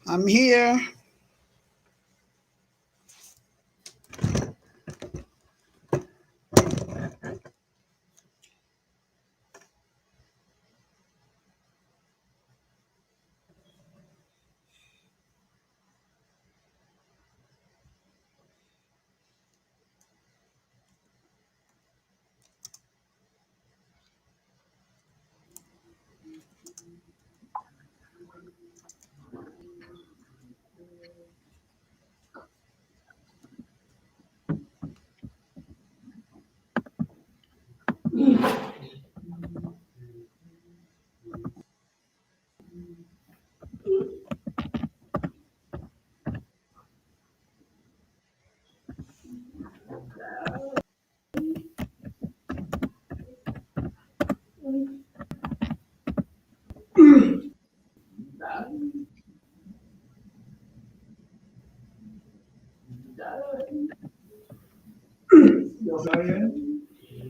I'm here.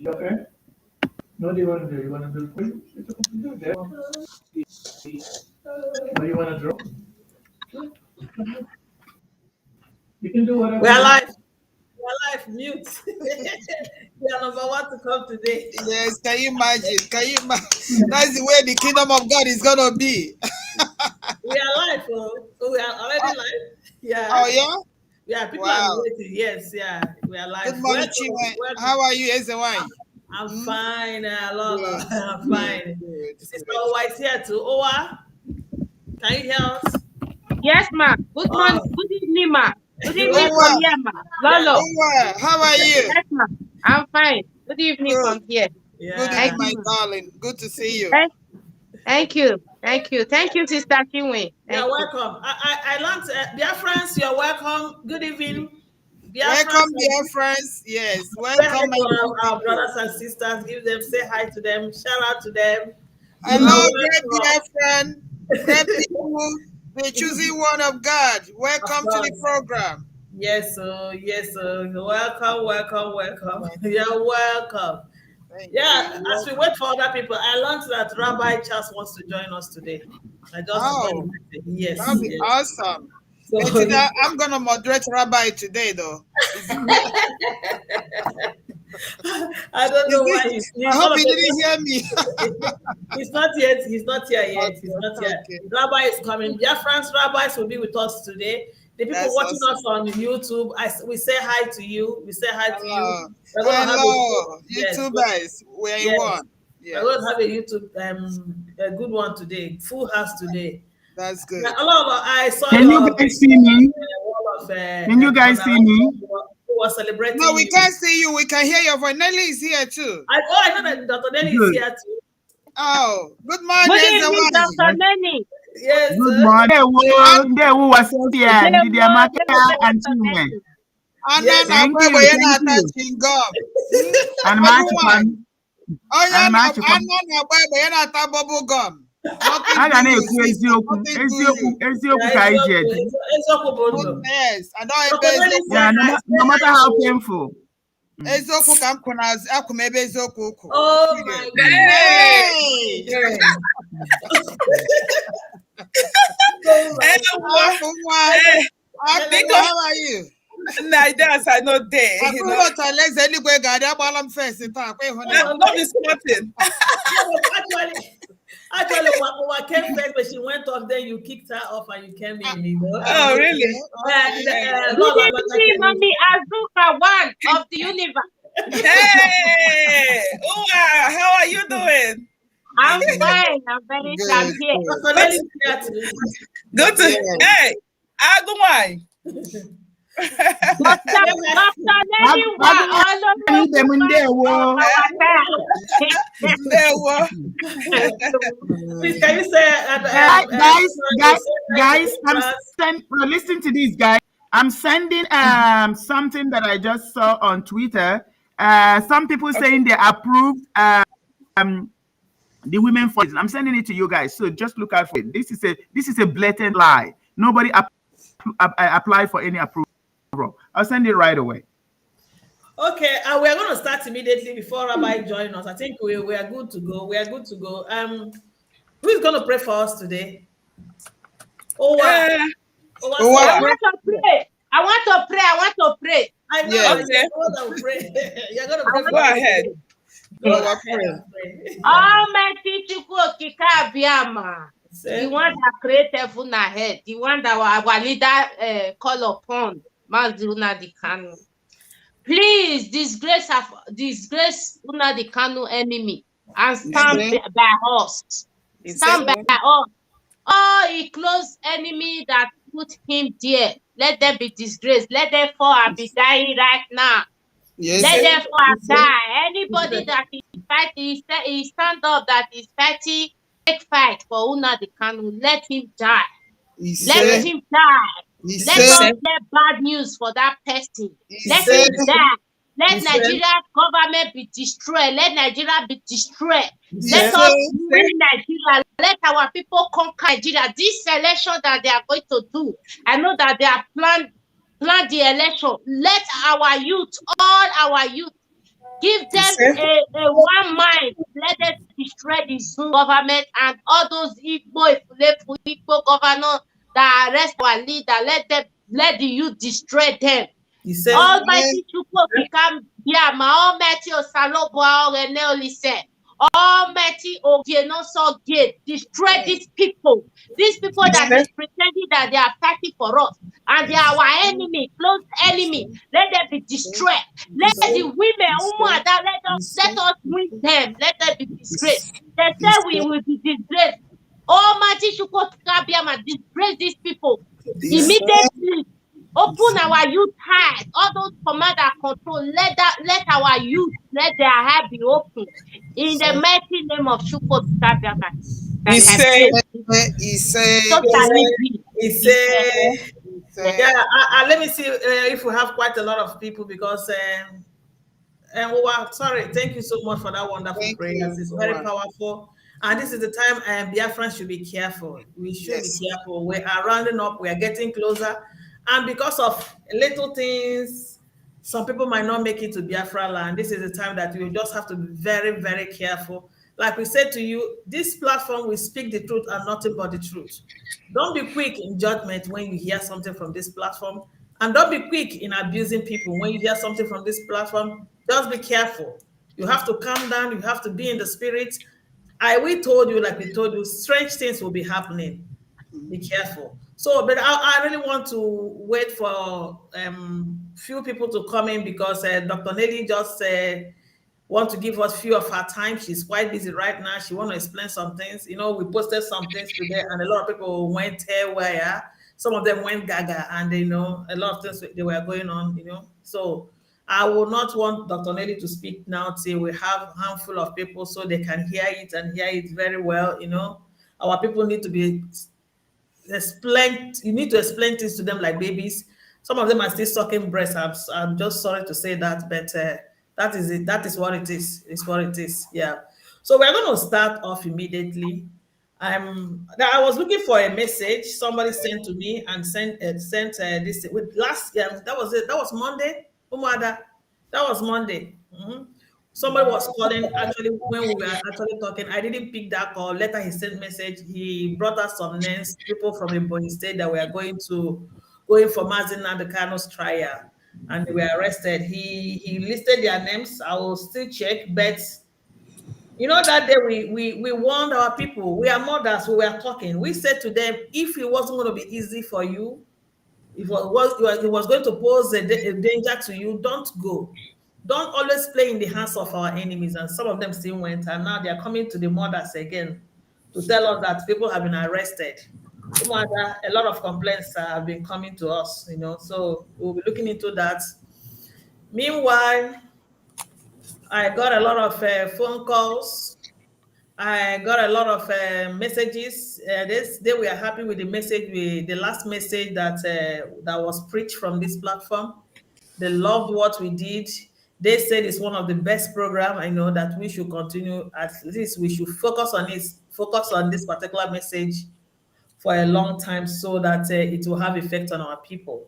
Okay. No, do you want to do? You want to do quick? Do that. What do you want to draw? You can do whatever. We are live. We are live. Mute. We are number one to come today. Yes, can you imagine? Can you imagine? That's the way the kingdom of God is gonna be. We are live. Oh, we are already live. Yeah. Oh yeah. Yeah. People Wow. are waiting. Yes. Yeah. We are live. Good morning, Chinwe. How are you, Ezewine? I'm fine. Lola. Good. I'm fine. Good. Sister Owa is here too. Owa, can you hear us? Yes, ma. Good morning. Good evening, ma. Good evening from here, ma. Lolo. Owa, how are you? Yes, ma. I'm fine. Good evening from here. Yeah. Good evening, my darling. Good to see you. Thank you. Thank you. Thank you, Sister Chinwe. You're welcome. I learned Biafrans, you're welcome. Good evening. Welcome, Biafrans. Yes, welcome our brothers and sisters. Give them, say hi to them, shout out to them. Hello, great Biafran, great people, the choosing one of God. Welcome to the program. Yes, sir. Yes, sir. Welcome. You're welcome. As we wait for other people, I learned that Rabbi Charles wants to join us today. I just yes, that'll be awesome. So, I'm gonna moderate Rabbi today, though. I don't know why he's I hope he didn't hear me. He's not yet. He's not here yet. Okay, he's not here. Okay. Rabbi is coming. Biafran's rabbis will be with us today. The people watching us on YouTube, we say hi to you. We say hi to you. Hello, YouTubers. We're in one. We're going to have a YouTube, a good one today. Full house today. That's good. I saw. Can you guys see me? Can you guys see me? Who was celebrating? No, we can't see you. We can hear your voice. Nelly is here too. I know that Dr. Nelly is here too. Oh, good morning. Good evening, Dr. Nelly. Yes. Good morning. There was here. Did you make and Chinwe? Thank you. And Martin. Oh yeah, I'm bubble gum. I can ekwu eziokwu ka iji eji. Yes, I know. Yeah, no matter how painful. Eziokwu ka m kwụ n'azụ akwụ m ebe eziokwu ụkwụ. Oh my God. How are you? Nigerians are not there. I don't know to Alex anyway. God, I'm first in time. Not this morning. Actually, what came first, but she went off. Then you kicked her off, and you came in. You know? Oh, really? Good evening, Mommy Azuka, one of the universe. Hey, how are you doing? I'm fine. I'm very glad here. Good to hey, Agumai. Dr. Nelly, please, can you say, guys, listen to this, guys. I'm sending something that I just saw on Twitter. Some people saying they approved the women for it. I'm sending it to you guys, so just look out for it. This is a blatant lie. Nobody applied for any approval. I'll send it right away. Okay, we're going to start immediately before Rabbi joins us. I think we are good to go. We are good to go. Who is going to pray for us today? Oh, I want to pray. I want to pray. I want to pray. I know. Yes. Okay. You're gonna pray. You're gonna pray. Go ahead. Go Our ahead prayer. and pray. Almighty Chukwu Okike Abiama, the Say, one that created heaven and earth, the one that our leader call upon, Mazi Nnamdi Kanu. Please disgrace Nnamdi Kanu enemy and stand by us. Stand by us. All he close enemy that put him there, let them be disgraced. Let them fall and be dying right now. Yes. Let them fall and die. Anybody that is fighting, he stand up that is fighting, take fight for Nnamdi Kanu. Let him die. Let him die. Let us get bad news for that person. Let him die. Let Nigeria government be destroyed. Let Nigeria be destroyed. Let us win Nigeria. Let our people conquer Nigeria. This election that they are going to do, I know that they are plan the election. Let our youth, all our youth, give them a one mind. Let them destroy the Zoom government and all those Igbo governors that arrest our leader. Let the youth destroy them. Almighty Chukwu become Almighty Osalobo Rene Olise. Almighty Ogienoso Gate, destroy these people that is pretending that they are fighting for us and they are our enemy, close enemy. Let them be destroyed. Let the women, Umuada, let us win them. Let them be disgraced. They say we will be disgraced. Almighty Chukwu Kabiama, disgrace these people immediately. Open our youth eyes. All those command and control. Let our youth, let their eyes be open. In the mighty name of Chukwu Kabiama. He said, yeah, let me see if we have quite a lot of people because and sorry, thank you so much for that wonderful prayer. It's very powerful. And this is the time Biafrans should be careful. We should be careful. We are rounding up, we are getting closer. And because of little things, some people might not make it to Biafra land. This is the time that you just have to be very, very careful. Like we said to you, this platform will speak the truth and nothing but the truth. Don't be quick in judgment when you hear something from this platform. And don't be quick in abusing people when you hear something from this platform. Just be careful. You have to calm down. You have to be in the spirit. We told you, like we told you, strange things will be happening. Be careful. So, but I really want to wait for few people to come in because Dr. Nelly just want to give us few of her time. She's quite busy right now. She want to explain some things. You know, we posted some things today, and a lot of people went haywire. Some of them went gaga, and a lot of things they were going on. So I will not want Dr. Nelly to speak now till we have a handful of people so they can hear it and hear it very well. Our people need to be explained. You need to explain things to them like babies. Some of them are still sucking breast. I'm just sorry to say that, but that is it. That is what it is. It's what it is. Yeah. So we're going to start off immediately. I was looking for a message somebody sent to me and sent this with last. That was it. That was Monday. Umuada. That was Monday. Somebody was calling actually when we were actually talking. I didn't pick that call. Later he sent message. He brought us some names, people from Ebonyi State that were going for Mazi Nnamdi Kanu's trial, and they were arrested. He listed their names. I will still check, but that day we warned our people. We are mothers. We were talking. We said to them, if it wasn't going to be easy for you, if it was going to pose a danger to you, don't go. Don't always play in the hands of our enemies. And some of them still went, and now they are coming to the mothers again to tell us that people have been arrested. A lot of complaints have been coming to us, so we'll be looking into that. Meanwhile, I got a lot of phone calls. I got a lot of messages. They were happy with the message, the last message that was preached from this platform. They loved what we did. They said it's one of the best programs. I know that we should continue. At least we should focus on this particular message for a long time so that it will have effect on our people.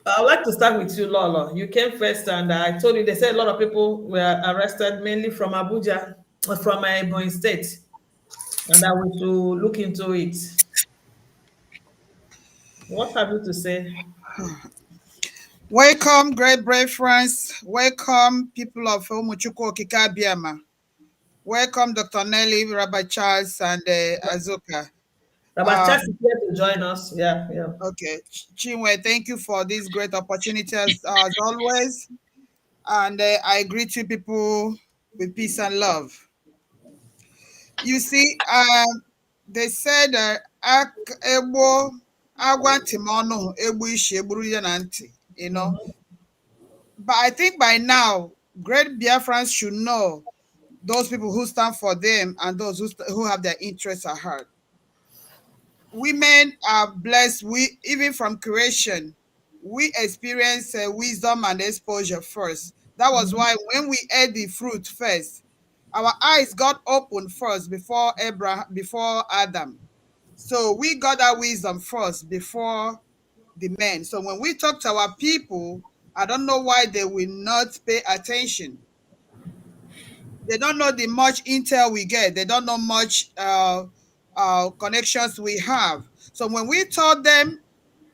I'd like to start with you, Lolo. You came first, and I told you they said a lot of people were arrested, mainly from Abuja, from Ebonyi State, and that we should look into it. What have you to say? Welcome, great brave friends. Welcome, people of Umuchukwu Okike Abiama. Welcome, Dr. Nelly, Rabbi Charles, and Azuka. Rabbi Charles is here to join us. Yeah. Okay. Chinwe, thank you for this great opportunity as always. And I greet you people with peace and love. You see, they said, you know. But I think by now, great Biafrans should know those people who stand for them and those who have their interests at heart. Women are blessed. We even from creation, we experience wisdom and exposure first. That was why when we ate the fruit first, our eyes got open first before Adam. So we got that wisdom first before the men. So when we talk to our people, I don't know why they will not pay attention. They don't know the much intel we get. They don't know much connections we have. So when we told them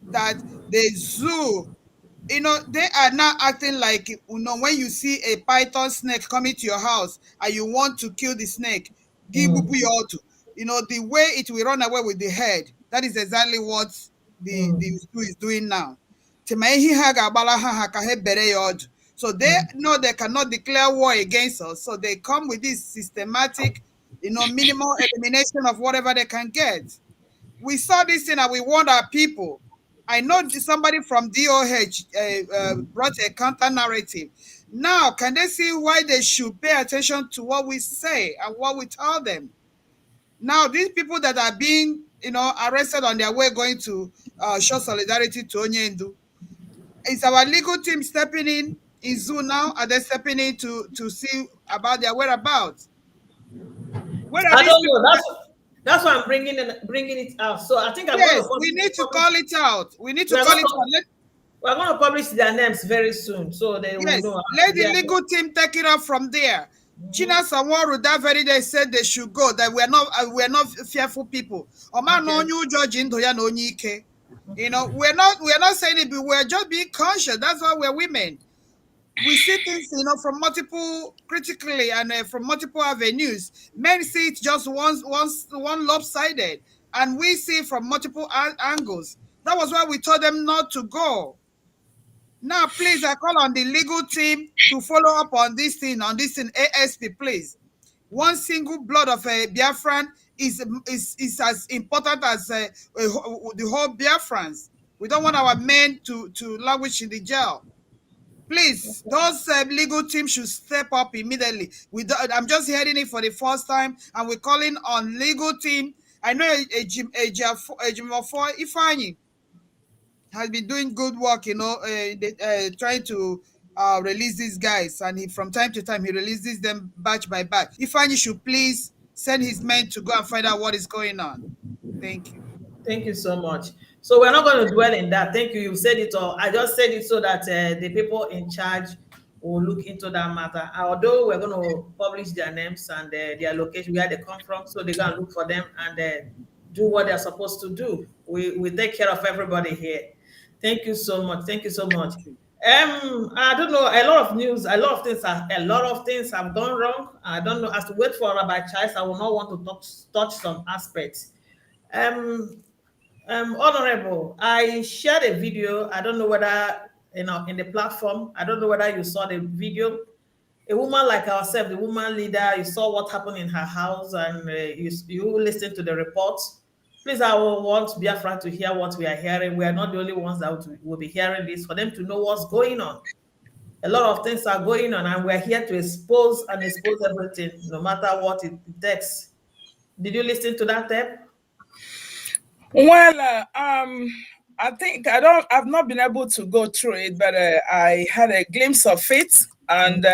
that the zoo, they are now acting like, when you see a python snake coming to your house and you want to kill the snake, the way it will run away with the head, that is exactly what the zoo is doing now. So they know they cannot declare war against us. So they come with this systematic, minimal elimination of whatever they can get. We saw this thing and we warned our people. I know somebody from DOH brought a counter narrative. Now, can they see why they should pay attention to what we say and what we tell them? Now, these people that are being, arrested on their way going to show solidarity to Onyendu, is our legal team stepping in zoo now? Are they stepping in to see about their whereabouts? Where are I these don't people? know. That's why I'm bringing it out. So I think we need to call it out. We need to call it out. We're going to publish their names very soon, so they will know. Let the legal team take it up from there. China Sanwaru that very day said they should go. That we're not fearful people. We're not saying it, but we're just being conscious. That's why we're women. We see things, from multiple critically and from multiple avenues. Men see it just one lopsided, and we see from multiple angles. That was why we told them not to go. Now, please, I call on the legal team to follow up on this thing, ASP, please. One single blood of a Biafran is as important as the whole Biafrans. We don't want our men to languish in the jail. Please, those legal teams should step up immediately. I'm just hearing it for the first time, and we're calling on legal team. I know Ifeanyi has been doing good work, trying to release these guys, and from time to time he releases them batch by batch. Ifeanyi should please send his men to go and find out what is going on. Thank you. Thank you so much. So we're not going to dwell in that. Thank you. You said it all. I just said it so that the people in charge will look into that matter. Although we're going to publish their names and their location, where they come from, so they're going to look for them and do what they're supposed to do. We take care of everybody here. Thank you so much. Thank you so much. I don't know. A lot of news. A lot of things have gone wrong. I don't know. As to wait for Rabbi Chais, I will not want to touch some aspects. Honorable, I shared a video. I don't know whether in the platform. I don't know whether you saw the video. A woman like ourselves, the woman leader, you saw what happened in her house, and you listened to the reports. Please, I will want Biafra to hear what we are hearing. We are not the only ones that will be hearing this, for them to know what's going on. A lot of things are going on, and we're here to expose everything, no matter what it takes. Did you listen to that tape? Well, I think I've not been able to go through it, but I had a glimpse of it, and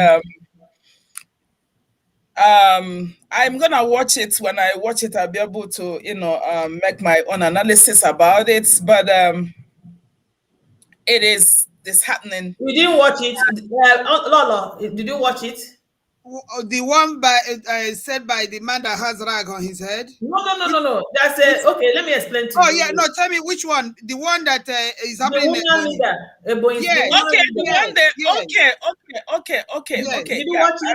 I'm gonna watch it. When I watch it, I'll be able to, make my own analysis about it. But it is disheartening. You didn't watch it, Lola? Did you watch it? The one said by the man that has rag on his head? No. That's okay. Let me explain to you. Oh yeah, no. Tell me which one. The one that is happening. The woman leader. Yes. Okay, the one that. Okay. Yes. Yeah, I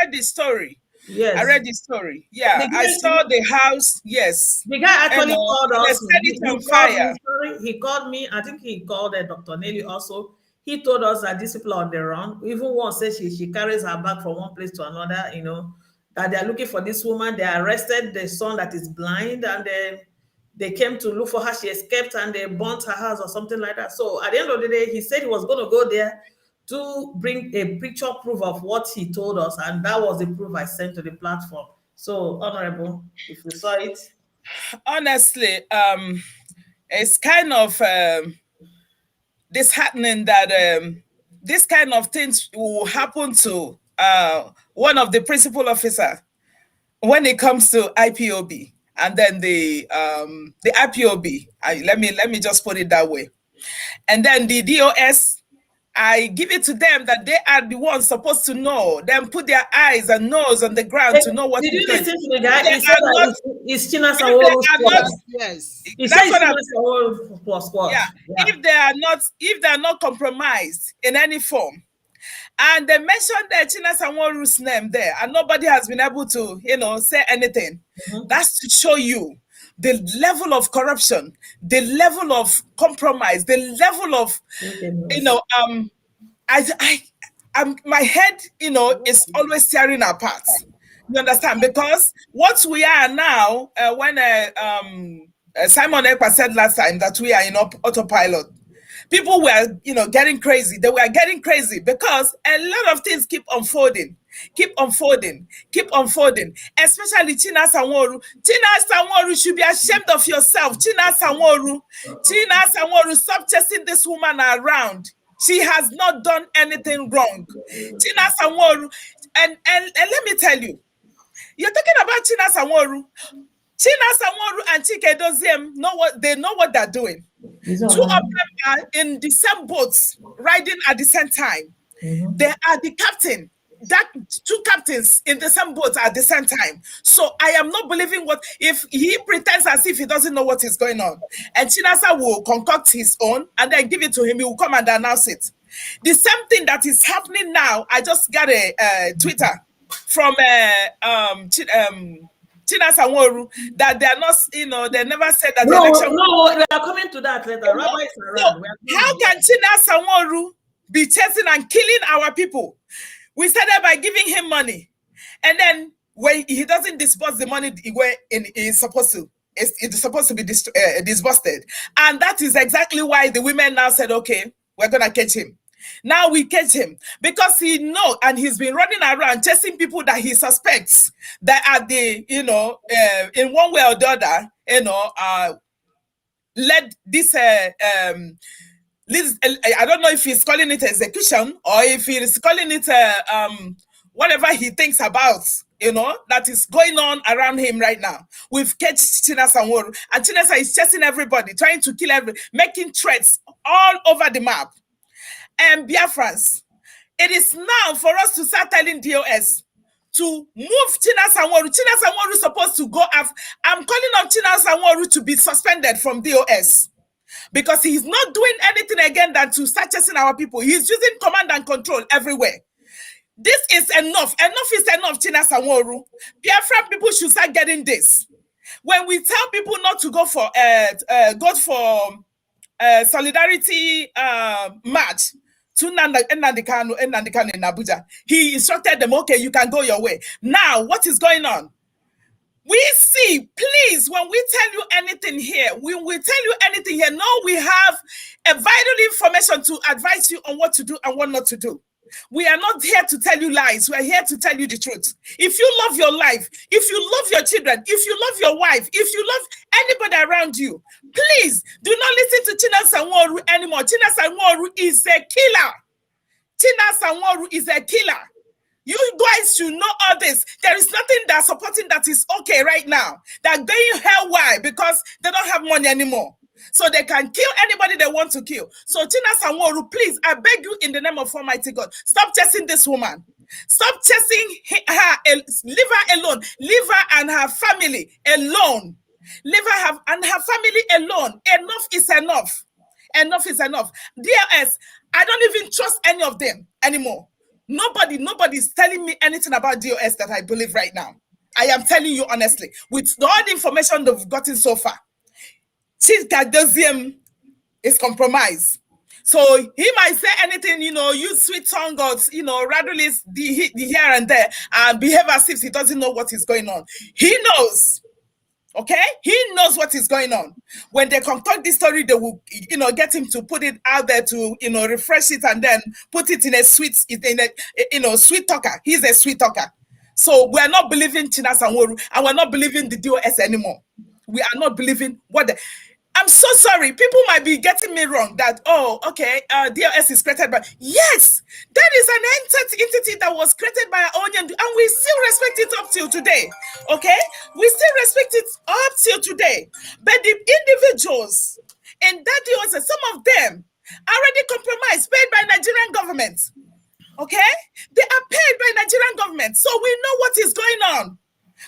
read the story. Yes. I read the story. Yeah, I saw the house. Yes. The guy actually called us. Set it on fire. He called me. I think he called Dr. Nelly also. He told us that these people are on the run. Even one said she carries her bag from one place to another, you know, that they are looking for this woman. They arrested the son that is blind, and then they came to look for her. She escaped and they burnt her house or something like that. So at the end of the day, he said he was going to go there to bring a picture proof of what he told us, and that was the proof I sent to the platform. So, Honorable, if you saw it. Honestly, it's kind of disheartening that this kind of things will happen to one of the principal officers when it comes to IPOB, and then the IPOB. Let me just put it that way, and then the DOS. I give it to them that they are the ones supposed to know. Them put their eyes and nose on the ground to know what. Did you listen to the guy? He said that it's China Sawolo's Yes. He said it's China Sawolo's squad. Yeah. If they are not compromised in any form, and they mentioned the China Sawolo's name there, and nobody has been able to, say anything. That's to show you the level of corruption, the level of compromise, the level of, my head, is always tearing apart. You understand? Because what we are now, when Simon Ekpa said last time that we are in autopilot, people were, getting crazy. They were getting crazy because a lot of things keep unfolding. Especially China Sanwo-Oru. China Sanwo-Oru should be ashamed of yourself. China Sanwo-Oru, stop chasing this woman around. She has not done anything wrong. China Sanwo-Oru, and let me tell you, you're talking about China Sanwo-Oru. China Sanwo-Oru and Chike Doziem know what they're doing. Two of them are in the same boats, riding at the same time. They are the captain. That two captains in the same boat at the same time. So I am not believing if he pretends as if he doesn't know what is going on. And Chinasa will concoct his own and then give it to him. He will come and announce it. The same thing that is happening now. I just got a Twitter from China Sanwo-Oru that they are not, they never said that the election. No, we are coming to that later. Rabbi is around. So how can China Sanwo-Oru be chasing and killing our people? We started by giving him money, and then when he doesn't disburse the money where it's supposed to, it's supposed to be disbursed, and that is exactly why the women now said, "Okay, we're gonna catch him." Now we catch him because he knows, and he's been running around chasing people that he suspects that are the, in one way or the other, led this. I don't know if he's calling it execution or if he's calling it whatever he thinks about, that is going on around him right now. We've catched China Sanwo-Oru, and China is chasing everybody, trying to kill making threats all over the map. And Biafrans, it is now for us to start telling DOS to move China Sanwo-Oru. China Sanwo-Oru is supposed to go after. I'm calling on China Sanwo-Oru to be suspended from DOS. Because he's not doing anything again than to start chasing our people. He's using command and control everywhere. This is enough. Enough is enough, China Sanwo-Oru. Biafran people should start getting this. When we tell people not to go for solidarity march to Nnamdi Kanu in Abuja, he instructed them, okay, you can go your way. Now, what is going on? We see, please, when we tell you anything here, we know we have a vital information to advise you on what to do and what not to do. We are not here to tell you lies. We are here to tell you the truth. If you love your life, if you love your children, if you love your wife, if you love anybody around you, please do not listen to China Sanwo-Oru anymore. China Sanwo-Oru is a killer. China Sanwo-Oru is a killer. You guys should know all this. There is nothing that's supporting that is okay right now. They're going hell. Why? Because they don't have money anymore. So they can kill anybody they want to kill. So China Sanwo-Oru, please, I beg you in the name of Almighty God, stop chasing this woman. Stop chasing her. Leave her alone. Leave her and her family alone. Leave her and her family alone. Enough is enough. Enough is enough. DLS, I don't even trust any of them anymore. Nobody's telling me anything about DOS that I believe right now. I am telling you honestly, with all the information they've gotten so far, Chikadosium is compromised. So he might say anything, use sweet tongue or, rattle the here and there and behave as if he doesn't know what is going on. He knows. Okay, he knows what is going on. When they concoct this story, they will, get him to put it out there to, refresh it and then put it in a sweet talker. He's a sweet talker. So we are not believing China Sanworu and we're not believing the DOS anymore. We are not believing I'm so sorry. People might be getting me wrong that, DOS is created by... Yes, that is an entity that was created by our own, and we still respect it up till today. Okay? We still respect it up till today. But the individuals in that DOS, some of them are already compromised, paid by Nigerian government. Okay? They are paid by Nigerian government. So we know what is going on.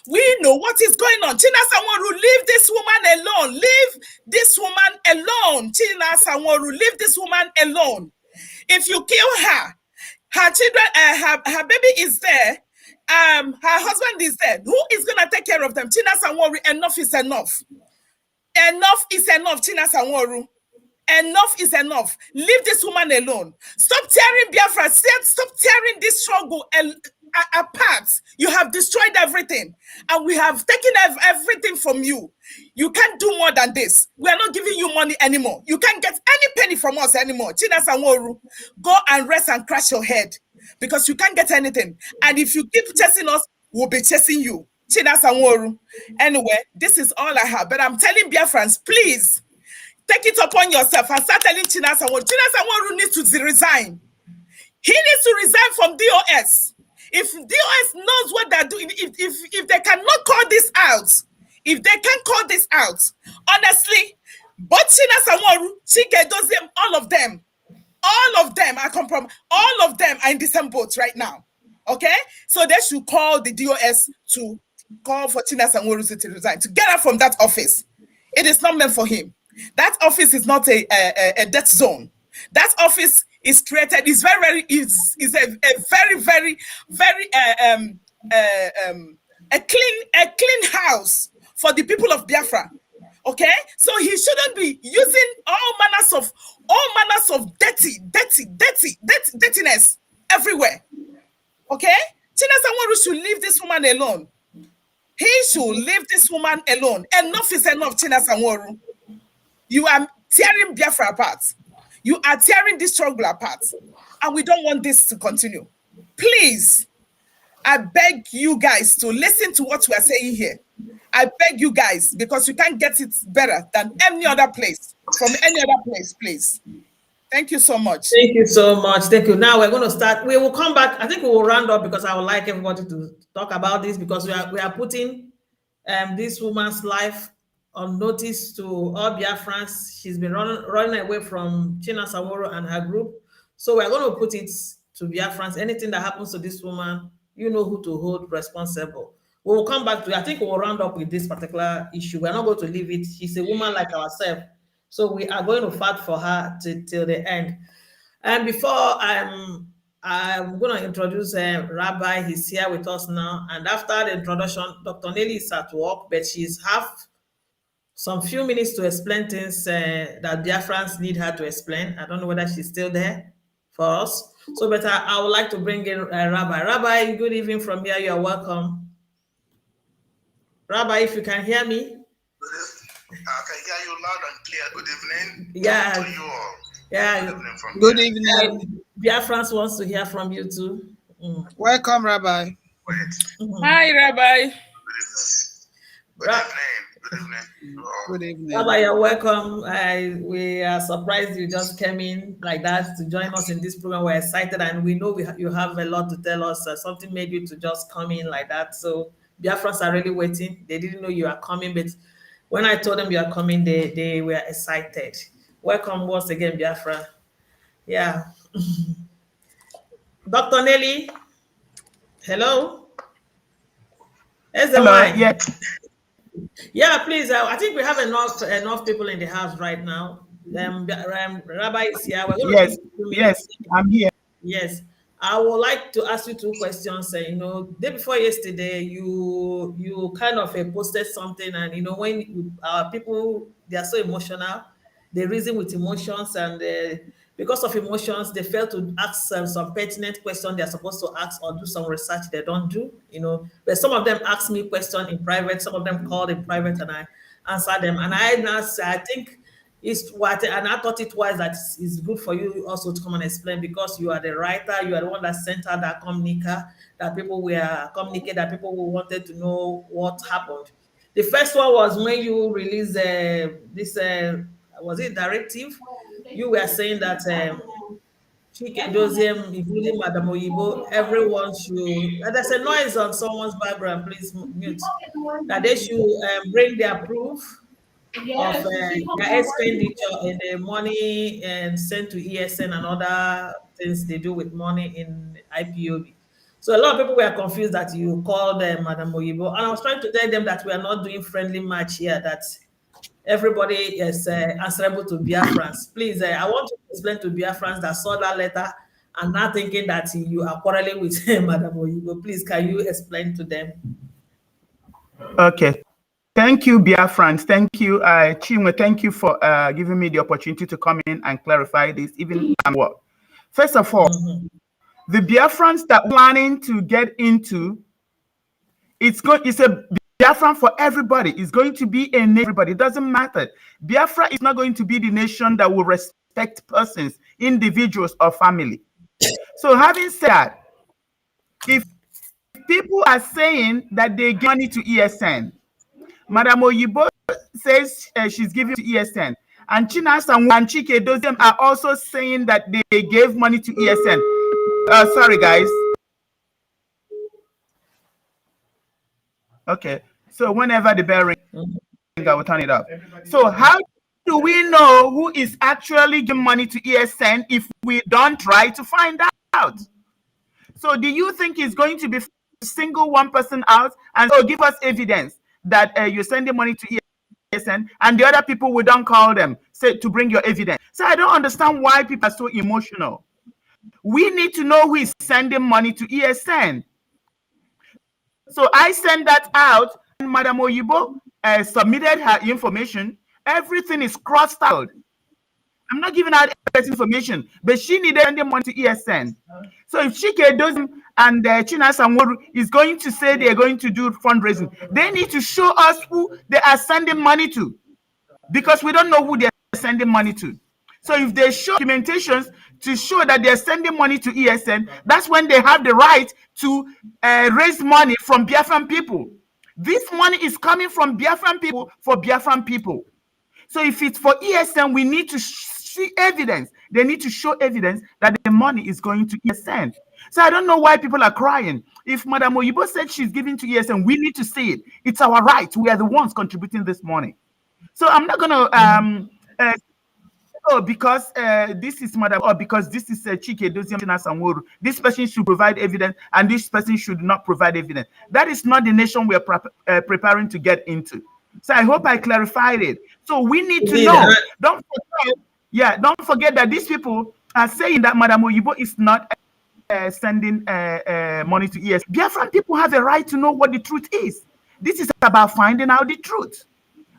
We know what is going on. China Sanworu, leave this woman alone. Leave this woman alone. China Sanworu, leave this woman alone. If you kill her, her children, her baby is there. Her husband is there. Who is gonna take care of them? China Sanworu, enough is enough. Enough is enough, China Sanworu. Enough is enough. Leave this woman alone. Stop tearing Biafra. Stop tearing this struggle apart. You have destroyed everything, and we have taken everything from you. You can't do more than this. We are not giving you money anymore. You can't get any penny from us anymore. China Sanworu, go and rest and crash your head, because you can't get anything. And if you keep chasing us, we'll be chasing you. China Sanworu. Anyway, this is all I have. But I'm telling Biafrans, please take it upon yourself and start telling China Sanworu. China Sanworu needs to resign. He needs to resign from DOS. If DOS knows what they're doing, if they cannot call this out, honestly, both China Sanworu, Chike Doziem, all of them are compromised. All of them are in the same boat right now. Okay? So they should call the DOS to call for China Sanworu to resign, to get out from that office. It is not meant for him. That office is not a death zone. That office is created, is a clean house for the people of Biafra. Okay, so he shouldn't be using all manners of dirtiness everywhere. Okay, China Sanworu should leave this woman alone. He should leave this woman alone. Enough is enough, China Sanworu. You are tearing Biafra apart. You are tearing this struggle apart. And we don't want this to continue. Please, I beg you guys to listen to what we are saying here. I beg you guys, because you can't get it better than any other place, from any other place, please. Thank you so much. Thank you so much. Thank you. Now we're going to start. We will come back. I think we will round up, because I would like everybody to talk about this, because we are putting this woman's life on notice to all Biafrans. She's been running away from China Sanworu and her group. So we're going to put it to Biafrans. Anything that happens to this woman, you know who to hold responsible. We will come back to it. I think we will round up with this particular issue. We're not going to leave it. She's a woman like ourselves. So we are going to fight for her till the end. And before I'm going to introduce Rabbi. He's here with us now. And after the introduction, Dr. Nelly is at work, but she's some few minutes to explain things that Biafrans need her to explain. I don't know whether she's still there for us. So, but I would like to bring in Rabbi. Rabbi, good evening from here. You are welcome. Rabbi, if you can hear me. I can hear you loud and clear. Good evening. Yeah. To you all. Yeah. Good evening. Biafrans wants to hear from you too. Welcome, Rabbi. Hi, Rabbi. Good evening. Good evening. Rabbi, you're welcome. We are surprised you just came in like that to join us in this program. We're excited, and we know you have a lot to tell us. Something made you to just come in like that. So Biafrans are really waiting. They didn't know you are coming, but when I told them you are coming, they were excited. Welcome once again, Biafra. Yeah. Dr. Nelly. Hello? There's the Hello, line. yeah. Yeah, please. I think we have enough people in the house right now. Rabbi is here. We're going to Yes, give 2 yes, minutes. I'm here. Yes, I would like to ask you two questions. Day before yesterday, you kind of posted something, and when people, they are so emotional, they reason with emotions, and because of emotions, they fail to ask some pertinent question they're supposed to ask or do some research they don't do. But some of them ask me question in private, some of them called in private, and I answer them, and I now say, I think it's what, and I thought it was that it's good for you also to come and explain, because you are the writer, you are the one that sent out that communique, that people were communicate, that people who wanted to know what happened. The first one was when you released this was it directive? You were saying that Chike Doziem, including Madam Oyibo, everyone should. There's a noise on someone's background. Please mute. That they should bring their proof of their expenditure in the money and sent to ESN and other things they do with money in IPOB. So a lot of people were confused that you called them Madam Oyibo, and I was trying to tell them that we are not doing friendly match here, that everybody is answerable to Biafrans. Please, I want to explain to Biafrans that saw that letter and not thinking that you are quarreling with Madam Oyibo. Please, can you explain to them? Okay. Thank you, Biafrans. Thank you, Chinwe. Thank you for giving me the opportunity to come in and clarify this, even what. First of all, the Biafrans that planning to get into, it's a Biafran for everybody. It's going to be a everybody. It doesn't matter. Biafra is not going to be the nation that will respect persons, individuals, or family. So having said that, if people are saying that they give money to ESN, Madam Oyibo says she's giving to ESN, and Chinasa and Chike Doziem are also saying that they gave money to ESN. Sorry, guys. Okay, so whenever the bell rings, I will turn it up. So how do we know who is actually giving money to ESN if we don't try to find out? So do you think it's going to be single one person out and so give us evidence that you're sending money to ESN, and the other people we don't call them, say to bring your evidence? So I don't understand why people are so emotional. We need to know who is sending money to ESN. So I sent that out, and Madam Oyibo submitted her information. Everything is crossed out. I'm not giving out information, but she needed sending money to ESN. So if Chike Doziem and Chinasa Nworu is going to say they're going to do fundraising, they need to show us who they are sending money to, because we don't know who they're sending money to. So if they show documentations to show that they're sending money to ESN, that's when they have the right to raise money from Biafran people. This money is coming from Biafran people for Biafran people. So if it's for ESN, we need to see evidence. They need to show evidence that the money is going to ESN. So I don't know why people are crying. If Madam Oyibo said she's giving to ESN, we need to see it. It's our right. We are the ones contributing this money. So I'm not going to because this is Madam, or because this is Chike Doziem Sanworu, this person should provide evidence and this person should not provide evidence. That is not the nation we are preparing to get into. So I hope I clarified it. So we need to know. Don't forget that these people are saying that Madam Oyibo is not sending money to ES. Biafran people have a right to know what the truth is. This is about finding out the truth.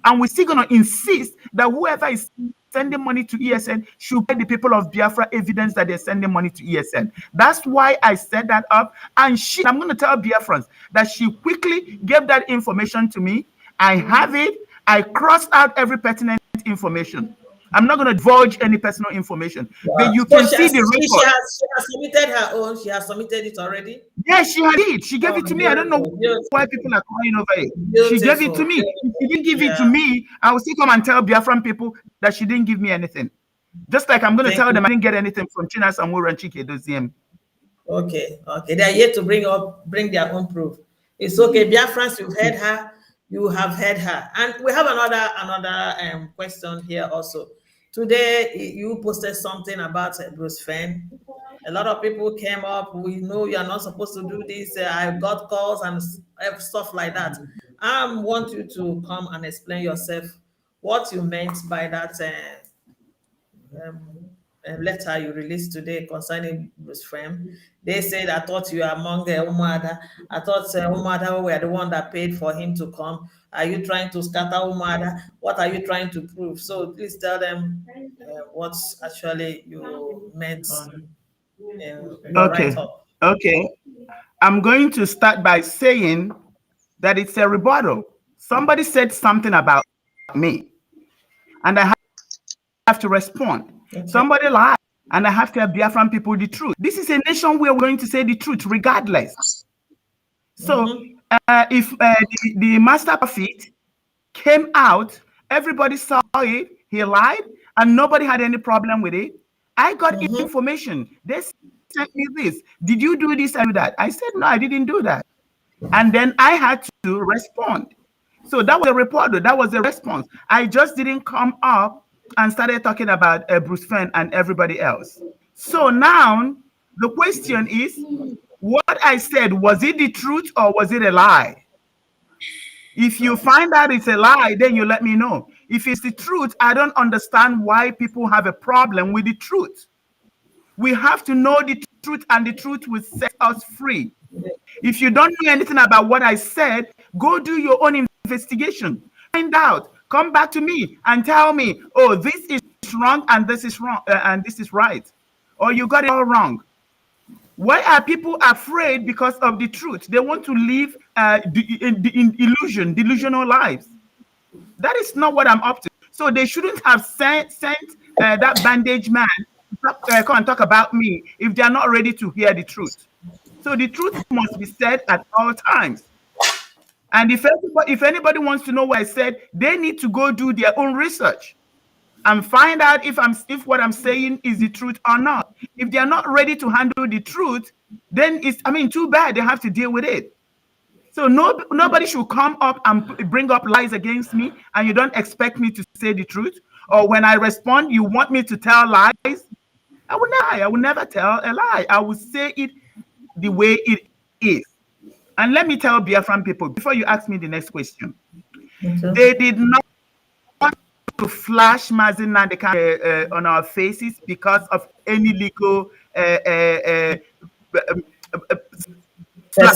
And we're still going to insist that whoever is sending money to ESN should get the people of Biafra evidence that they're sending money to ESN. That's why I set that up. And I'm going to tell Biafrans that she quickly gave that information to me. I have it. I crossed out every pertinent information. I'm not going to divulge any personal information, but you can see the record. She has submitted her own. She has submitted it already. Yes, she did. She gave it to me. I don't know why people are crying over it. She gave it to me. If she didn't give it to me, I will still come and tell Biafran people that she didn't give me anything. Just like I'm going to tell them I didn't get anything from Chinasa Nworu and Chike Doziem. Okay. They are yet to bring their own proof. It's okay. Biafrans, you've heard her. You have heard her. And we have another question here also. Today, you posted something about Bruce Fenn. A lot of people came up. We know you are not supposed to do this. I got calls and stuff like that. I want you to come and explain yourself what you meant by that letter you released today concerning Bruce Frame. They said, I thought you were among the Umuada. I thought Umuada were the one that paid for him to come. Are you trying to scatter Umuada? What are you trying to prove? So please tell them what actually you meant in your write-up. Okay. I'm going to start by saying that it's a rebuttal. Somebody said something about me, and I have to respond. Okay. Somebody lied, and I have to tell Biafran people the truth. This is a nation where we're going to say the truth regardless. So if the master prophet came out, everybody saw it, he lied, and nobody had any problem with it. I got information. They sent me this. Did you do this and do that? I said, no, I didn't do that. And then I had to respond. So that was a report. That was a response. I just didn't come up and started talking about Bruce Fenn and everybody else. So now the question is, what I said, was it the truth or was it a lie? If you find out it's a lie, then you let me know. If it's the truth, I don't understand why people have a problem with the truth. We have to know the truth, and the truth will set us free. If you don't know anything about what I said, go do your own investigation. Find out. Come back to me and tell me, oh, this is wrong and this is wrong and this is right. Or you got it all wrong. Why are people afraid? Because of the truth. They want to live in illusion, delusional lives. That is not what I'm up to. So they shouldn't have sent that bandage man to come and talk about me if they are not ready to hear the truth. So the truth must be said at all times. And if anybody wants to know what I said, they need to go do their own research and find out if what I'm saying is the truth or not. If they are not ready to handle the truth, then too bad. They have to deal with it. So nobody should come up and bring up lies against me, and you don't expect me to say the truth. Or when I respond, you want me to tell lies. I will never tell a lie. I will say it the way it is. And let me tell Biafran people, before you ask me the next question, they did not want to flash Mazi Nnamdi Kanu on our faces because of any legal, I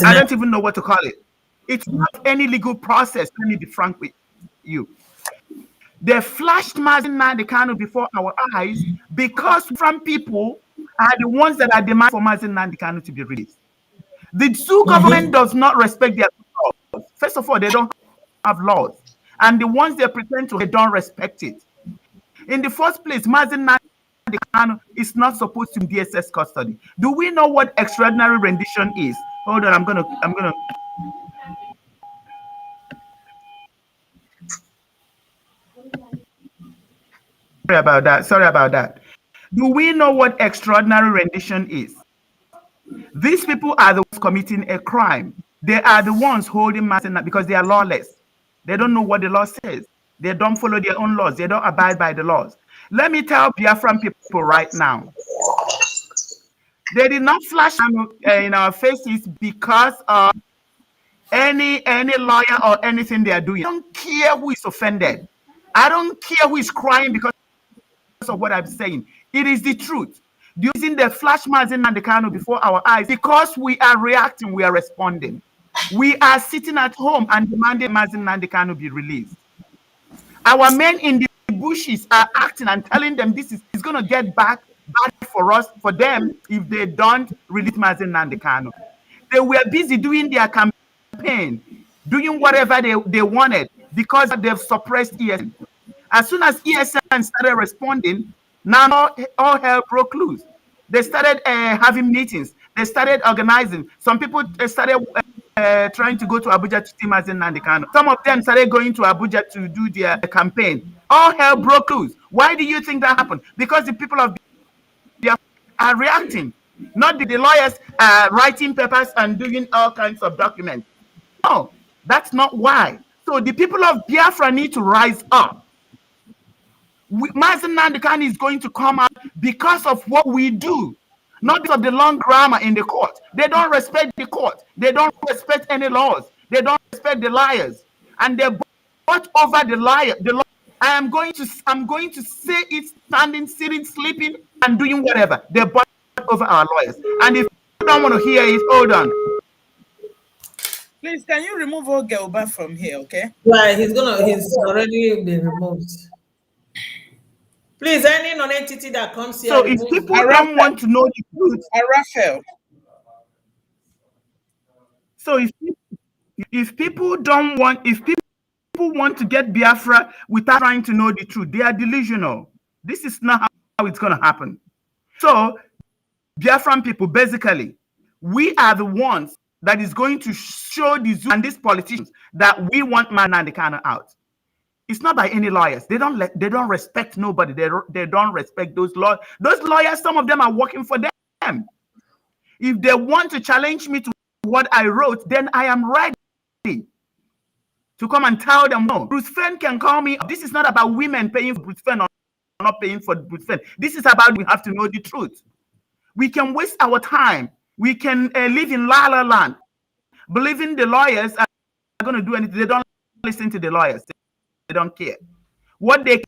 don't even know what to call it. It's not any legal process. Let me be frank with you. They flashed Mazi Nnamdi Kanu before our eyes because from people are the ones that are demanding for Mazi Nnamdi Kanu to be released. The Zoo government does not respect their laws. First of all, they don't have laws. And the ones they pretend to, they don't respect it. In the first place, Mazi Nnamdi Kanu is not supposed to be DSS custody. Do we know what extraordinary rendition is? Hold on, I'm gonna. Sorry about that. Do we know what extraordinary rendition is? These people are the ones committing a crime. They are the ones holding Mazi Nnamdi because they are lawless. They don't know what the law says. They don't follow their own laws. They don't abide by the laws. Let me tell Biafran people right now. They did not flash in our faces because of any lawyer or anything they are doing. I don't care who is offended. I don't care who is crying because of what I'm saying. It is the truth. Using the flash Mazi Nnamdi Kanu before our eyes, because we are reacting, we are responding. We are sitting at home and demanding Mazi Nnamdi Kanu be released. Our men in the bushes are acting and telling them this is going to get bad for them if they don't release Mazi Nnamdi Kanu. They were busy doing their campaign, doing whatever they wanted because they've suppressed ESN. As soon as ESN started responding, now all hell broke loose. They started having meetings. They started organizing. Some people started trying to go to Abuja to see Mazi Nnamdi Kanu. Some of them started going to Abuja to do their campaign. All hell broke loose. Why do you think that happened? Because the people of Biafra are reacting. Not the lawyers are writing papers and doing all kinds of documents. No, that's not why. So the people of Biafra need to rise up. Mazi Nnamdi Kanu is going to come out because of what we do. Not because of the long grammar in the court. They don't respect the court. They don't respect any laws. They don't respect the liars. And they bought over the liar. I'm going to say it standing, sitting, sleeping, and doing whatever. They bought over our lawyers. And if you don't want to hear it, hold on. Please, can you remove Ogelba from here, okay? Right, he's already been removed. Please, any non-entity that comes here. So if people don't want to know the truth, Raphael. So if people want to get Biafra without trying to know the truth, they are delusional. This is not how it's going to happen. So Biafran people, basically, we are the ones that is going to show the zoo and these politicians that we want Mazi Nnamdi Kanu out. It's not by any lawyers. They don't respect nobody. They don't respect those lawyers. Those lawyers, some of them are working for them. If they want to challenge me to what I wrote, then I am ready to come and tell them no. Bruce Fenn can call me. This is not about women paying for Bruce Fenn or not paying for Bruce Fenn. This is about we have to know the truth. We can waste our time. We can live in La La Land, believing the lawyers are going to do anything. They don't listen to the lawyers. They don't care. What they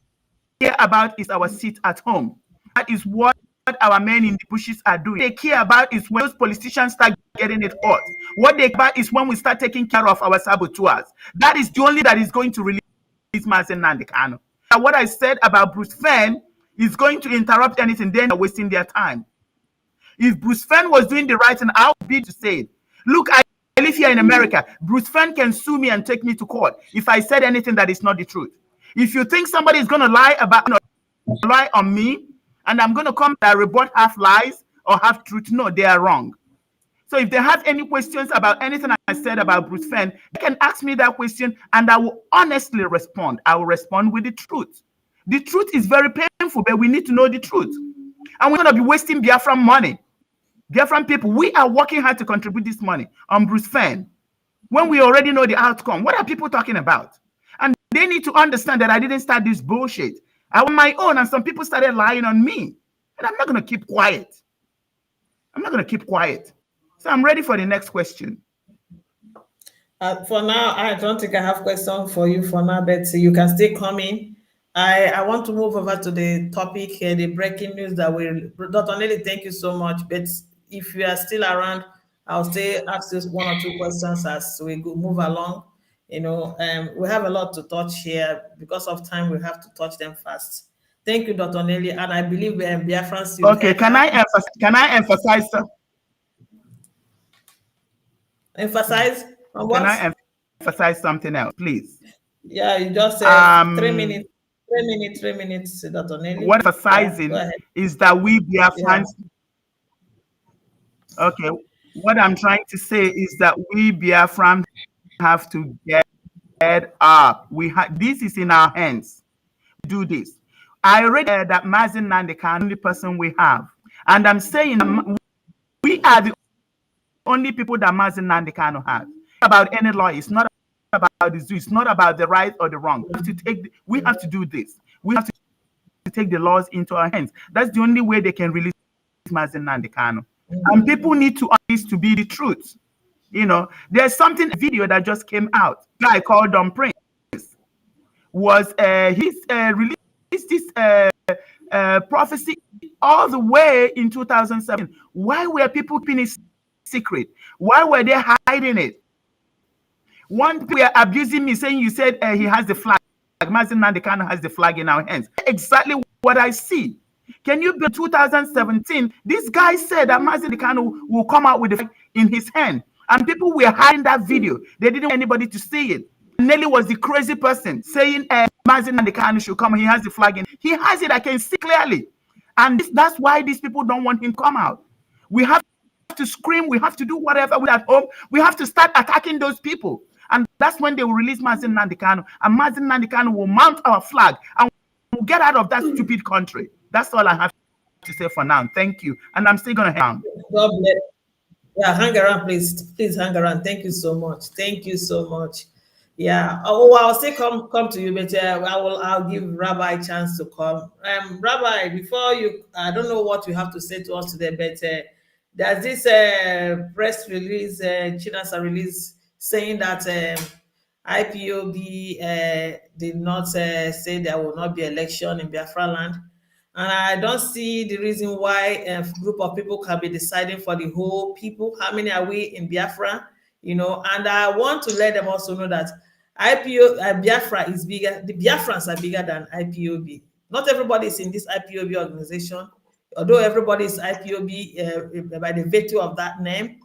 care about is our seat at home. That is what our men in the bushes are doing. What they care about is when those politicians start getting it hot. What they care about is when we start taking care of our saboteurs. That is the only that is going to release Mazi Nnamdi Kanu. What I said about Bruce Fenn is going to interrupt anything. Then they're wasting their time. If Bruce Fenn was doing the right thing, I would be to say it. Look, I live here in America. Bruce Fenn can sue me and take me to court if I said anything that is not the truth. If you think somebody is going to lie on me, and I'm going to come and rebut half lies or half truth, no, they are wrong. So if they have any questions about anything I said about Bruce Fenn, they can ask me that question, and I will honestly respond. I will respond with the truth. The truth is very painful, but we need to know the truth. And we're going to be wasting Biafran money. Biafran people, we are working hard to contribute this money on Bruce Fenn when we already know the outcome. What are people talking about? And they need to understand that I didn't start this bullshit. I was on my own, and some people started lying on me. And I'm not going to keep quiet. I'm not going to keep quiet. So I'm ready for the next question. For now, I don't think I have questions for you for now, but you can still come in. I want to move over to the topic here, the breaking news that Dr. Nelly, thank you so much. But if you are still around, I'll still ask you one or two questions as we move along. You know, we have a lot to touch here. Because of time, we have to touch them fast. Thank you, Dr. Nelly, and I believe Biafran. Okay, can I emphasize something? Emphasize on what? Can I emphasize something else, please? Yeah, you just said 3 minutes. 3 minutes, Dr. Nelly. What emphasizing is that we Biafrans. Yeah. Okay, what I'm trying to say is that we Biafrans have to get up. This is in our hands. Do this. I read that Mazi Nnamdi Kanu, the only person we have, and I'm saying we are the only people that Mazi Nnamdi Kanu has. About any law, it's not about the zoo. It's not about the right or the wrong. We have to do this. We have to take the laws into our hands. That's the only way they can release Mazi Nnamdi Kanu. And people need to understand to be the truth. You know, there's a video that just came out. A guy called Don Prince was released this prophecy all the way in 2007. Why were people keeping it secret? Why were they hiding it? One people were abusing me, saying you said he has the flag. Mazi Nnamdi Kanu has the flag in our hands. Exactly what I see. Can you be 2017? This guy said that Mazi Nnamdi Kanu will come out with the flag in his hand. And people were hiding that video. They didn't want anybody to see it. Nelly was the crazy person saying Mazi Nnamdi Kanu should come. He has the flag in. He has it. I can see clearly. And that's why these people don't want him to come out. We have to scream. We have to do whatever we're at home. We have to start attacking those people. And that's when they will release Mazi Nnamdi Kanu. And Mazi Nnamdi Kanu will mount our flag. And we'll get out of that stupid country. That's all I have to say for now. Thank you. And I'm still going to hang on. God bless. Yeah, hang around, please. Please hang around. Thank you so much. Thank you so much. Yeah. Oh, I'll still come to you, but I'll give Rabbi a chance to come. Rabbi, before you, I don't know what you have to say to us today, but there's this press release, Chinasa release, saying that IPOB did not say there will not be election in Biafra land. And I don't see the reason why a group of people can be deciding for the whole people. How many are we in Biafra? You know, and I want to let them also know that Biafra is bigger. The Biafrans are bigger than IPOB. Not everybody is in this IPOB organization, although everybody is IPOB by the virtue of that name.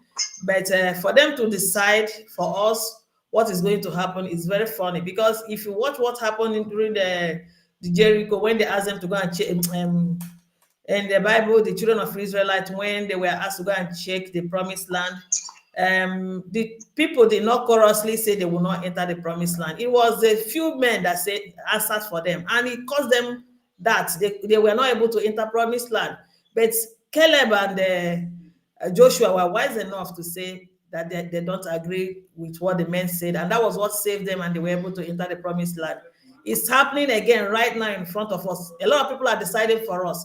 But for them to decide for us what is going to happen is very funny, because if you watch what happened during the Jericho, when they asked them to go and check in the Bible, the children of Israelites, when they were asked to go and check the promised land, the people did not chorously say they will not enter the promised land. It was a few men that said answered for them, and it caused them that they were not able to enter promised land. But Caleb and Joshua were wise enough to say that they don't agree with what the men said, and that was what saved them, and they were able to enter the promised land. It's happening again right now in front of us. A lot of people are deciding for us.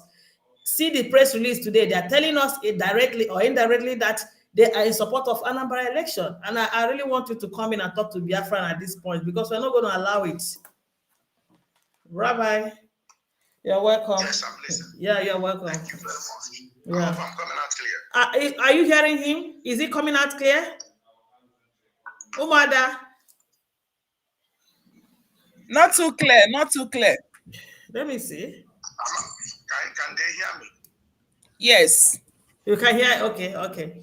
See the press release today. They are telling us directly or indirectly that they are in support of Anambra election. And I really want you to come in and talk to Biafran at this point, because we're not going to allow it. Rabbi, you're welcome. Yes, I'm listening. Yeah, you're welcome. Thank you very much. Yeah. I hope I'm coming out clear. Are you hearing him? Is he coming out clear? Umuada? Not too clear, not too clear. Let me see. Can they hear me? Yes. You can hear? Okay, okay.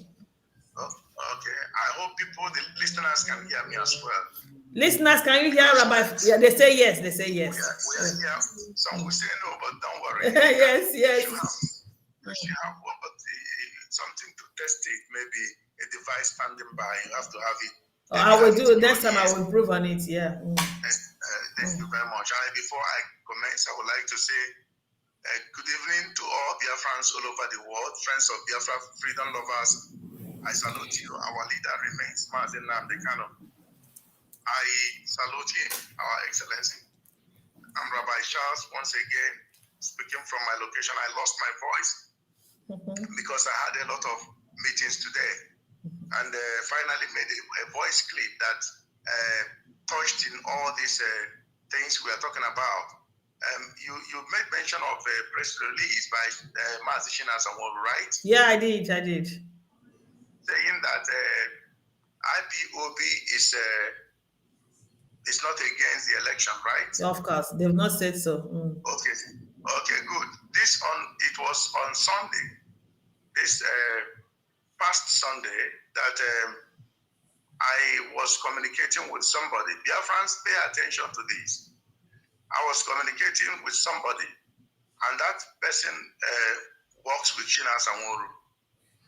Oh, okay. I hope the listeners can hear me as well. Listeners, can you hear Rabbi? Yeah, they say yes. They say yes. We are here. Some will say no, but don't worry. Yes, yes. You have one, but something to test it. Maybe a device standing by. You have to have it. I will do it next time. I will improve on it. Yeah. Thank you very much. And before I commence, I would like to say good evening to all Biafrans all over the world, friends of Biafra, freedom lovers. I salute you. Our leader remains Mazi Nnamdi Kanu. I salute him, Our Excellency. I'm Rabbi Charles, once again, speaking from my location. I lost my voice because I had a lot of meetings today, and finally made a voice clip that touched in all these things we are talking about. You made mention of a press release by Mazi Nnamdi, right? Yeah, I did. Saying that IPOB is not against the election, right? Of course, they've not said so. Okay, good. It was on Sunday, this past Sunday, that I was communicating with somebody. Biafrans, pay attention to this. I was communicating with somebody, and that person works with Chinas Anworu.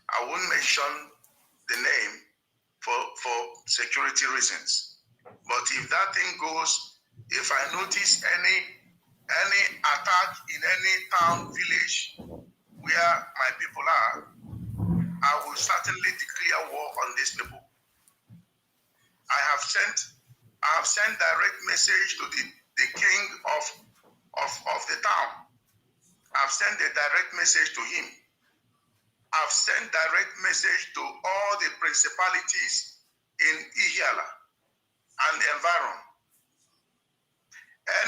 I won't mention the name for security reasons. But if that thing goes, if I notice any attack in any town, village where my people are, I will certainly declare war on these people. I have sent direct message to the king of the town. I've sent a direct message to him. I've sent direct message to all the principalities in Ihiala and the environment.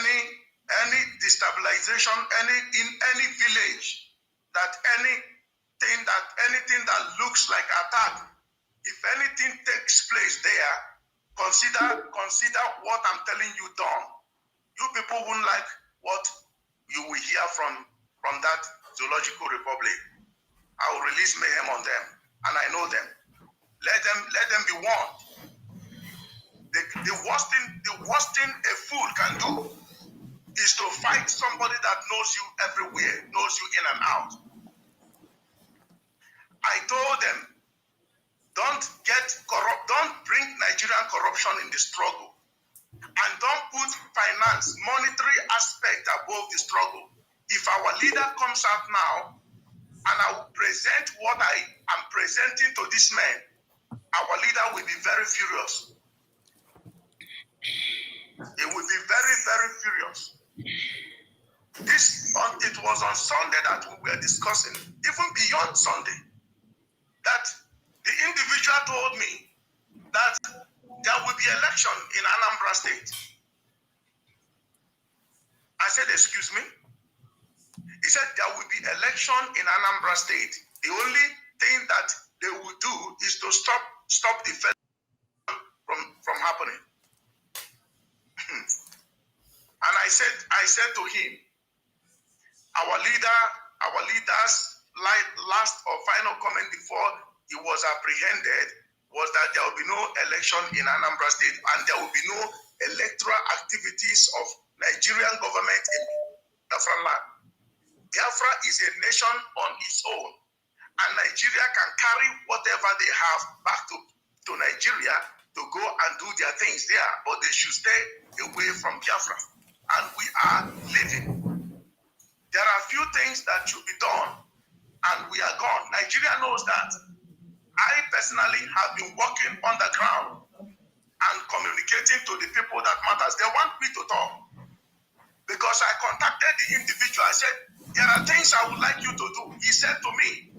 Any destabilization, in any village, that anything that looks like attack, if anything takes place there, consider what I'm telling you done. You people won't like what you will hear from that zoological republic. I will release mayhem on them, and I know them. Let them be warned. The worst thing a fool can do is to fight somebody that knows you everywhere, knows you in and out. I told them, don't get corrupt, don't bring Nigerian corruption in the struggle, and don't put finance, monetary aspect above the struggle. If our leader comes out now, and I will present what I am presenting to this man, our leader will be very furious. It will be very, very furious. It was on Sunday that we were discussing, even beyond Sunday, that the individual told me that there will be election in Anambra State. I said, excuse me? He said there will be election in Anambra State. The only thing that they will do is to stop the federal from happening. And I said to him, our leader's last or final comment before he was apprehended was that there will be no election in Anambra State and there will be no electoral activities of Nigerian government in Biafra land. Biafra is a nation on its own, and Nigeria can carry whatever they have back to Nigeria to go and do their things there, but they should stay away from Biafra. And we are living. There are few things that should be done, and we are gone. Nigeria knows that. I personally have been working on the ground and communicating to the people that matters. They want me to talk because I contacted the individual. I said, there are things I would like you to do. He said to me,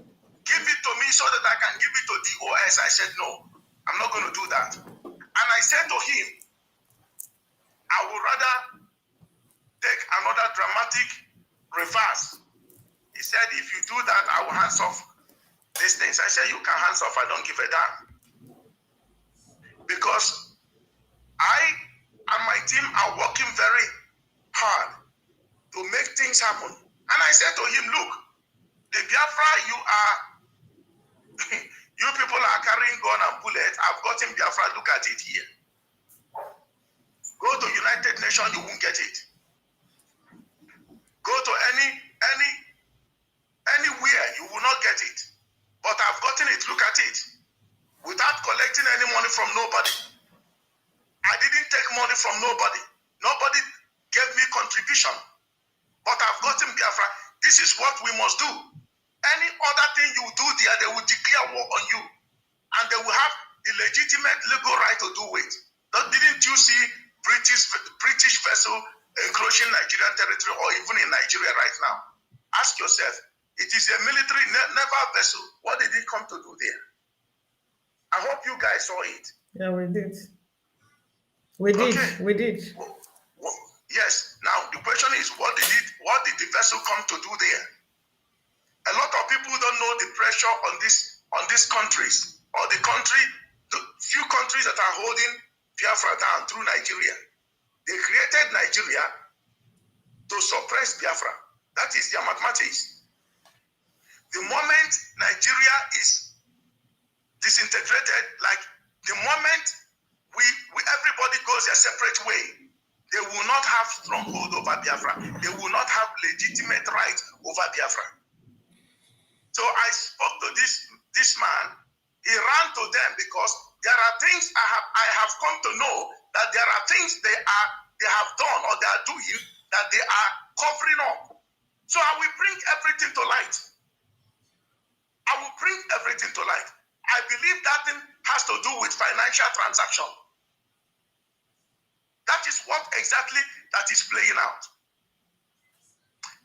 give it to me so that I can give it to DOS. I said, no, I'm not going to do that. And I said to him, I would rather take another dramatic reverse. He said, if you do that, I will hands off these things. I said, you can hands off, I don't give a damn. Because I and my team are working very hard to make things happen. And I said to him, look, the Biafra you people are carrying gun and bullets. I've gotten Biafra, look at it here. Go to United Nations, you won't get it. Go to anywhere, you will not get it. But I've gotten it, look at it. Without collecting any money from nobody. I didn't take money from nobody. Nobody gave me contribution. But I've gotten Biafra. This is what we must do. Any other thing you do there, they will declare war on you. And they will have the legitimate legal right to do it. Didn't you see British vessel encroaching Nigerian territory or even in Nigeria right now? Ask yourself, it is a military naval vessel. What did it come to do there? I hope you guys saw it. Yeah, we did. We did. Well, yes. Now the question is, what did the vessel come to do there? A lot of people don't know the pressure on these countries or the few countries that are holding Biafra down through Nigeria. They created Nigeria to suppress Biafra. That is their mathematics. The moment Nigeria is disintegrated, like the moment everybody goes a separate way, they will not have stronghold over Biafra. They will not have legitimate right over Biafra. So I spoke to this man. He ran to them because there are things I have come to know that there are things they have done or they are doing that they are covering up. So I will bring everything to light. I will bring everything to light. I believe that thing has to do with financial transaction. That is what exactly that is playing out.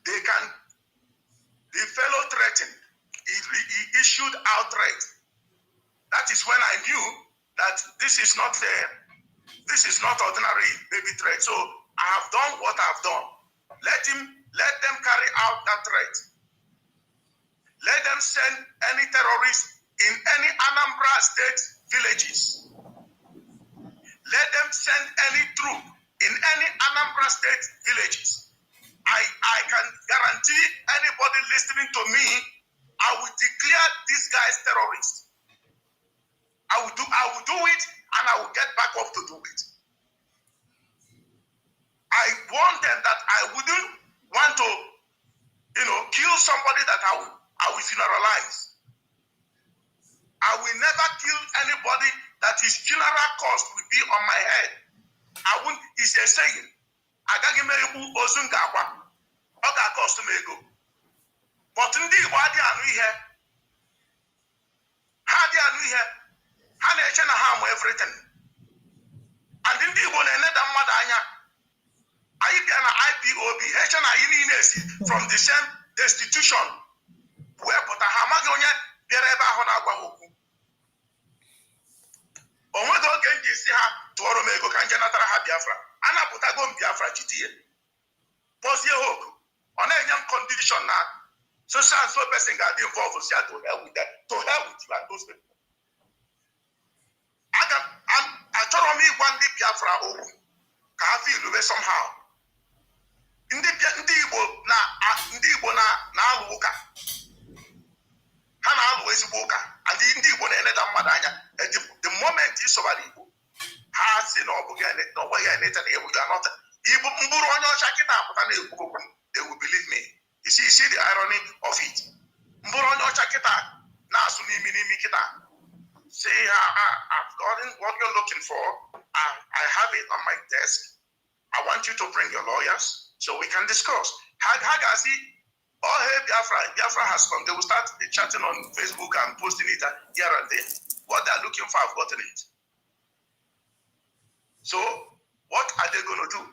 The fellow threatened. He issued out threat. That is when I knew that this is not ordinary baby threat. So I have done what I have done. Let them carry out that threat. Let them send any terrorists in any Anambra State villages. Let them send any troop in any Anambra State villages. I can guarantee anybody listening to me, I will declare these guys terrorists. I will do it, and I will get back up to do it. I warned them that I wouldn't want to, kill somebody that I will funeralize. I will never kill anybody that his funeral cost will be on my head. It's a saying. Agaghị m egbu ozu m ga-akwa. Ọ ga-akọst m ego. But ndị Igbo adịghị anụ ihe. Ha adịghị anụ ihe. Ha na-eche na ha amụ everything. And ndị Igbo na-eneda mmadụ anya IPOB, from the same destitution. Where but Hamagonia, Dereba Honagwahoku. Omodo Genji see her to Oromego Kanjanatara Biafra. Anna Putagon Biafra GTA. Posie Hoku. On a young condition now. So so person got involved with to hell with that. To hell with you and those people. Autonomy one day Biafra Oku. Kafi Lube somehow. Ndi Igbo na Aluka. Hana always boka. And the Ndi Igbo na Eneda Madanya. The moment you saw Igbo, has in all no way I need and able to not. Igbo Mburonyo Shakita, they will believe me. You see the irony of it. Mburonyo Shakita, Nasuni Mini Mikita. Say, I've gotten what you're looking for. I have it on my desk. I want you to bring your lawyers so we can discuss. Hagasi, oh hey Biafra has come. They will start chatting on Facebook and posting it here and there. What they're looking for, I've gotten it. So, what are they going to do?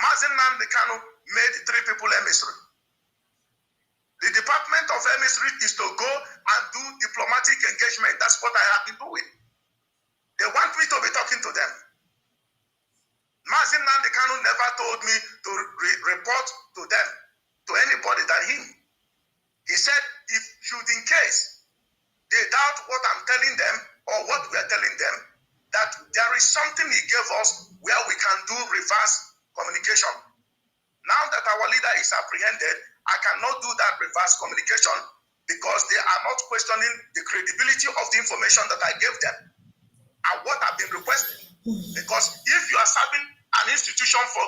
Mazi Nnamdi Kanu made 3 people emissary. The Department of Emissary is to go and do diplomatic engagement. That's what I have been doing. They want me to be talking to them. Mazi Nnamdi Kanu never told me to report to them, to anybody than him. He said, if should in case they doubt what I'm telling them or what we are telling them, that there is something he gave us where we can do reverse communication. Now that our leader is apprehended, I cannot do that reverse communication because they are not questioning the credibility of the information that I gave them and what I've been requesting. Because if you are serving an institution for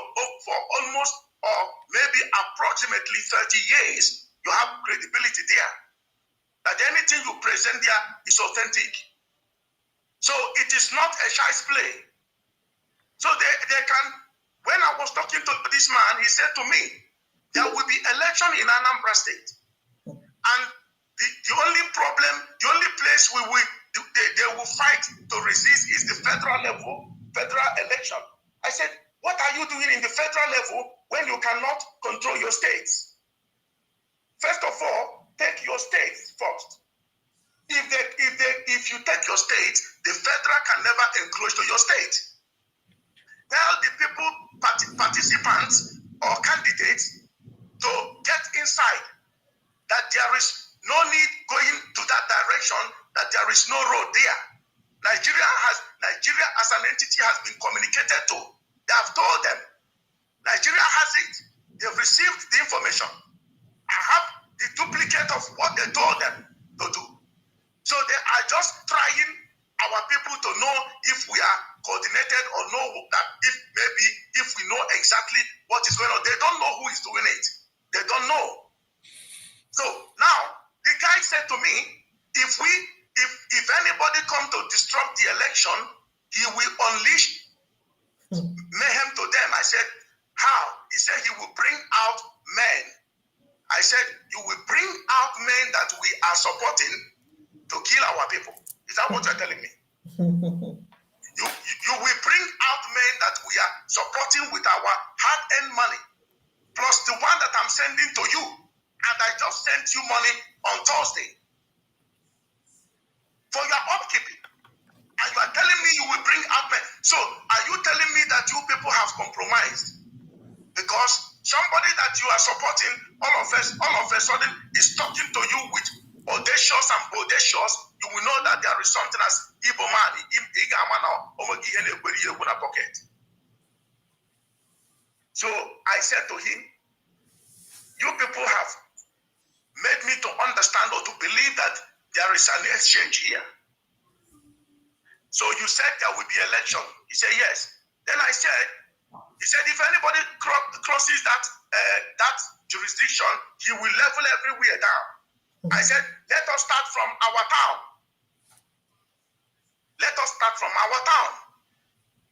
almost or maybe approximately 30 years, you have credibility there. That anything you present there is authentic. So it is not a child's play. So they can, when I was talking to this man, he said to me, there will be election in Anambra State. And the only problem, the only place they will fight to resist is the federal level, federal election. I said, what are you doing in the federal level when you cannot control your states? First of all, take your states first. If you take your state, the federal can never encroach to your state. Tell the people, participants or candidates to get inside that there is no need going to that direction, that there is no road there. Nigeria as an entity has been communicated to. They have told them. Nigeria has it. They've received the information. I have the duplicate of what they told them to do. So they are just trying our people to know if we are coordinated or know that if we know exactly what is going on. They don't know who is doing it. They don't know. So now the guy said to me, if anybody come to disrupt the election, he will unleash mayhem to them. I said, how? He said he will bring out men. I said, you will bring out men that we are supporting to kill our people. Is that what you're telling me? You will bring out men that we are supporting with our hard-earned money, plus the one that I'm sending to you. And I just sent you money on Thursday for your upkeeping. And you are telling me you will bring out men. So are you telling me that you people have compromised? Because somebody that you are supporting all of a sudden is talking to you with audacious and bodacious, you will know that there is something as Igbo man, pocket. So I said to him, you people have made me to understand or to believe that there is an exchange here. So you said there will be election. He said, yes. Then I said, he said, if anybody crosses that jurisdiction, he will level everywhere down. I said, let us start from our town. Let us start from our town.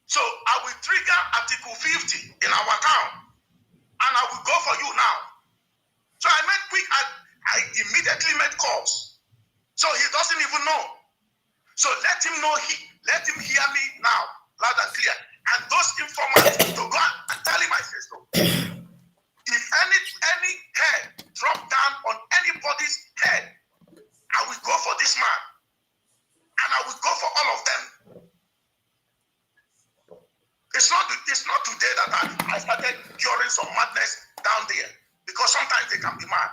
So I will trigger Article 50 in our town. And I will go for you now. So I made quick, I immediately made calls. So he doesn't even know. So let him know, let him hear me now, loud and clear. And those informants to go and tell him, I say so. If any head drop down on anybody's head, I will go for this man. And I will go for all of them. It's not today that I started curing some madness down there. Because sometimes they can be mad.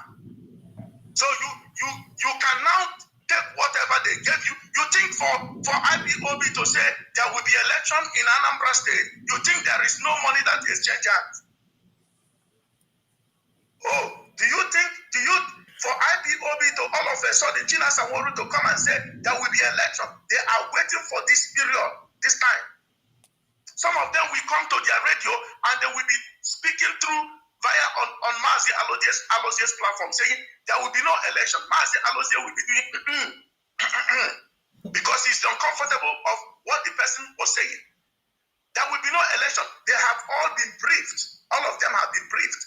So you can now take whatever they gave you. You think for IPOB to say there will be election in Anambra State, you think there is no money that is changed hands? Oh, do you for IPOB to all of a sudden China Sanwo-Olu to come and say there will be election? They are waiting for this period, this time. Some of them will come to their radio and they will be speaking through via on Mazi Nnamdi's platform saying there will be no election. Mazi Nnamdi will be doing because he's uncomfortable of what the person was saying. There will be no election. They have all been briefed. All of them have been briefed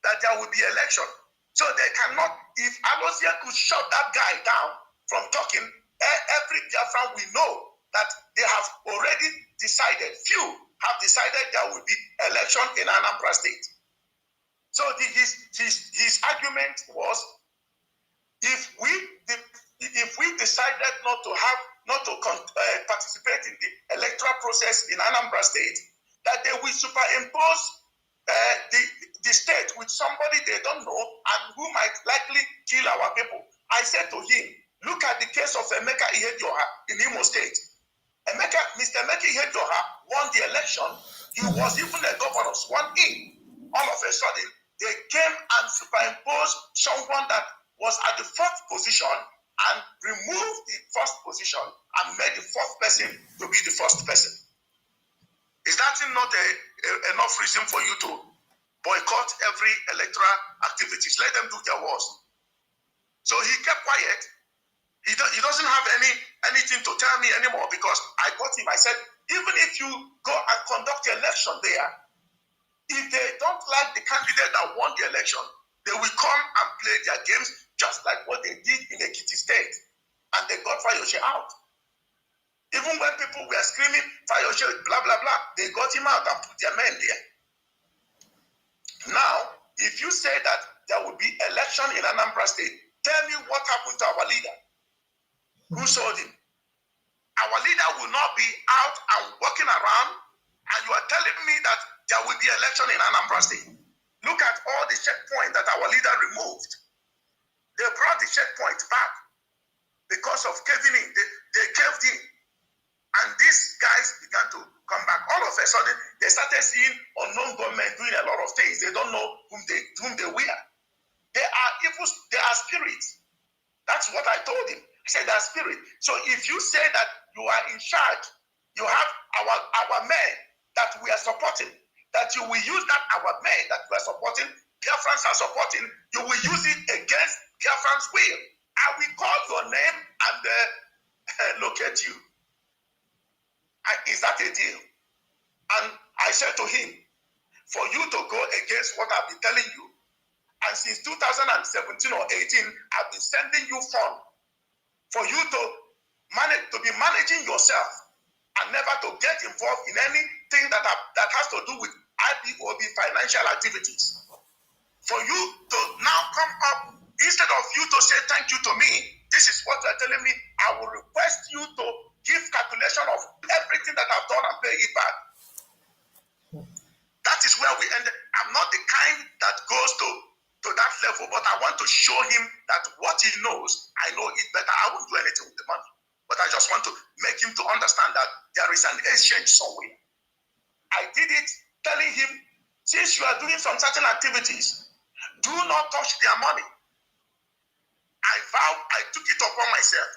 that there will be election. So they cannot, if Nnamdi could shut that guy down from talking, every Biafran will know that they have already decided, few have decided there will be election in Anambra State. So his argument was, if we decided not to participate in the electoral process in Anambra State, that they will superimpose the state with somebody they don't know and who might likely kill our people. I said to him, look at the case of Emeka Ihedioha in Imo State. Mr. Emeka Ihedioha won the election. He was even a governor sworn in. All of a sudden, they came and superimposed someone that was at the fourth position and removed the first position and made the fourth person to be the first person. Is that not enough reason for you to boycott every electoral activities? Let them do their worst. So he kept quiet. He doesn't have anything to tell me anymore because I got him. I said, even if you go and conduct the election there, if they don't like the candidate that won the election, they will come and play their games just like what they did in Ekiti State. And they got Fayose out. Even when people were screaming, Fayose, blah, blah, blah, they got him out and put their men there. Now, if you say that there will be election in Anambra State, tell me what happened to our leader. Who sold him? Our leader will not be out and walking around, and you are telling me that there will be election in Anambra State. Look at all the checkpoints that our leader removed. They brought the checkpoint back because of caving in. They caved in. And these guys began to come back. All of a sudden, they started seeing unknown government doing a lot of things. They don't know whom they were. They are evil, they are spirits. That's what I told him. I said they are spirits. So if you say that you are in charge, you have our men that we are supporting, that you will use that our men that we are supporting, Biafrans are supporting, you will use it against Biafrans' will. I will call your name and locate you. Is that a deal? And I said to him, for you to go against what I've been telling you, and since 2017 or 18, I've been sending you funds for you to be managing yourself and never to get involved in anything that has to do with IPOB financial activities. For you to now come up, instead of you to say thank you to me, this is what you're telling me, I will request you to give calculation of everything that I've done and pay it back. That is where we ended. I'm not the kind that goes to that level, but I want to show him that what he knows, I know it better. I won't do anything with the money. But I just want to make him to understand that there is an exchange somewhere. I did it telling him, since you are doing some certain activities, do not touch their money. I took it upon myself.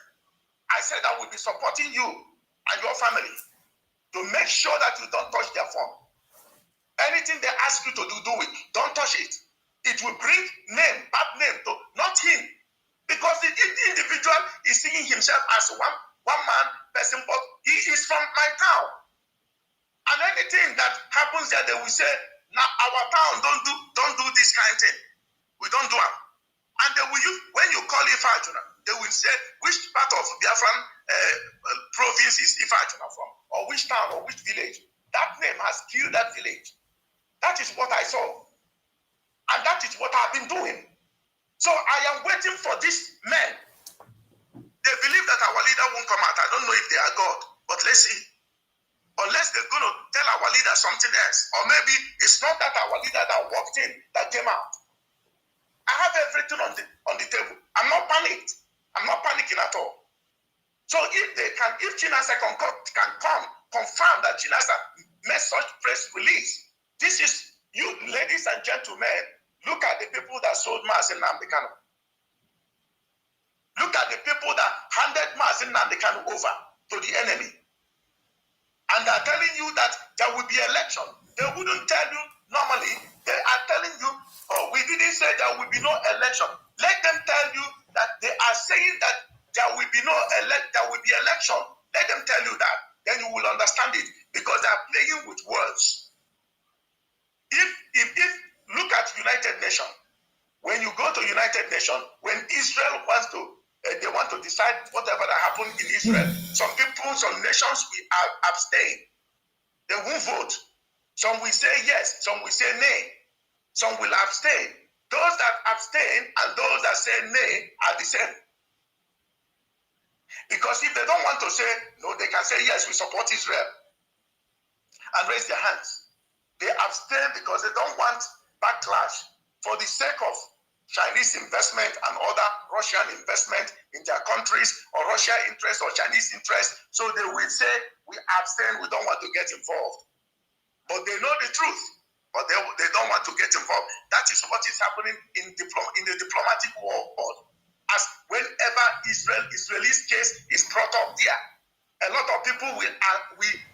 I said I will be supporting you and your family to make sure that you don't touch their phone. Anything they ask you to do it. Don't touch it. It will bring bad name to not him. Because the individual is seeing himself as one man person, but he is from my town. And anything that happens there, they will say, now our town don't do this kind of thing. We don't do it. And they will use, when you call Ifajuna, they will say which part of Biafran province is Ifajuna from, or which town or which village. That name has killed that village. That is what I saw. And that is what I've been doing. So I am waiting for these men. They believe that our leader won't come out. I don't know if they are God, but let's see. Unless they're going to tell our leader something else. Or maybe it's not that our leader that walked in that came out. I have everything on the table. I'm not panicked. I'm not panicking at all. So if Chinasa can come, confirm that Chinasa made such press release. This is, you ladies and gentlemen, look at the people that sold Mazi Nnamdi Kanu. Look at the people that handed Mazi Nnamdi Kanu over to the enemy. And they're telling you that there will be election. They wouldn't tell you normally. They are telling you, oh, we didn't say there will be no election. Let them tell you that they are saying that there will be election. Let them tell you that. Then you will understand it, because they are playing with words. If look at United Nations. When you go to United Nations, when Israel wants to, they want to decide whatever that happened in Israel. Some people, some nations will abstain. They won't vote. Some will say yes, some will say nay. Some will abstain. Those that abstain and those that say nay are the same. Because if they don't want to say no, they can say yes, we support Israel and raise their hands. They abstain because they don't want backlash for the sake of Chinese investment and other Russian investment in their countries, or Russian interest or Chinese interest. So they will say, we abstain, we don't want to get involved. But they know the truth, but they don't want to get involved. That is what is happening in the diplomatic world. As whenever Israeli's case is brought up there, a lot of people will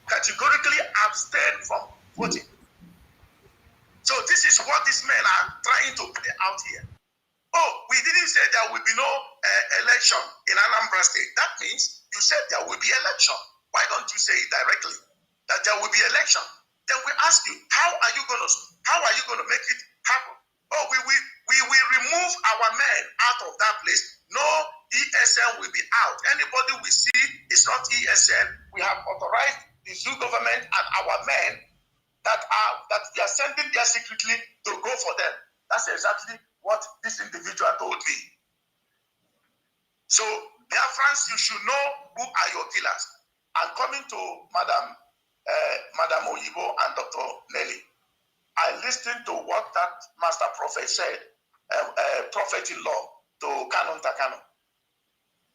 categorically abstain from voting. So this is what these men are trying to play out here. Oh, we didn't say there will be no election in Anambra State. That means you said there will be election. Why don't you say it directly that there will be election? Then we ask you, how are you going to make it happen? Oh, we will remove our men out of that place. No ESN will be out. Anybody we see is not ESN. We have authorized the zoo government and our men that we are sending there secretly to go for them. That's exactly what this individual told me. So, Biafrans, you should know who are your killers. And coming to Madam Oyibo and Dr. Nelly, I listened to what that master prophet said, prophet-in-law to Kanu Takano.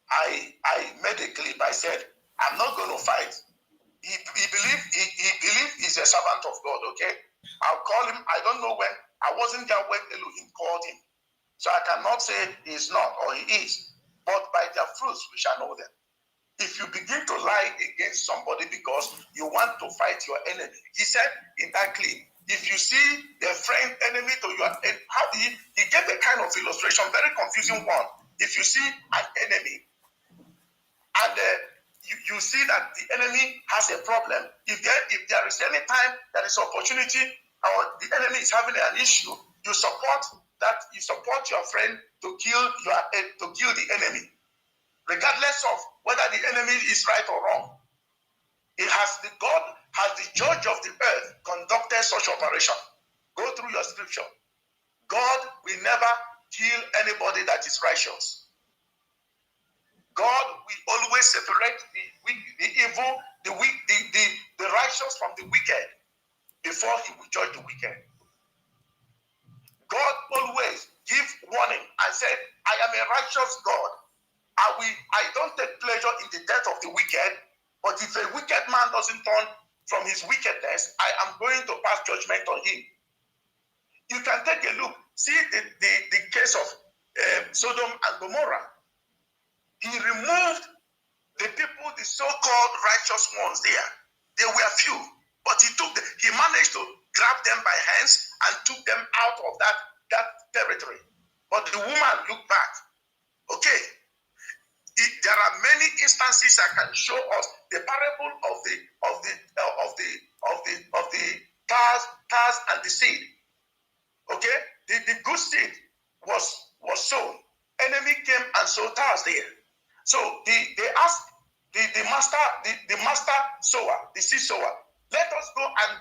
I made a clip. I said, I'm not going to fight. He believed he's a servant of God, okay? I'll call him. I don't know when. I wasn't there when Elohim called him. So I cannot say he's not or he is. But by their fruits we shall know them. If you begin to lie against somebody because you want to fight your enemy, he said in that clip, if you see the friend enemy to your enemy, he gave a kind of illustration, very confusing one. If you see an enemy and you see that the enemy has a problem, if there is any time there is opportunity or the enemy is having an issue, you support your friend to kill the enemy, regardless of whether the enemy is right or wrong. God has the judge of the earth conducted such operation. Go through your scripture. God will never kill anybody that is righteous. God will always separate the evil, the righteous from the wicked before he will judge the wicked. God always give warning and said, I am a righteous God. I don't take pleasure in the death of the wicked, but if a wicked man doesn't turn from his wickedness, I am going to pass judgment on him. You can take a look. See the case of Sodom and Gomorrah. He removed the people, the so-called righteous ones there. They were few, but he managed to grab them by hands and took them out of that territory. But the woman looked back. Okay. There are many instances I can show us. The parable of the tares and the seed. Okay, the good seed was sown. Enemy came and sowed tares there. So they asked the master sower, the seed sower, let us go and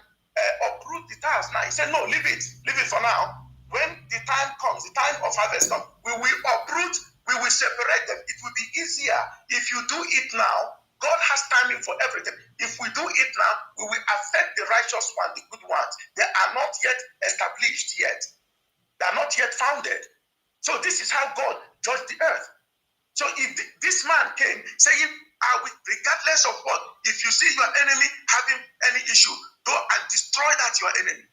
uproot the tires now. He said, no, leave it for now. When the time comes, the time of harvest comes, we will uproot, we will separate them. It will be easier if you do it now. God has timing for everything. If we do it now, we will affect the righteous one, the good ones. They are not yet established yet. They are not yet founded. So this is how God judged the earth. So if this man came saying, regardless of what, if you see your enemy having any issue, go and destroy that your enemy.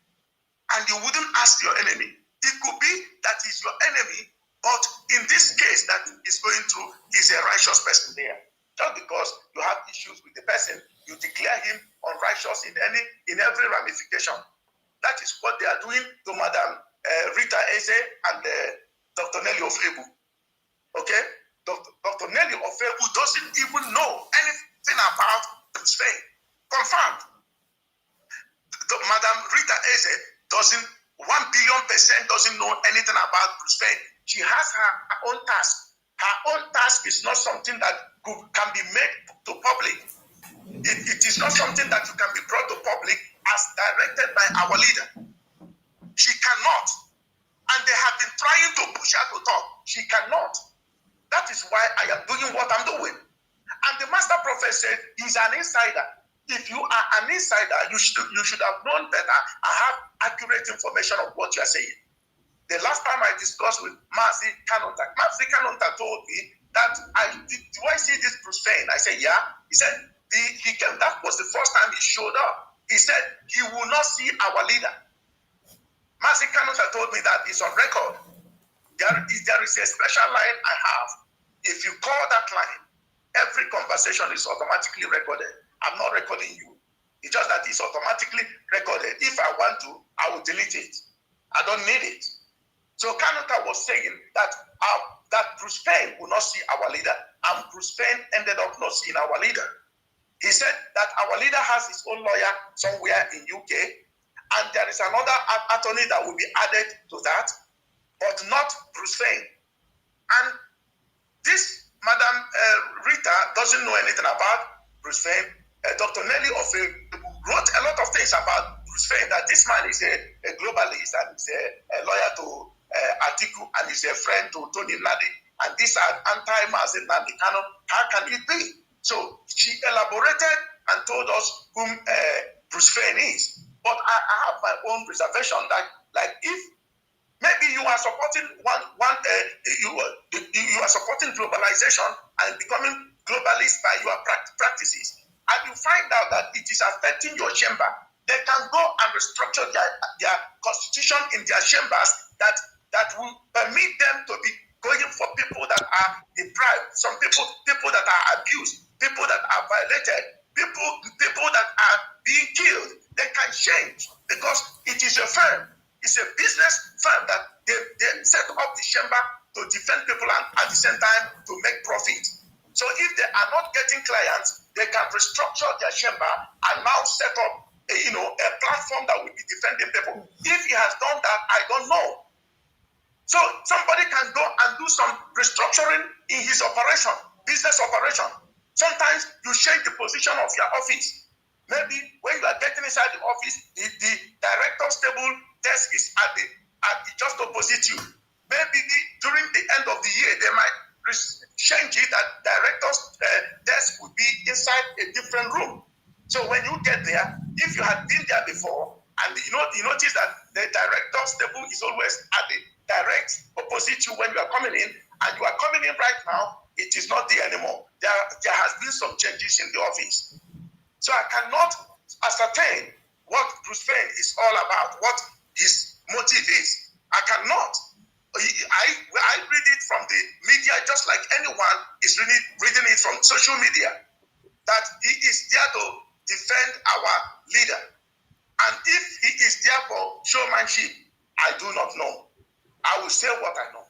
And you wouldn't ask your enemy. It could be that he's your enemy, but in this case that is going through, he's a righteous person there. Just because you have issues with the person, you declare him unrighteous in every ramification. That is what they are doing to Madam Rita Eze and Dr. Nelly Ofebu. Okay? Dr. Nelly Ofebu doesn't even know anything about Spain. Confirmed. Madam Rita Eze doesn't 1 billion% doesn't know anything about Spain. She has her own task. Her own task is not something that can be made to public. It is not something that you can be brought to public as directed by our leader. She cannot. And they have been trying to push her to talk. She cannot. That is why I am doing what I'm doing. And the master prophet said he's an insider. If you are an insider, you should have known better and have accurate information of what you are saying. The last time I discussed with Mazi Nnamdi Kanu told me that do I see this Prophetic? I said, yeah. He said he came. That was the first time he showed up. He said he will not see our leader. Mazi Nnamdi told me that it's on record. There is a special line I have. If you call that line, every conversation is automatically recorded. I'm not recording you. It's just that it's automatically recorded. If I want to, I will delete it. I don't need it. So Kanuta was saying that Bruce Payne will not see our leader, and Bruce Payne ended up not seeing our leader. He said that our leader has his own lawyer somewhere in UK, and there is another attorney that will be added to that, but not Bruce Payne. And this Madam Rita doesn't know anything about Bruce Payne. Dr. Nelly wrote a lot of things about Bruce Payne, that this man is a globalist and is a lawyer to Atiku and is a friend to Tony Nadi. And these are anti-Mazi Nnamdi Kanu. How can it be? So she elaborated and told us whom Bruce Payne is. But I have my own reservation that, like, if maybe you are supporting you are supporting globalization and becoming globalist by your practices, and you find out that it is affecting your chamber, they can go and restructure their constitution in their chambers that will permit them to be going for people that are deprived, some people that are abused, people that are violated, people that are being killed. They can change because it is a firm. It's a business firm that they set up the chamber to defend people and at the same time to make profit. So if they are not getting clients, they can restructure their chamber and now set up a platform that will be defending people. If he has done that, I don't know. So somebody can go and do some restructuring in his operation, business operation. Sometimes you change the position of your office. Maybe when you are getting inside the office, the director's table desk is at just opposite you. Maybe during the end of the year, they might change it that director's desk would be inside a different room. So when you get there, if you had been there before, and you notice that the director's table is always at the direct opposite you when you are coming in, and you are coming in right now, it is not there anymore. There has been some changes in the office. So I cannot ascertain what Bruce Payne is all about, what his motive is. I cannot. I read it from the media just like anyone is reading it from social media, that he is there to defend our leader. And if he is there for showmanship, I do not know. I will say what I know.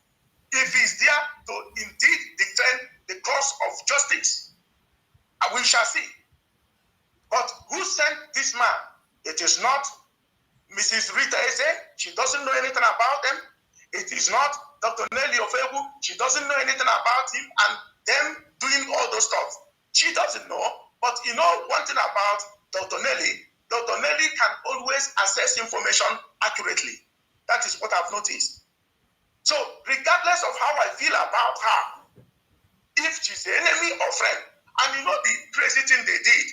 If he's there to indeed defend the cause of justice, we shall see. But who sent this man? It is not Mrs. Rita Eze. She doesn't know anything about them. It is not Dr. Nelly Ofebu. She doesn't know anything about him and them doing all those stuff. She doesn't know. But you know one thing about Dr. Nelly, Dr. Nelly can always assess information accurately. That is what I've noticed. So, regardless of how I feel about her, if she's the enemy or friend, and you know the crazy thing they did,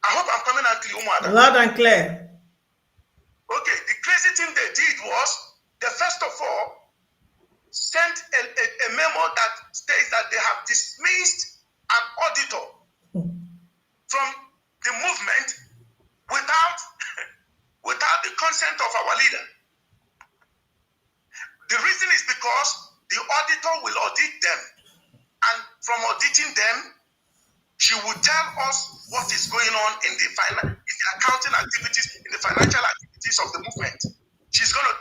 I hope I'm coming out clear, Umuada. Loud and clear. Okay, the crazy thing they did was, they first of all sent a memo that states that they have dismissed an auditor from the movement without the consent of our leader. The reason is because the auditor will audit them, and from auditing them, she will tell us what is going on in the accounting activities, in the financial activities of the movement. She's gonna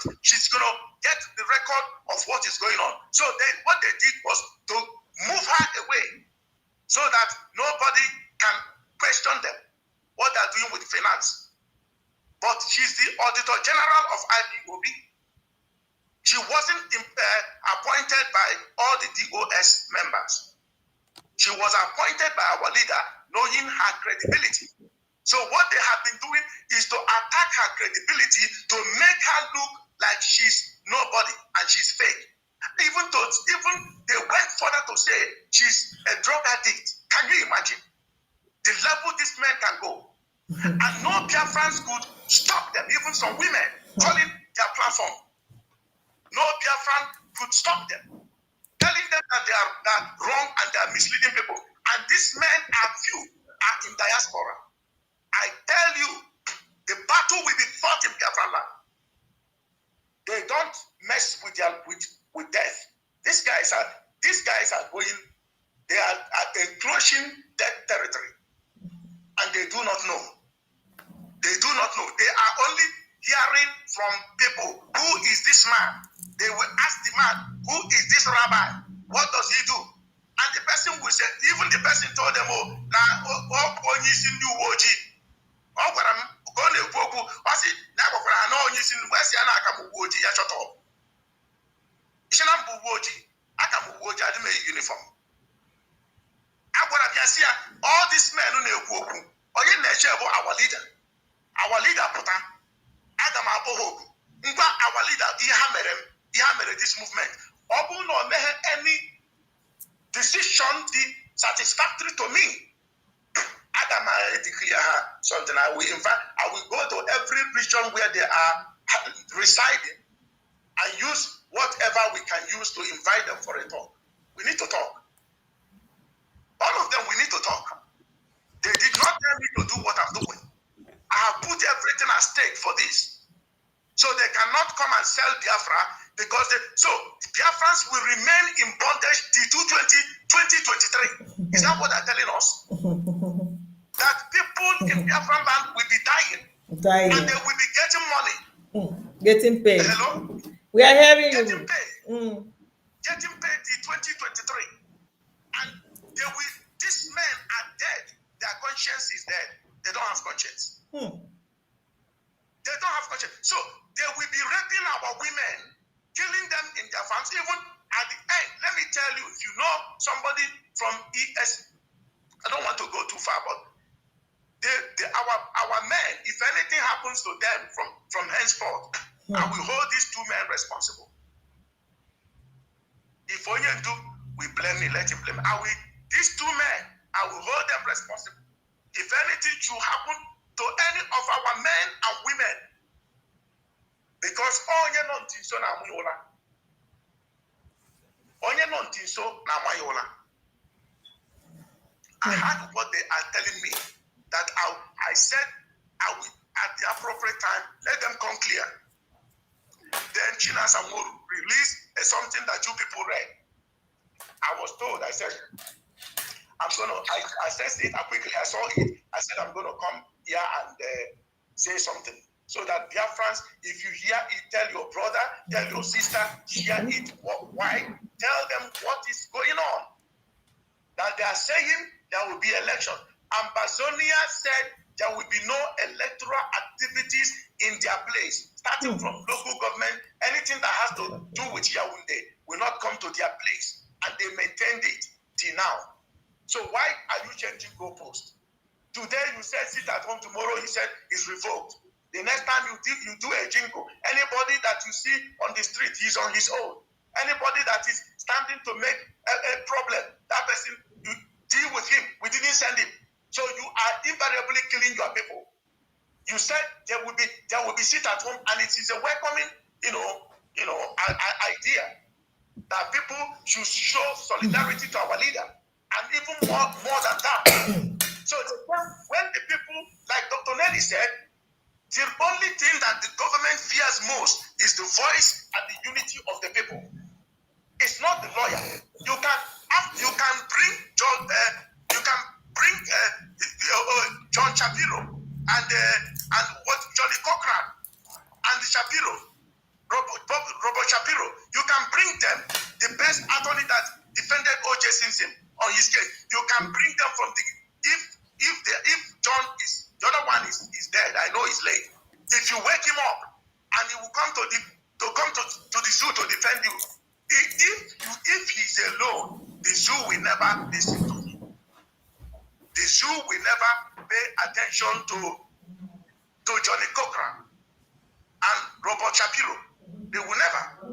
get the record of what is going on. So what they did was to move her away, so that nobody can question them what they're doing with finance. But she's the Auditor General of IPOB. She wasn't appointed by all the DOS members. She was appointed by our leader, knowing her credibility. So what they have been doing is to attack her credibility, to make her look like she's nobody and she's fake. Even they went further to say she's a drug addict. Can you imagine the level this man can go? And no Biafrans could stop them, even some women calling their platform. No Biafran could stop them, telling them that they are wrong and they are misleading people. And these men are few, are in diaspora. I tell you, the battle will be fought in Biafran land. They don't mess with death. These guys are going, they are encroaching death territory. And they do not know. They do not know. They are only hearing from people, who is this man? They will ask the man, who is this rabbi? What does he do? And the person will say, even the person told them, uniform. All these men our leader. Our leader put Adam Aboho. Our leader, this movement. Any decision satisfactory to me. Adam declare something. I will go to every region where they are residing and use whatever we can use to invite them for a talk. We need to talk. All of them, we need to talk. They did not tell me to do what I'm doing. I have put everything at stake for this. So they cannot come and sell Biafra, because Biafrans will remain in bondage till 2023. Is that what they're telling us? That people in Biafran land will be dying. And they will be getting money. Getting paid. Hello? We are hearing you. Getting paid. Getting paid till 2023. And these men are dead. Their conscience is dead. They don't have conscience. They don't have conscience. So they will be raping our women, killing them in their farms. Even at the end, let me tell you, if you know somebody from ES, I don't want to go too far, but our men, if anything happens to them from henceforth, I will hold these two men responsible. If Onyendu will blame me, let him blame me. These two men, I will hold them responsible. If anything should happen to any of our men and women, because onye no ntinso na amuyola. Onye no ntinso na amuyola. I heard what they are telling me, that I said I will, at the appropriate time, let them come clear. Then China Samoru released something that you people read. I was told, I said, I assessed it quickly. I saw it. I said, I'm going to come here and say something. So that Biafrans, if you hear it, tell your brother, tell your sister, hear it. Why? Tell them what is going on. That they are saying there will be election. Ambazonia said there will be no electoral activities in their place. Starting from local government, anything that has to do with Yaoundé will not come to their place. And they maintained it till now. So why are you changing goalposts? Today you said sit at home, tomorrow you said it's revoked. The next time you do a jingle, anybody that you see on the street, he's on his own. Anybody that is standing to make a problem, that person, you deal with him. We didn't send him. So you are invariably killing your people. You said there will be sit at home, and it is a welcoming, idea that people should show solidarity to our leader, and even more than that. So when the people, like Dr. Nelly said, the only thing that the government fears most is the voice and the unity of the people. It's not the lawyer. You can bring John Shapiro and Johnny Cochran and Shapiro, Robert Shapiro. You can bring them, the best attorney that defended O.J. Simpson on his case. You can bring them from the if John is the other one is dead. I know he's late. If you wake him up and he will come to the zoo to defend you. If he's alone, the zoo will never listen to him. The zoo will never pay attention to Johnny Cochran and Robert Shapiro. They will never.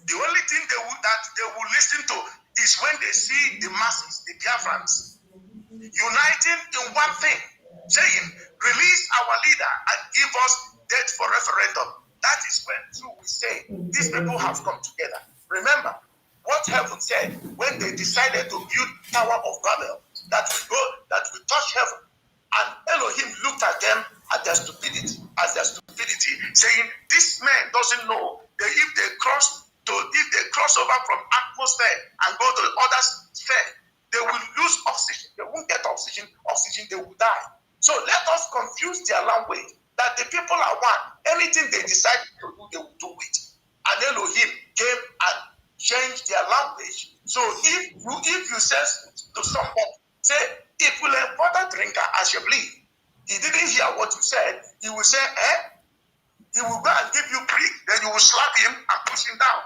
The only thing they will listen to is when they see the masses, the Biafrans, uniting in one thing, saying, release our leader and give us date for referendum. That is when too we say these people have come together. Remember what heaven said when they decided to build Tower of Babel, that we touch heaven, and Elohim looked at them as their stupidity, saying, this man doesn't know that if they cross over from atmosphere and go to the other sphere, they will lose oxygen. They won't get oxygen, they will die. So let us confuse their language, that the people are one. Anything they decide to do, they will do it. And Elohim came and changed their language. So if you say to someone, say, if you let water drinker as you bleed, he didn't hear what you said, he will say, he will go and give you prick, then you will slap him and push him down.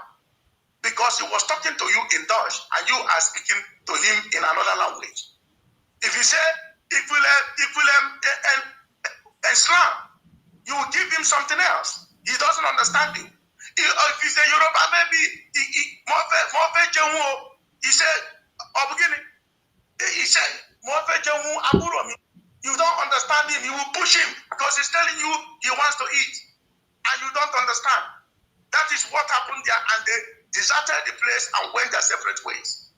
Because he was talking to you in Dutch and you are speaking to him in another language. If you say, if you Islam, you will give him something else. He doesn't understand you. If you say Yoruba, maybe he said, you don't understand him. You will push him because he's telling you he wants to eat, and you don't understand. That is what happened there, and they deserted the place and went their separate ways.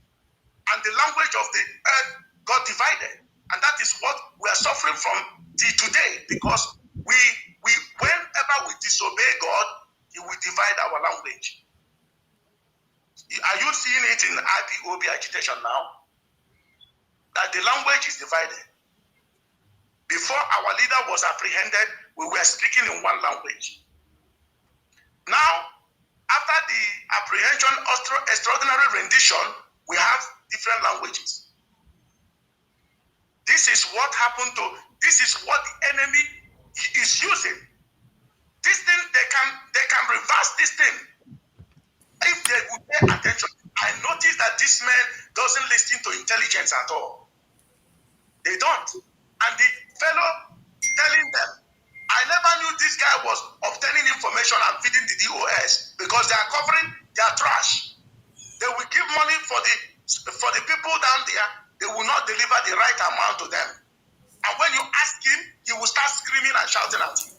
And the language of the earth got divided, and that is what we are suffering from today, because whenever we disobey God, He will divide our language. Are you seeing it in IPOB agitation now? That the language is divided. Before our leader was apprehended, we were speaking in one language. Now, after the apprehension, extraordinary rendition, we have different languages. This is what happened this is what the enemy is using. This thing, they can reverse this thing. If they would pay attention, I noticed that this man doesn't listen to intelligence at all. They don't. And the fellow telling them, I never knew this guy was obtaining information and feeding the DOS, because they are covering their trash. They will give money for the people down there. They will not deliver the right amount to them. And when you ask him, he will start screaming and shouting at you.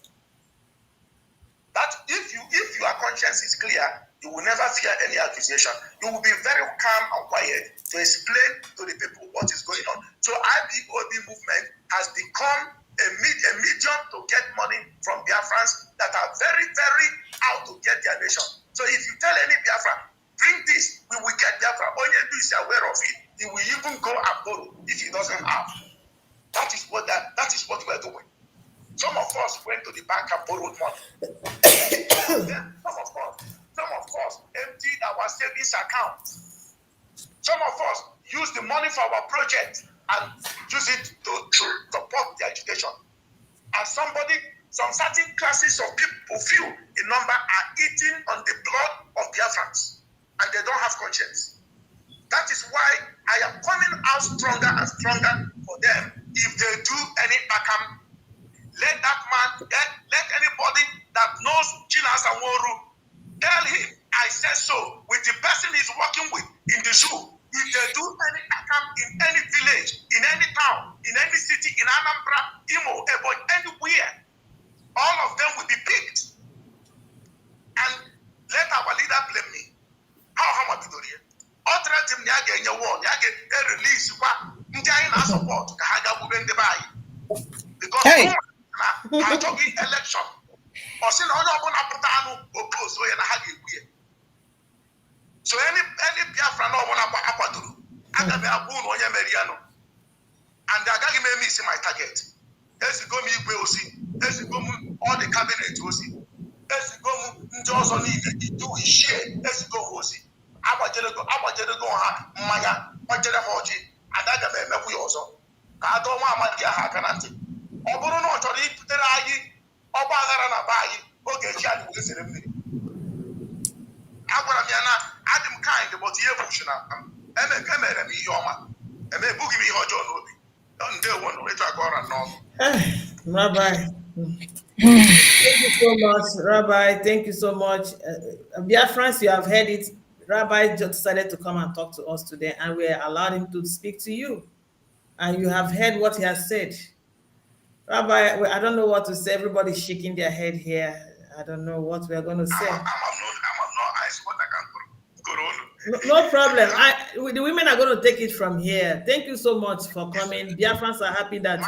That if your conscience is clear, you will never fear any accusation. You will be very calm and quiet to explain to the people what is going on. So IPOB movement has become a medium to get money from Biafrans that are very, very out to get their nation. So if you tell any Biafra, bring this, we will get Biafra. Onyedu is aware of it. He will even go and borrow if he doesn't have. That is what we're doing. Some of us went to the bank and borrowed money. Some of us emptied our savings account. Some of us used the money for our project and use it to support the education. And some certain classes of people, few in number, are eating on the blood of Biafrans, and they don't have conscience. That is why I am coming out stronger and stronger for them if they do any do any attack in any village, in any town, in any city, in Anambra, Imo, Ebonyi, anywhere, all of them will be picked. And let our leader blame me. How am I doing here? All threat him, Yaga, in your wall, Yaga, release, Indiana support, Kahaga, because I'm talking election. Or say, no, oppose, so any Biafra no one apaturu. Aga me abu no nya Mariano. And the Agagi me miss my target. Esi go mi igwe osi. Esi go all the cabinet osi. Esi go nje ozo ni do share. Esi go osi. Abajere go ha mmanya. Ojere ha oji. Adaga me meku ya ozo. Ka ado nwa amadi aha aka na nti. Ọ bụrụ na ọ chọrọ iputere anyị ọgba aghara na ba anyị oge ji anyị wee sere mmiri. Agwara m ya na adị m kind but ihe push na emere m ihe ọma emebughị m ihe ọjọọ n'obi ndewo na etu aka ọra n'ọnụ. Rabbi, thank you so much. Rabbi, thank you so much. Biafrans, you have heard it. Rabbi just decided to come and talk to us today, and we allowed him to speak to you. And you have heard what he has said. Rabbi, I don't know what to say. Everybody's shaking their head here. I don't know what we are going to say. No problem. The women are going to take it from here. Thank you so much for coming. Biafrans are happy that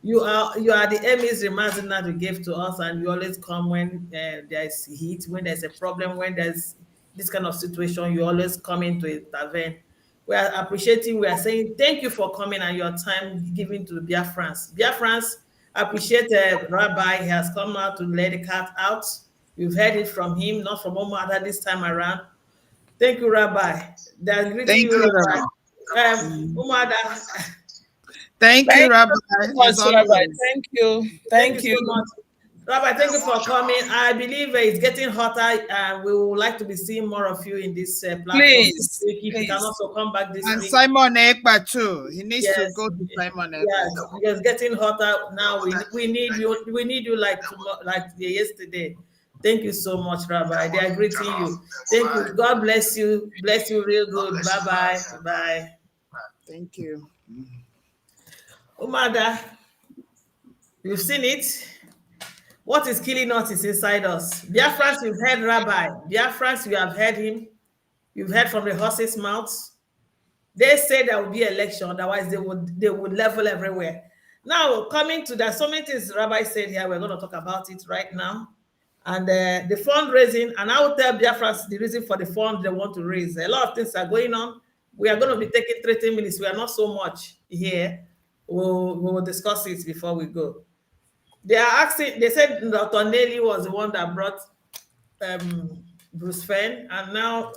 you are the emisary Mazi Nnamdi gave to us, and you always come when there's heat, when there's a problem, when there's this kind of situation, you always come in to intervene. We are appreciating, we are saying thank you for coming and your time given to Biafrans. Biafrans appreciate Rabbi. He has come out to let the cat out. You've heard it from him, not from Umuada this time around. Thank you, Rabbi. Thank you, Rabbi. Umuada. Thank you, Rabbi. Thank you. Thank you so much. Rabbi, thank you for coming. I believe it's getting hotter, and we would like to be seeing more of you in this platform. Please, if you can also come back this week. And Simon Ekpa too. He needs to go to Simon Ekpa. Yes, because getting hotter now. We need you. We need you like yesterday. Thank you so much, Rabbi. They are greeting you. Thank you. God bless you. Bless you real good. Bye-bye. Bye. Thank you. Umuada, you've seen it. What is killing us is inside us. Biafrans, you've heard Rabbi. Biafrans, you have heard him. You've heard from the horse's mouth. They say there will be election, otherwise they would level everywhere. Now, coming to that, so many things Rabbi said here, we're going to talk about it right now. And the fundraising, and I will tell Biafrans the reason for the fund they want to raise. A lot of things are going on. We are going to be taking 30 minutes. We are not so much here. We'll discuss it before we go. They are asking, they said Dr. Nelly was the one that brought Bruce Fenn, and now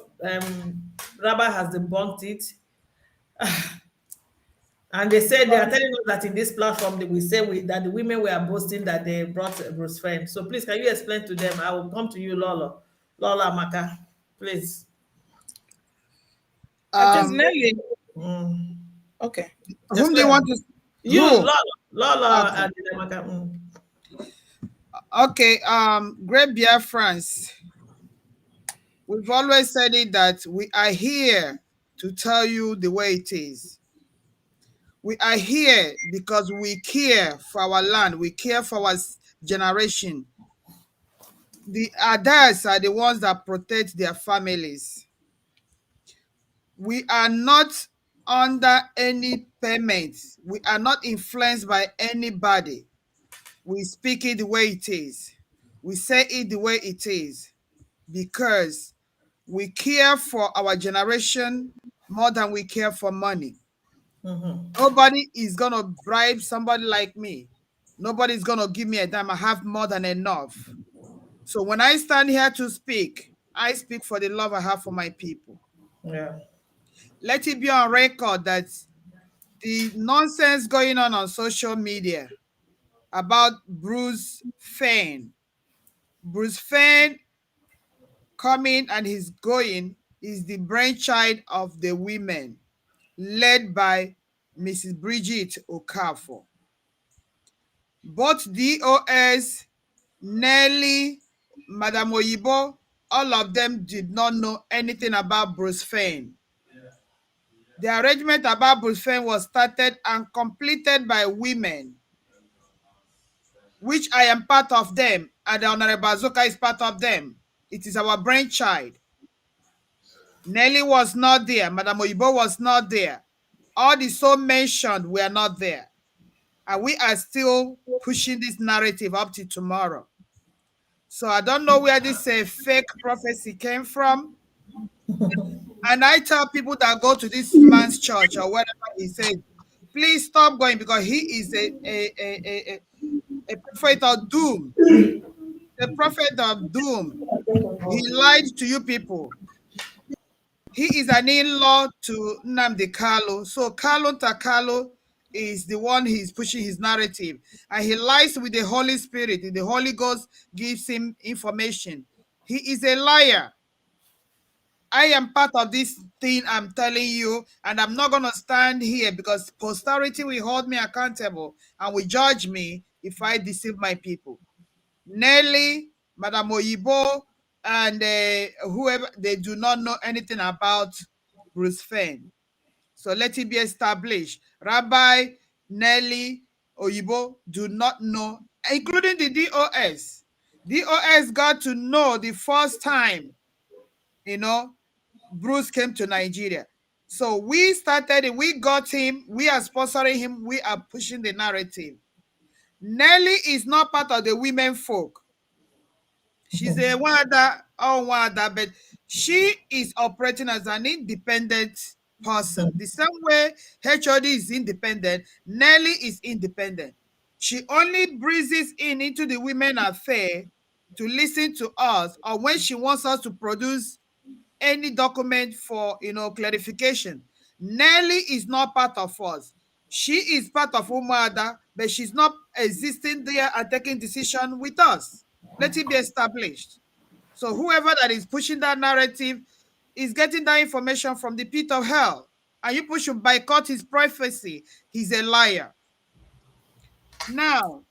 Rabbi has debunked it. And they said they are telling us that in this platform that we say that the women were boasting that they brought Bruce Fenn. So please, can you explain to them? I will come to you, Lola Maka, please. Nelly. Okay. Whom do you want to? You, Lola Maka. Okay, great Biafrans. We've always said it that we are here to tell you the way it is. We are here because we care for our land. We care for our generation. The adults are the ones that protect their families. We are not under any payments. We are not influenced by anybody. We speak it the way it is. We say it the way it is because we care for our generation more than we care for money. Nobody is going to bribe somebody like me. Nobody's going to give me a dime. I have more than enough. So when I stand here to speak, I speak for the love I have for my people. Yeah. Let it be on record that the nonsense going on social media about Bruce Fenn coming and he's going is the brainchild of the women led by Mrs. Bridget Okafor. Both DOS, Nelly, Madam Oyibo, all of them did not know anything about Bruce Fenn. The arrangement about Bruce was started and completed by women, which I am part of them, and the Honorable Azuka is part of them. It is our brainchild. Nelly was not there. Madam Oyibo was not there. All the so mentioned were not there. And we are still pushing this narrative up to tomorrow. So I don't know where this fake prophecy came from. And I tell people that go to this man's church or whatever he says, please stop going, because he is a prophet of doom. The prophet of doom. He lied to you people. He is an in-law to Nnamdi Kanu. So Kanu is the one he's pushing his narrative. And he lies with the Holy Spirit. The Holy Ghost gives him information. He is a liar. I am part of this thing I'm telling you, and I'm not going to stand here because posterity will hold me accountable and will judge me if I deceive my people. Nelly, Madam Oyibo, and whoever, they do not know anything about Bruce Fenn. So let it be established. Rabbi, Nelly, Oyibo do not know, including the DOS. DOS got to know the first time, Bruce came to Nigeria. So we started it, we got him, we are sponsoring him, we are pushing the narrative. Nelly is not part of the women folk. She's a Wada, but she is operating as an independent person. The same way HOD is independent, Nelly is independent. She only breezes into the women affair to listen to us, or when she wants us to produce any document for clarification. Nelly is not part of us. She is part of Umuada, but she's not existing there and taking decision with us. Let it be established. So whoever that is pushing that narrative is getting that information from the pit of hell. And you people should boycott his prophecy. He's a liar. Now,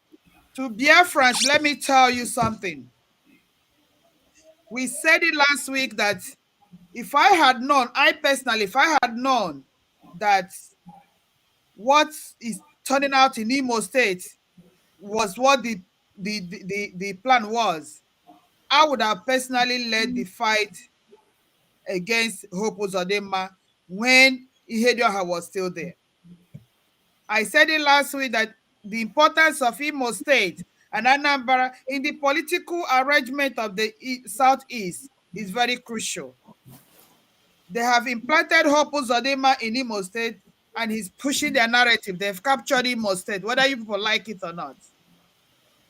to Biafran, let me tell you something. We said it last week that if I had known, if I had known that what is turning out in Imo State was what the plan was, I would have personally led the fight against Hope Uzodinma when Ihedioha was still there. I said it last week that the importance of Imo State and Anambra in the political arrangement of the Southeast is very crucial. They have implanted Hope Uzodinma in Imo State, and he's pushing their narrative. They've captured Imo State, whether you people like it or not.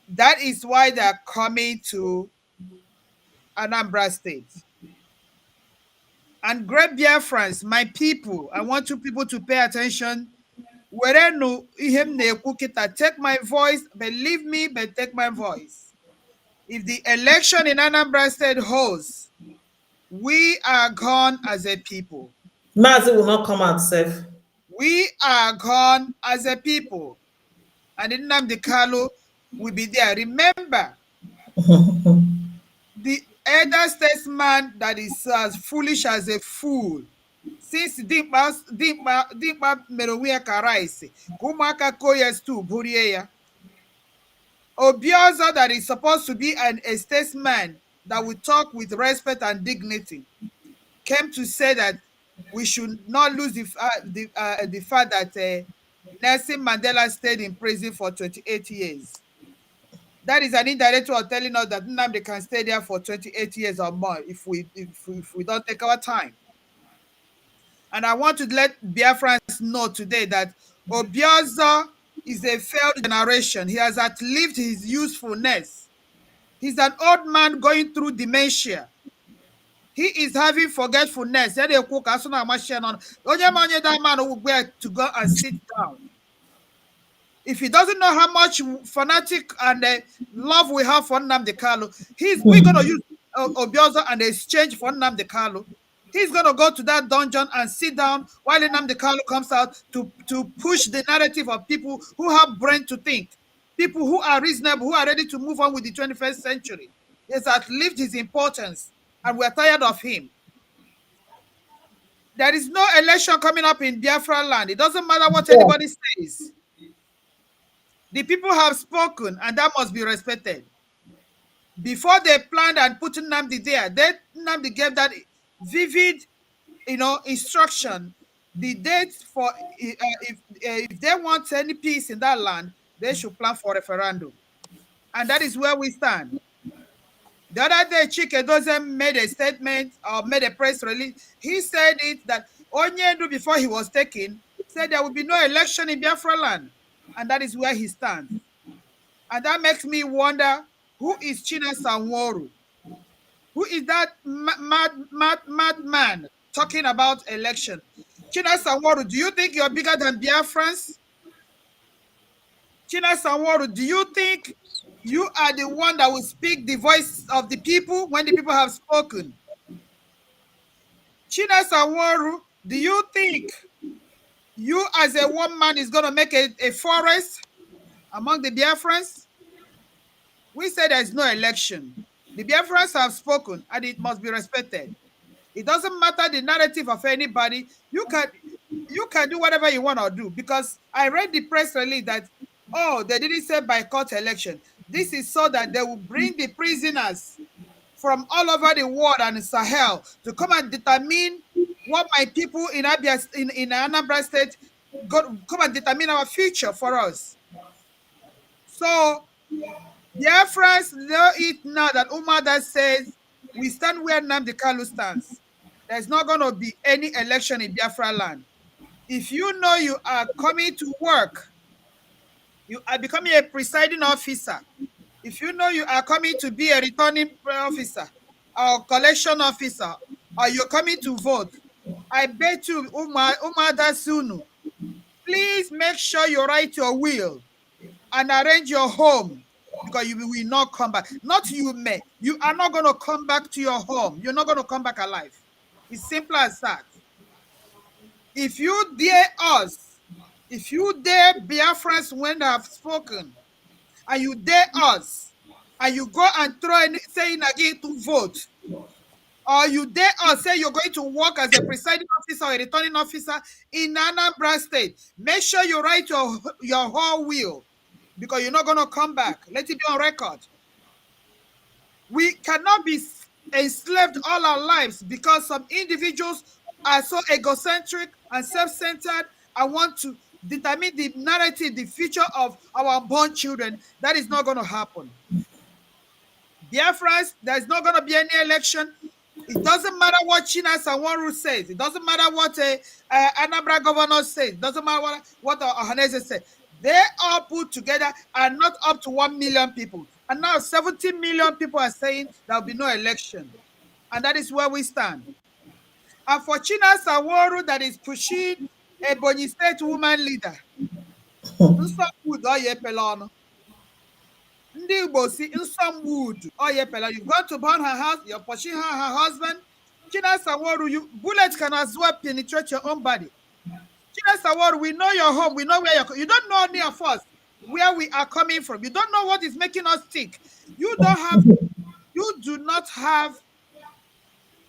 That is why they're coming to Anambra State. And great Biafrans, my people, I want you people to pay attention. Take my voice, believe me, but take my voice. If the election in Anambra State holds, we are gone as a people. Mazi will not come out safe. We are gone as a people. And Nnamdi Kanu will be there. Remember, the elder statesman that is as foolish as a fool, since Dimpa Merowiya Karaisi, Kumaka Koyes too, Buriya. Obioza, that is supposed to be a statesman that will talk with respect and dignity, came to say that we should not lose the fact that Nelson Mandela stayed in prison for 28 years. That is an indirect way of telling us that Nnamdi can stay there for 28 years or more if we don't take our time. And I want to let Biafrans know today that Obioza is a failed generation. He has outlived his usefulness. He's an old man going through dementia. He is having forgetfulness. That man will go to go and sit down. If he doesn't know how much fanatic and love we have for Nnamdi Kanu, we're going to use Obioza and exchange for Nnamdi Kanu. He's going to go to that dungeon and sit down while Nnamdi Kanu comes out to push the narrative of people who have brain to think, people who are reasonable, who are ready to move on with the 21st century. He has outlived his importance, and we're tired of him. There is no election coming up in Biafra land. It doesn't matter what anybody says. The people have spoken, and that must be respected. Before they planned and put Nnamdi there, Nnamdi gave that vivid, instruction. The date for if they want any peace in that land, they should plan for referendum, and that is where we stand. The other day, Chike Dozem made a statement or made a press release. He said it that Onyendu, before he was taken, said there will be no election in Biafra land, and that is where he stands. And that makes me wonder, who is China Sanworu? Who is that madman talking about election? China Sanworu, do you think you're bigger than Biafrans? China Sanworu, do you think you are the one that will speak the voice of the people when the people have spoken? China Sanworu, do you think you as a woman is going to make a forest among the Biafrans? We say there is no election. The Biafrans have spoken, and it must be respected. It doesn't matter the narrative of anybody. You can do whatever you want to do, because I read the press release that, they didn't say boycott election. This is so that they will bring the prisoners from all over the world and Sahel to come and determine what my people in Anambra State come and determine our future for us. So Biafrans know it now that Umuada says we stand where Nnamdi Kanu stands. There's not going to be any election in Biafra land. If you know you are coming to work, you are becoming a presiding officer. If you know you are coming to be a returning officer or collection officer, or you're coming to vote, I bet you, Umuada Sunu, please make sure you write your will and arrange your home, because you will not come back. Not you may. You are not going to come back to your home. You're not going to come back alive. It's simple as that. If you dare us, if you dare Biafrans when they have spoken, and you dare us, and you go and say again to vote, or you dare us say you're going to work as a presiding officer or a returning officer in Anambra State, make sure you write your whole will, because you're not going to come back. Let it be on record. We cannot be enslaved all our lives because some individuals are so egocentric and self-centered and want to determine the narrative, the future of our unborn children. That is not going to happen. Biafrans, there's not going to be any election. It doesn't matter what China Sanworu says. It doesn't matter what Anambra governor says. It doesn't matter what Ohaneze says. They all put together are not up to 1 million people. And now 70 million people are saying there will be no election. And that is where we stand. And for China Sanworu that is pushing a Bonny State woman leader, you've gone to burn her house, you're pushing her husband. China Sanworu, bullets can as well penetrate your own body. China Sanworu, we know your home, we know where you don't know any of us, where we are coming from. You don't know what is making us tick. You do not have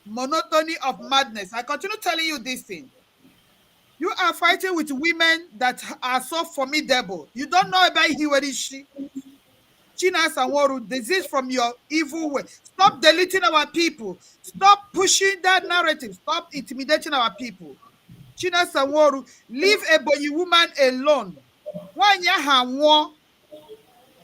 monotony of madness. I continue telling you this thing. You are fighting with women that are so formidable. You don't know about Hiwerishi. China Sanworu, disease from your evil way. Stop deleting our people. Stop pushing that narrative. Stop intimidating our people. China Sanworu, leave a Bonny woman alone.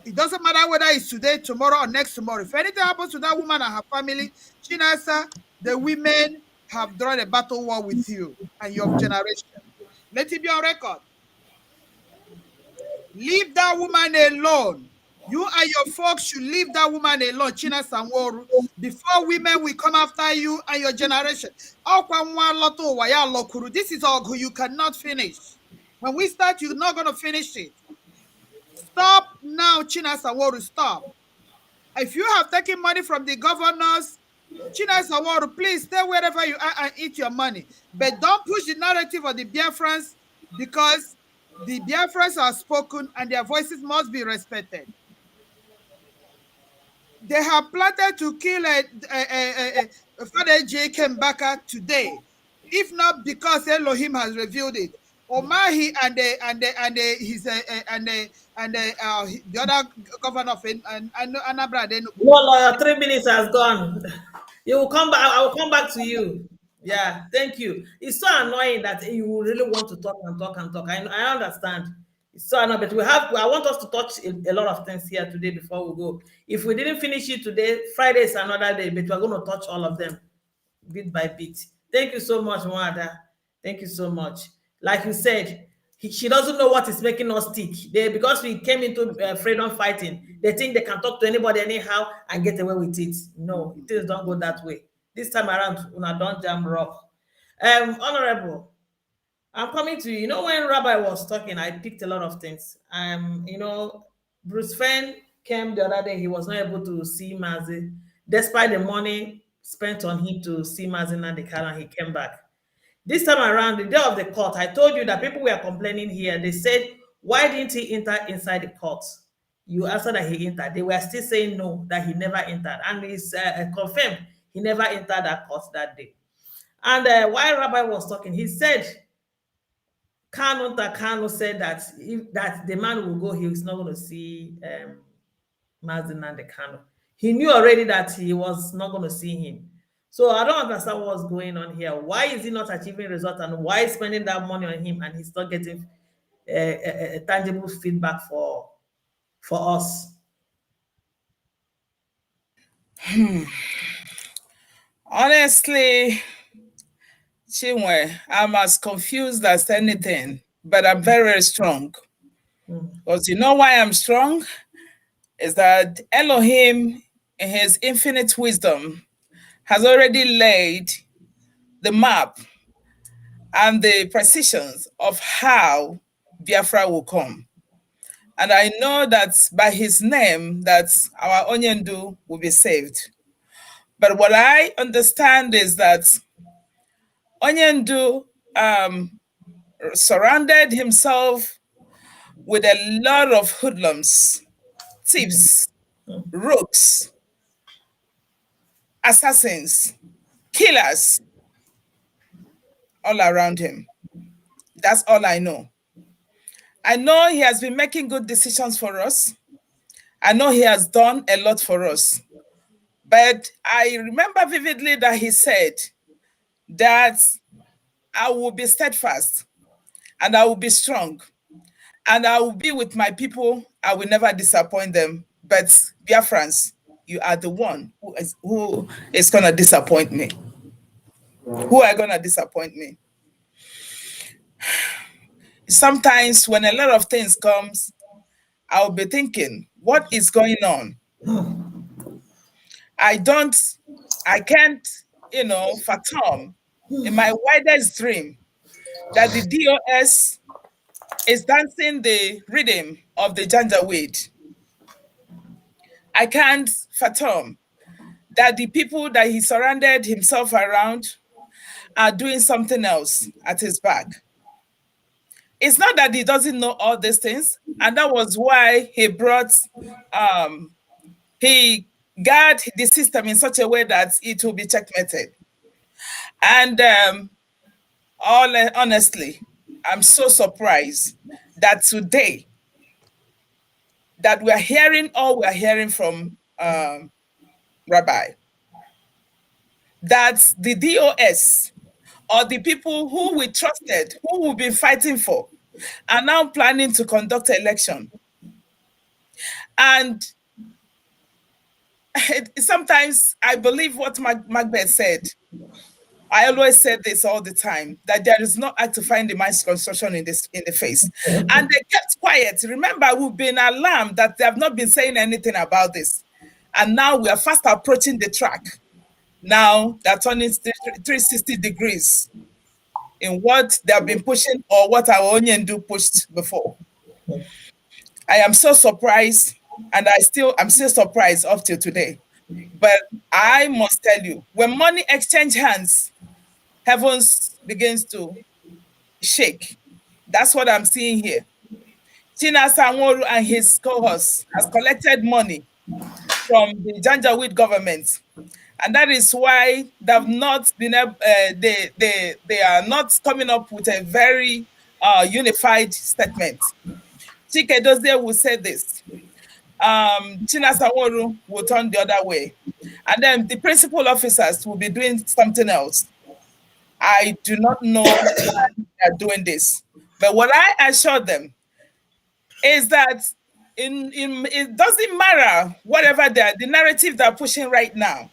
It doesn't matter whether it's today, tomorrow, or next tomorrow. If anything happens to that woman and her family, Chinasa, the women have drawn a battle war with you and your generation. Let it be on record. Leave that woman alone. You and your folks should leave that woman alone, China Sanworu, before women will come after you and your generation. This is all you cannot finish. When we start, you're not going to finish it. Stop now, China Sanworu, stop. If you have taken money from the governors, China Sanworu, please stay wherever you are and eat your money. But don't push the narrative of the Biafrans, because the Biafrans are spoken and their voices must be respected. They have plotted to kill Father J. Kembaka today. if not because Elohim has revealed it. Omahi and the other governor of Anambra. No, lawyer, 3 minutes has gone. You will come back. I will come back to you. Yeah, thank you. It's so annoying that you really want to talk and talk and talk. I understand. It's so annoying, but I want us to touch a lot of things here today before we go. If we didn't finish it today, Friday is another day, but we're going to touch all of them bit by bit. Thank you so much, Umuada. Thank you so much. Like you said, she doesn't know what is making us tick. Because we came into freedom fighting, they think they can talk to anybody anyhow and get away with it. No, things don't go that way. This time around, una don't jam rock. Honorable, I'm coming to you. You know, when Rabbi was talking, I picked a lot of things. Bruce Fenn came the other day. He was not able to see Mazi, despite the money spent on him to see Mazi Nnamdi Kanu, and he came back. This time around, the day of the court, I told you that people were complaining here. They said, why didn't he enter inside the court? You answered that he entered. They were still saying no, that he never entered. And it's confirmed he never entered that court that day. And while Rabbi was talking, he said, Kanu said that the man will go, he is not going to see Mazi Nnamdi Kanu. He knew already that he was not going to see him. So I don't understand what's going on here. Why is he not achieving results, and why is spending that money on him and he's not getting a tangible feedback for us? Honestly, Chinwe, I'm as confused as anything, but I'm very, very strong. Because you know why I'm strong? Is that Elohim, in his infinite wisdom, has already laid the map and the precisions of how Biafra will come. And I know that by his name, that our Onyendu will be saved. But what I understand is that Onyendu surrounded himself with a lot of hoodlums, thieves, rogues, assassins, killers all around him. That's all I know. I know he has been making good decisions for us. I know he has done a lot for us. But I remember vividly that he said that I will be steadfast and I will be strong and I will be with my people. I will never disappoint them. But Biafrans, you are the one who is going to disappoint me. Who are going to disappoint me? Sometimes when a lot of things comes, I'll be thinking, what is going on? I can't, fathom in my widest dream that the DOS is dancing the rhythm of the Janjaweed. I can't fathom that the people that he surrounded himself around are doing something else at his back. It's not that he doesn't know all these things, and that was why he he guard the system in such a way that it will be checkmated. And honestly, I'm so surprised that today that we're hearing all we're hearing from Rabbi, that the DOS or the people who we trusted, who we've been fighting for, are now planning to conduct an election. And sometimes I believe what Macbeth said. I always said this all the time, that there is no act to find the mind's construction in the face. And they kept quiet. Remember, we've been alarmed that they have not been saying anything about this. And now we are fast approaching the track. Now they're turning 360 degrees in what they have been pushing or what our Onyendu pushed before. I am so surprised, and I'm still surprised up till today. But I must tell you, when money exchange hands, heavens begins to shake. That's what I'm seeing here. China Sanworu and his cohorts has collected money from the Janjaweed government, And that is why they've not been they are not coming up with a very unified statement. Chike Dozie will say this. Chinasaworu will turn the other way. And then the principal officers will be doing something else. I do not know why they are doing this. But what I assure them is that it doesn't matter whatever the narrative they're pushing right now.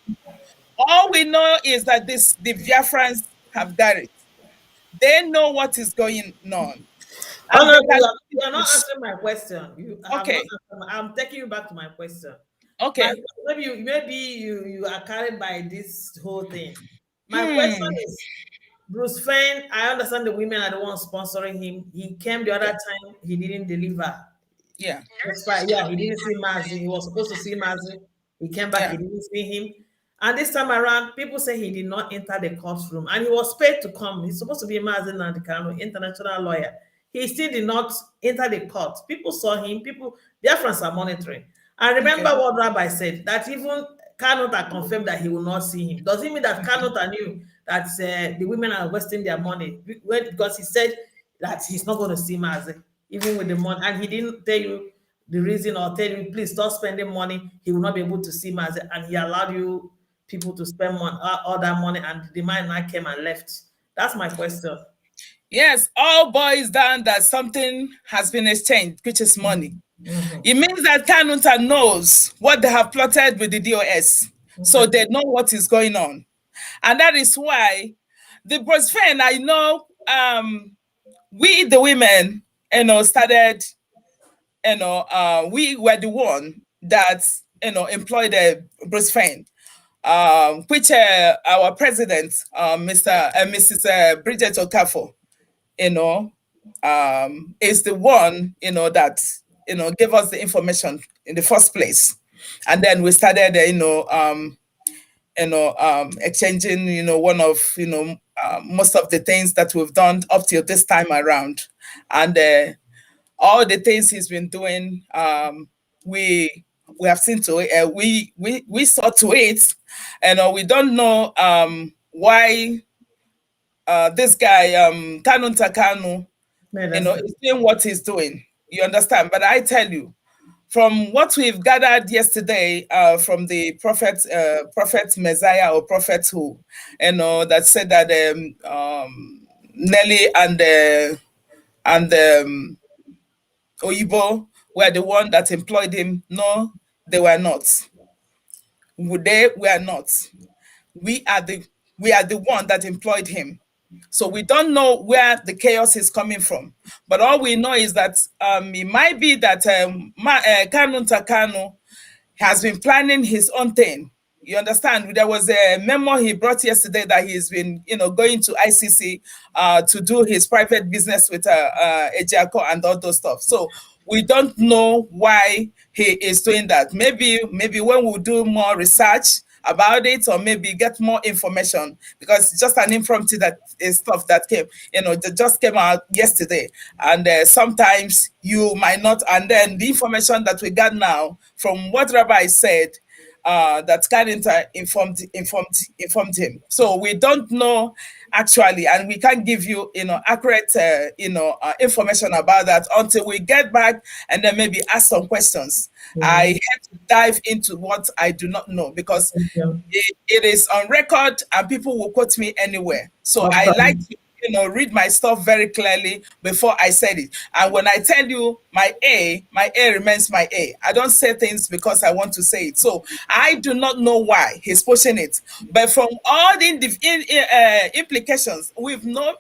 All we know is that the Biafrans have got it. They know what is going on. Oh, no, you are not answering my question. You have okay. I'm taking you back to my question. Okay. Maybe you are carried by this whole thing. My question is, Bruce Fein, I understand the women are the ones sponsoring him. He came the other time, he didn't deliver. Yeah. That's why, he didn't see Mazi. He was supposed to see Mazi. He came back, he didn't see him. And this time around, people say he did not enter the courtroom. And he was paid to come. He's supposed to be Mazi Nnamdi Kanu, international lawyer. He still did not enter the court. People saw him. Their friends are monitoring. And remember what Rabbi said, that even Kanota confirmed that he will not see him. Does it mean that Kanota knew that the women are wasting their money? Because he said that he's not going to see Mazi, even with the money. And he didn't tell you the reason or tell you, please stop spending money. He will not be able to see Mazi. And he allowed you people to spend all that money, and the man now came and left. That's my question. Yes, all boils down that something has been exchanged, which is money. It means that Kanunta knows what they have plotted with the DOS. So they know what is going on. And that is why the Bruce Fein, I know, we, the women, started, we were the one that, employed Bruce Fein. Which our president, Mrs. Bridget Okafor, is the one, that, gave us the information in the first place. And then we started, exchanging, one of, most of the things that we've done up till this time around. And all the things he's been doing, we have seen to it. We saw to it, and we don't know why this guy Kanunta Kanu, is doing what he's doing. You understand? But I tell you, from what we've gathered yesterday from the prophet Messiah or prophet who, that said that Nelly and Oyibo were the one that employed him. No, they were not. They were not. We are the one that employed him. So we don't know where the chaos is coming from. But all we know is that it might be that Kanunta Kanu has been planning his own thing. You understand? There was a memo he brought yesterday that he's been, going to ICC to do his private business with Ejiako and all those stuff. So we don't know why he is doing that. Maybe when we do more research about it, or maybe get more information, because it's just an impromptu that is stuff that came, that just came out yesterday. And sometimes you might not, and then the information that we got now from what Rabbi said, that Kanunta informed him. So we don't know actually, and we can't give you, accurate, information about that until we get back and then maybe ask some questions. I had to dive into what I do not know, because it is on record and people will quote me anywhere. So I like to, read my stuff very clearly before I said it. And when I tell you my A remains my A. I don't say things because I want to say it. So I do not know why he's pushing it. But from all the implications, we've known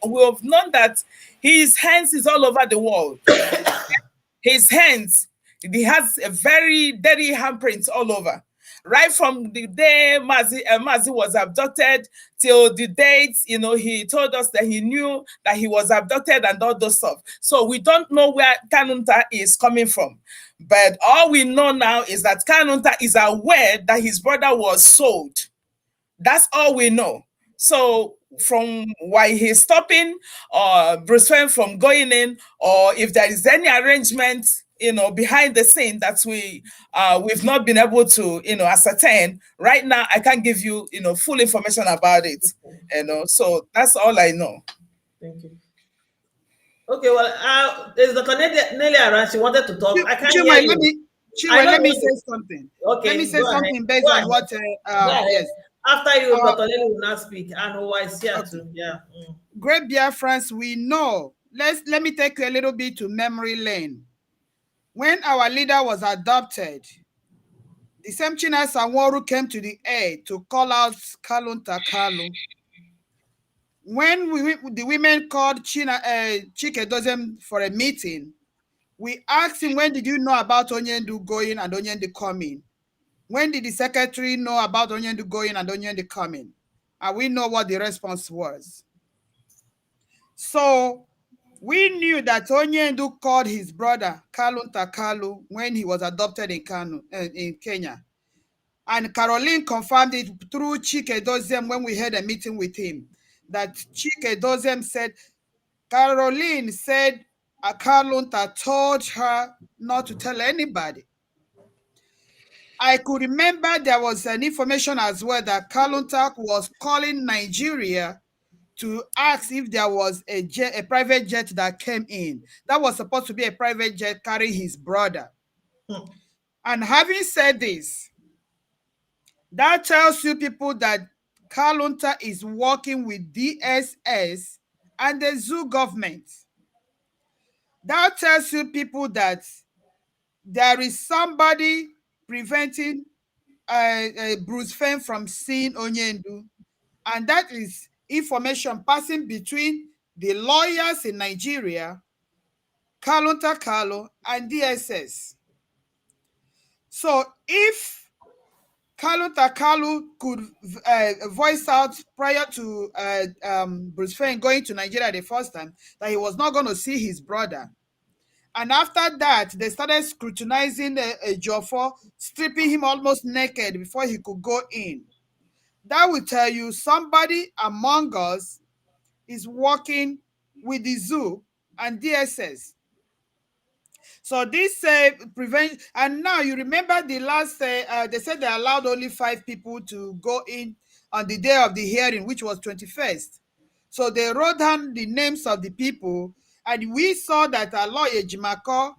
that his hands is all over the world. His hands, he has a very dirty handprints all over. Right from the day Mazi was abducted till the date, he told us that he knew that he was abducted and all those stuff. So we don't know where Kanunta is coming from. But all we know now is that Kanunta is aware that his brother was sold. That's all we know. So from why he's stopping Bruce Fein from going in, or if there is any arrangement behind the scene that we've not been able to, ascertain. Right now, I can't give you, full information about it. So that's all I know. Thank you. Okay, well, there's the Nelly around. She wanted to talk. I can't hear you. Let me say something. Okay, let me say something based go on ahead. what. Yes. After you, Dr. Nelly will not speak, and who I see her too. Yeah. Great Biafrans, we know. Let me take you a little bit to memory lane. When our leader was adopted, the same China Sanworu came to the aid to call out Kalun Takalu. When the women called Chike Dozem for a meeting, we asked him, when did you know about Onyendu going and Onyendu coming? When did the secretary know about Onyendu going and Onyendu coming? And we know what the response was. So we knew that Onyendu called his brother Kalun Takalu when he was adopted in Kenya. And Caroline confirmed it through Chike Dozem when we had a meeting with him, that Chike Dozem said, Caroline said Kalunta told her not to tell anybody. I could remember there was an information as well that Kalunta was calling Nigeria to ask if there was a private jet that came in. That was supposed to be a private jet carrying his brother. And having said this, that tells you people that Kalunta is working with DSS and the zoo government. That tells you people that there is somebody preventing Bruce Fenn from seeing Onyendu, and that is information passing between the lawyers in Nigeria, Kalunta Kalu, and DSS. So if Kalunta Kalu could voice out prior to Bruce Fenn going to Nigeria the first time that he was not going to see his brother, and after that, they started scrutinizing Joffo, stripping him almost naked before he could go in. That will tell you somebody among us is working with the zoo and DSS. So this prevent, and now you remember the last, they said they allowed only 5 people to go in on the day of the hearing, which was 21st. So they wrote down the names of the people, and we saw that a lawyer, Ejimako,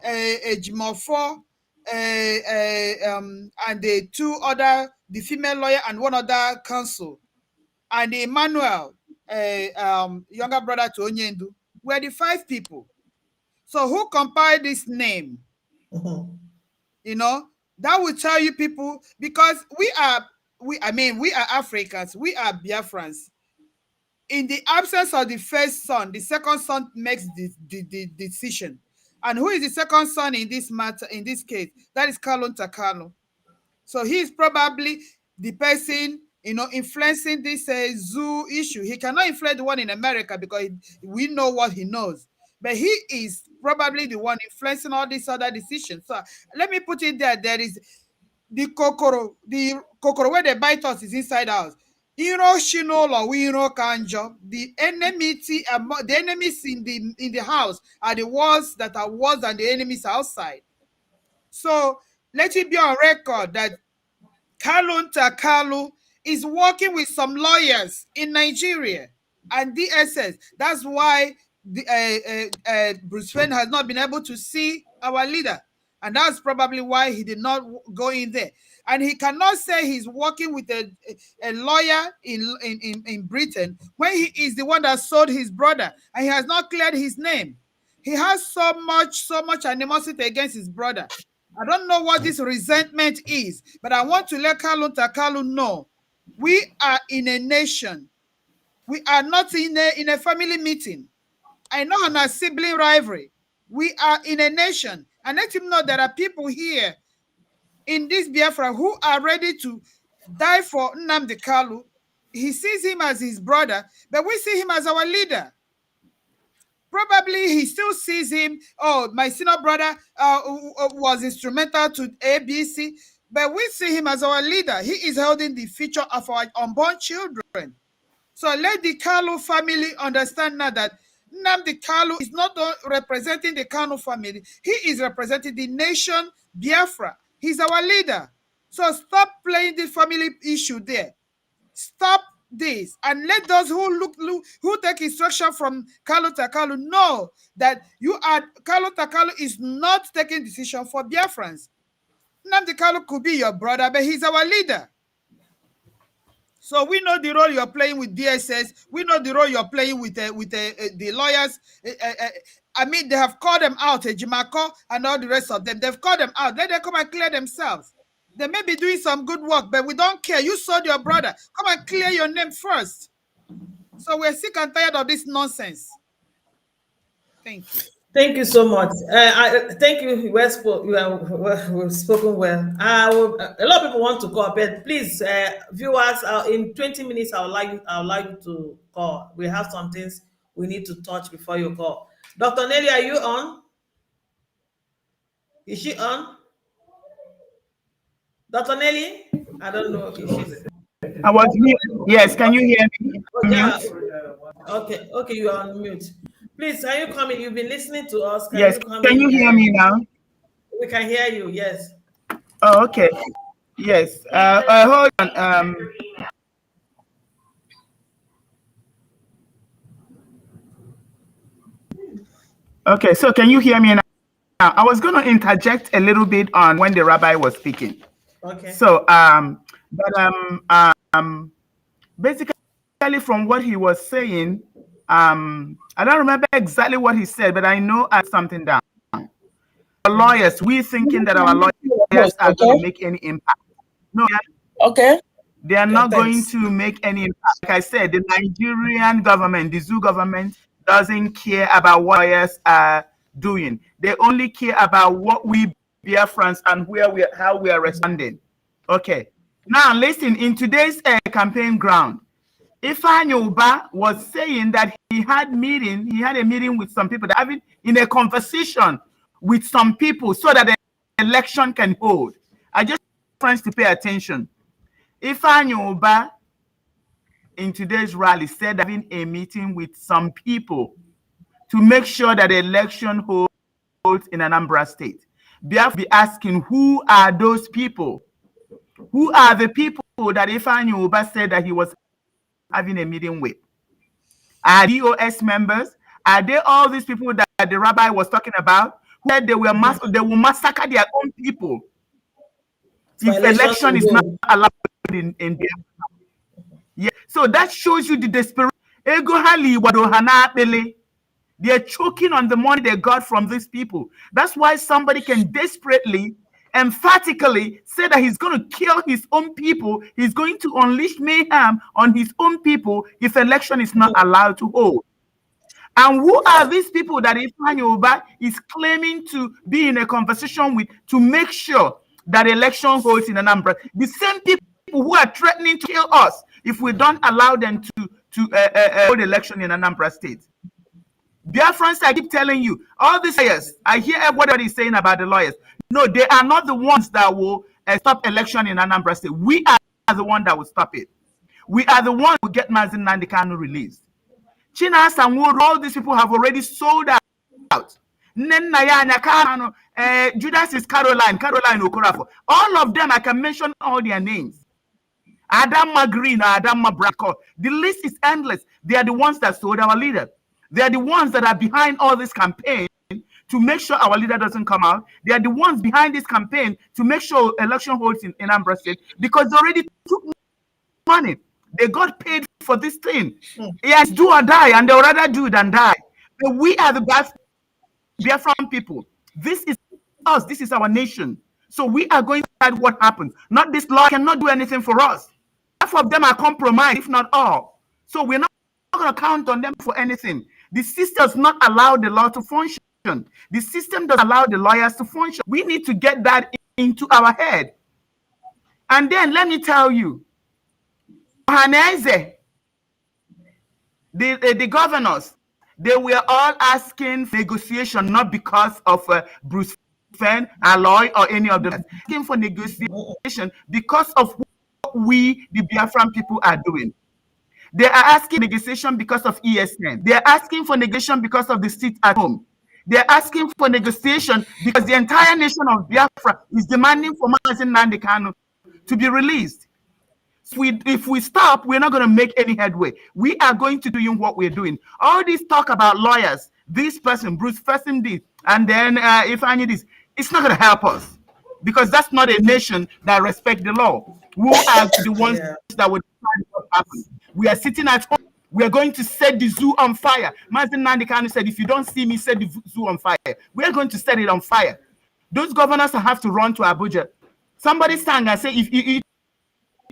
Ejimofo, and the 2 other, the female lawyer and 1 other counsel, and Emmanuel, younger brother to Onyendu, were the 5 people. So who compiled this name? That will tell you people, because we are Africans, we are Biafrans. In the absence of the first son, the second son makes the decision. And who is the second son in this matter, in this case? That is Kalun Takano. So he is probably the person, influencing this zoo issue. He cannot influence the one in America because we know what he knows. But he is probably the one influencing all these other decisions. So let me put it there. There is the kokoro where they bite us is inside us. The enmity, the enemies in the house are the ones that are worse than the enemies outside. So let it be on record that Kalun Takalu is working with some lawyers in Nigeria and DSS. That's why Bruce Fenn has not been able to see our leader. And that's probably why he did not go in there. And he cannot say he's working with a lawyer in Britain when he is the one that sold his brother and he has not cleared his name. He has so much animosity against his brother. I don't know what this resentment is, but I want to let Kalun Takalu know we are in a nation. We are not in a family meeting. I know on a sibling rivalry. We are in a nation. And let him know there are people here in this Biafra who are ready to die for Nnamdi Kanu. He sees him as his brother, but we see him as our leader. Probably he still sees him, my senior brother was instrumental to ABC, but we see him as our leader. He is holding the future of our unborn children. So let the Kalu family understand now that Nnamdi Kanu is not representing the Kanu family. He is representing the nation Biafra. He's our leader. So stop playing the family issue there. Stop this and let those who take instruction from Kalu Takalu know that Kalu Takalu is not taking decision for Biafrans. Nnamdi Kanu could be your brother, but he's our leader. So we know the role you're playing with DSS. We know the role you're playing with the lawyers. I mean, they have called them out, Jimako and all the rest of them. They've called them out. Let them come and clear themselves. They may be doing some good work, but we don't care. You sold your brother. Come and clear your name first. So we're sick and tired of this nonsense. Thank you. Thank you so much. Thank you. We've spoken well. A lot of people want to call, but please, viewers, in 20 minutes, I'll allow you to call. We have some things we need to touch before you call. Dr. Nelly, are you on? Is she on? Dr. Nelly? I don't know if she's... I was mute. Yes, can you hear me? Oh, yeah. Okay, you are on mute. Please, can you come in? You've been listening to us. Can you hear me now? We can hear you, yes. Oh, okay. Yes. Hold on. Okay, so can you hear me now? I was going to interject a little bit on when the rabbi was speaking. Okay. So, basically, from what he was saying, I don't remember exactly what he said, but I know I something down. Our lawyers, we're thinking that our lawyers are going to make any impact. No, okay. They are not going to make any impact. Like I said, the Nigerian government, the zoo government, doesn't care about what lawyers are doing. They only care about what we Biafrans and how we are responding. Okay. Now listen, in today's campaign ground, Ifeanyi Uba was saying that he had a meeting with some people, having in a conversation with some people so that the election can hold. I just want friends to pay attention. Ifeanyi Uba in today's rally said having a meeting with some people to make sure that the election holds in Anambra State. Biafra be asking, who are those people? Who are the people that Ifeanyi Uba said that he was having a meeting with? Are DOS members? Are they all these people that the rabbi was talking about? Who said they will massacre their own people if election is not allowed in Biafra? Yeah. So that shows you the desperation. They're choking on the money they got from these people. That's why somebody can desperately, emphatically say that he's going to kill his own people. He's going to unleash mayhem on his own people if election is not allowed to hold. And who are these people that Ifeanyi Uba is claiming to be in a conversation with to make sure that election holds in Anambra? The same people who are threatening to kill us if we don't allow them to hold election in Anambra State. Biafrans, I keep telling you, all these lawyers, I hear everybody is saying about the lawyers. No, they are not the ones that will stop election in Anambra State. We are the ones that will stop it. We are the ones who get Mazi Nnamdi Kanu released. Chinas and Wood, all these people have already sold out. Judas is Caroline Okorafo. All of them, I can mention all their names. Adamma Green, Adamma Bracco. The list is endless. They are the ones that sold our leader. They are the ones that are behind all this campaign to make sure our leader doesn't come out. They are the ones behind this campaign to make sure election holds in Anambra State because they already took money. They got paid for this thing. Yes, do or die, and they'll rather do than die. But we are the Biafran people. This is us. This is our nation. So we are going to decide what happens. Not this law cannot do anything for us. Half of them are compromised, if not all. So we're not going to count on them for anything. The system does not allow the law to function. The system does allow the lawyers to function. We need to get that into our head. And then let me tell you, the governors, they were all asking for negotiation, not because of Bruce Fenn, Aloy, or any of them. Asking for negotiation because of what we, the Biafran people, are doing. They are asking negotiation because of ESN. They are asking for negotiation because of the seat at home. They are asking for negotiation because the entire nation of Biafra is demanding for Mazi Nnamdi Kanu to be released. So if we stop, we're not going to make any headway. We are going to do what we're doing. All this talk about lawyers, this person, Bruce Person did, and then if I need this, it's not going to help us because that's not a nation that respects the law. Who are the ones that would decide what happens? We are sitting at home. We are going to set the zoo on fire. Mazi Nnamdi Kanu said, if you don't see me set the zoo on fire, we are going to set it on fire. Those governors have to run to Abuja. Somebody sang and say, if you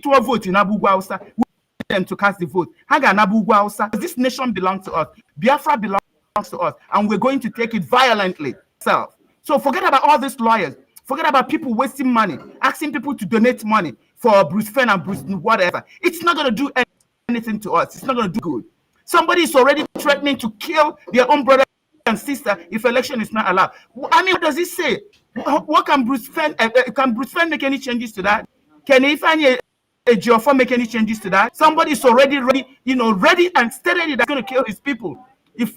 to a vote in Abu Gwausa, we want them to cast the vote. Hagan Abu Gwausa, this nation belongs to us. Biafra belongs to us, and we're going to take it violently. So forget about all these lawyers. Forget about people wasting money, asking people to donate money for Bruce Fenn and Bruce whatever. It's not going to do anything to us. It's not going to do good. Somebody is already threatening to kill their own brother and sister if election is not allowed. I mean, what does it say? What can Bruce Fenn make any changes to that? Can Ifeanyi Ejiofor make any changes to that? Somebody is already ready and steady that's going to kill his people if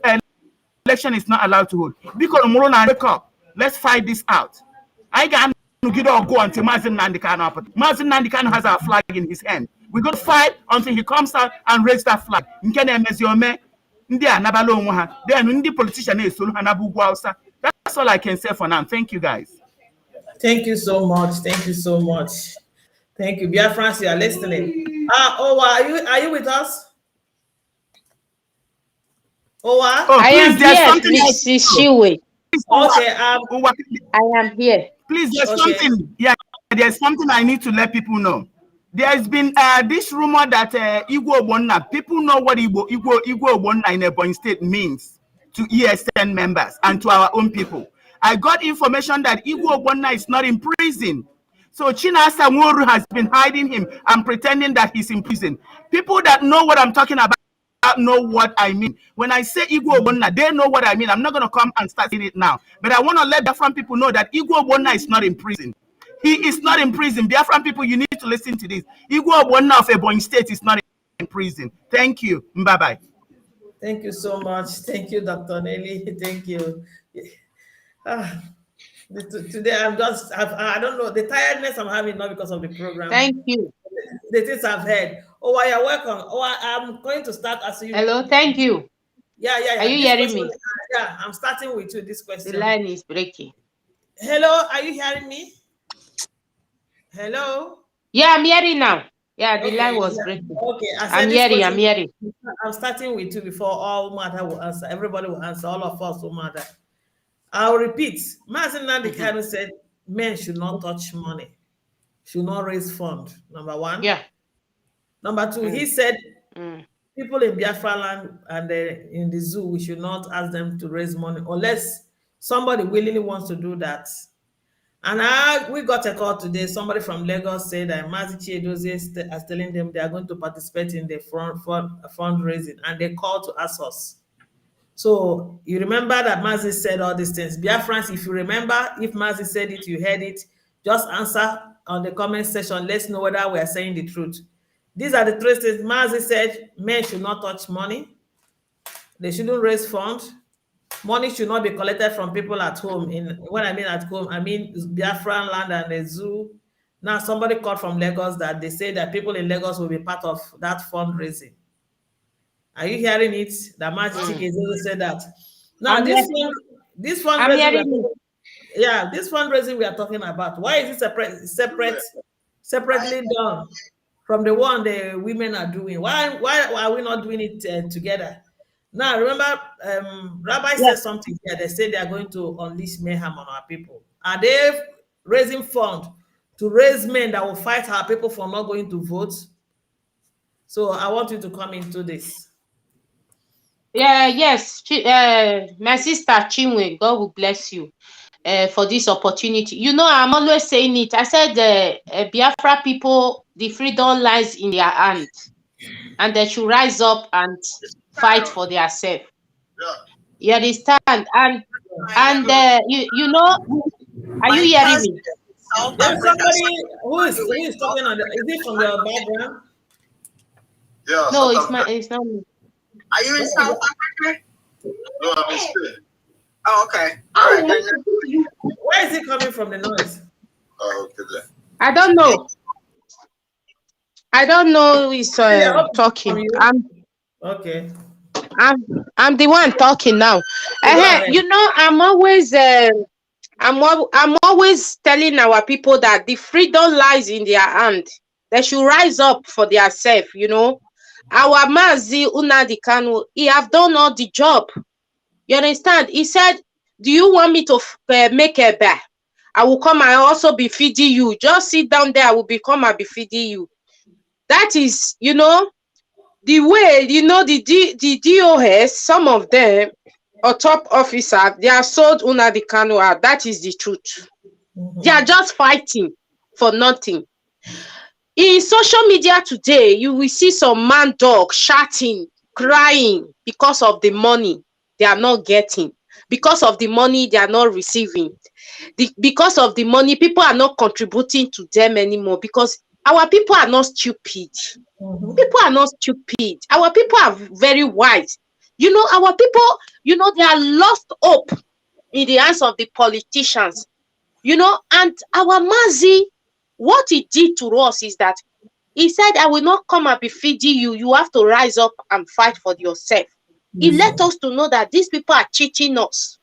election is not allowed to hold. Because wake up. Let's fight this out. I can't get or go until Mazi Nnamdi Kanu. Mazi Nnamdi Kanu has our flag in his hand. We're going to fight until he comes out and raises that flag. Then the politician is that's all I can say for now. Thank you, guys. Thank you so much. Thank you so much. Thank you. Biafrans, you are listening. Owa, are you with us? Owa? I am here, Mrs. Shiwe. Okay, I am here. Please, there's something. Yeah, there's something I need to let people know. There's been this rumor that Igbo Obonna, people know what Igbo Obonna in Ebonyi State means to ESN members and to our own people. I got information that Igbo Obonna is not in prison. So Chinasa Nworu has been hiding him and pretending that he's in prison. People that know what I'm talking about know what I mean. When I say Igbo Obonna, they know what I mean. I'm not going to come and start saying it now. But I want to let Biafran people know that Igbo Obonna is not in prison. He is not in prison. Biafran people, you need to listen to this. Igbo Obonna of Ebonyi State is not in prison. Thank you. Bye-bye. Thank you so much. Thank you, Dr. Nelly. Thank you. Today I don't know, the tiredness I'm having not because of the program. Thank you. The things I've heard. Oh, you're welcome. Oh, I'm going to start as you. Hello, thank you. Yeah. Are you hearing me? Yeah, I'm starting with you this question. The line is breaking. Hello, are you hearing me? Hello? Yeah, I'm hearing now. Yeah, the line was breaking. Okay, I'm hearing. I'm starting with you before all matter will answer. Everybody will answer. All of us will matter. I'll repeat. Mazi Nnamdi Kanu said men should not touch money, should not raise fund. Number one. Yeah. Number two, he said people in Biafra land and in the zoo, we should not ask them to raise money unless somebody willingly wants to do that. And we got a call today. Somebody from Lagos said that Mazi Chiedozie is telling them they are going to participate in the fundraising, and they called to ask us. So you remember that Mazi said all these things. Biafrans, if you remember, if Mazi said it, you heard it, just answer on the comment section. Let's know whether we are saying the truth. These are the three things. Mazi said men should not touch money. They shouldn't raise funds. Money should not be collected from people at home. When I mean at home, I mean Biafran land and the zoo. Now somebody called from Lagos that they say that people in Lagos will be part of that fundraising. Are you hearing it? That Mazi Chiedozie said that. Now this fundraising, this fundraising we are talking about. Why is it separately done from the one the women are doing? Why are we not doing it together? Now remember, Rabbi said something here. They say they are going to unleash mayhem on our people. Are they raising funds to raise men that will fight our people for not going to vote? So I want you to come into this. Yeah, yes. My sister Chinwe, God will bless you for this opportunity. You know, I'm always saying it. I said Biafra people, the freedom lies in their hands, and they should rise up and fight for themselves. You understand? And you know, are you hearing me? There's somebody who is talking on is it from your background? Yeah, No, it's not me. Are you in South Africa? No, I'm in Spain. Oh, okay. All right. Where is it coming from, the noise? Oh, okay then. I don't know. I don't know who is talking. Okay. I'm the one talking now. You know, I'm always telling our people that the freedom lies in their hand. They should rise up for their self, you know. Our Mazi Nnamdi Kanu, he have done all the job. You understand? He said, do you want me to make a bear? I will come and also be feeding you. Just sit down there, I will come and be feeding you. That is, you know, the way, you know, the DOS, some of them, or top officers, they are sold Nnamdi Kanu out. That is the truth. They are just fighting for nothing. In social media today, you will see some man dog shouting, crying because of the money they are not getting, because of the money they are not receiving, because of the money people are not contributing to them anymore, because our people are not stupid. People are not stupid. Our people are very wise. You know, our people, you know, they are lost hope in the hands of the politicians. You know, and our Mazi, what he did to us is that he said, I will not come and be feeding you. You have to rise up and fight for yourself. He let us to know that these people are cheating us.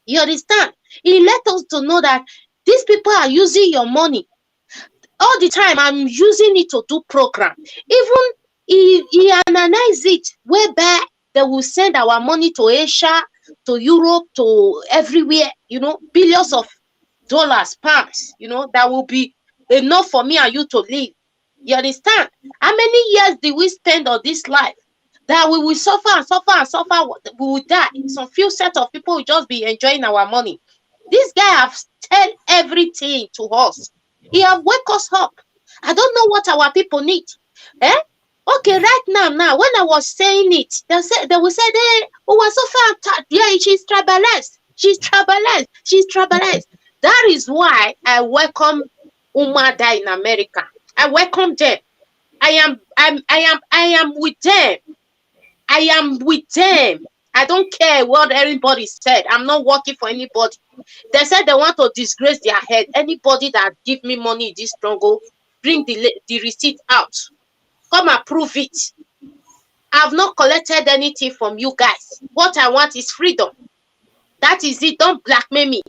You understand? He let us to know that these people are using your money. All the time, I'm using it to do program. Even he analyzed it whereby they will send our money to Asia, to Europe, to everywhere, you know, billions of dollars, pounds, you know, that will be enough for me and you to live. You understand? How many years did we spend on this life that we will suffer and suffer and suffer? We will die. Some few set of people will just be enjoying our money. This guy have said everything to us. He have wake us up. I don't know what our people need. Okay, right now, when I was saying it, they will say, hey, oh, we're so far. Yeah, she's tribalized. She's tribalized. She's tribalized. That is why I welcome Umuada in America. I welcome them. I am with them. I am with them. I don't care what everybody said. I'm not working for anybody. They said they want to disgrace their head. Anybody that give me money in this struggle, bring the receipt out. Come and prove it. I've not collected anything from you guys. What I want is freedom. That is it. Don't blackmail me.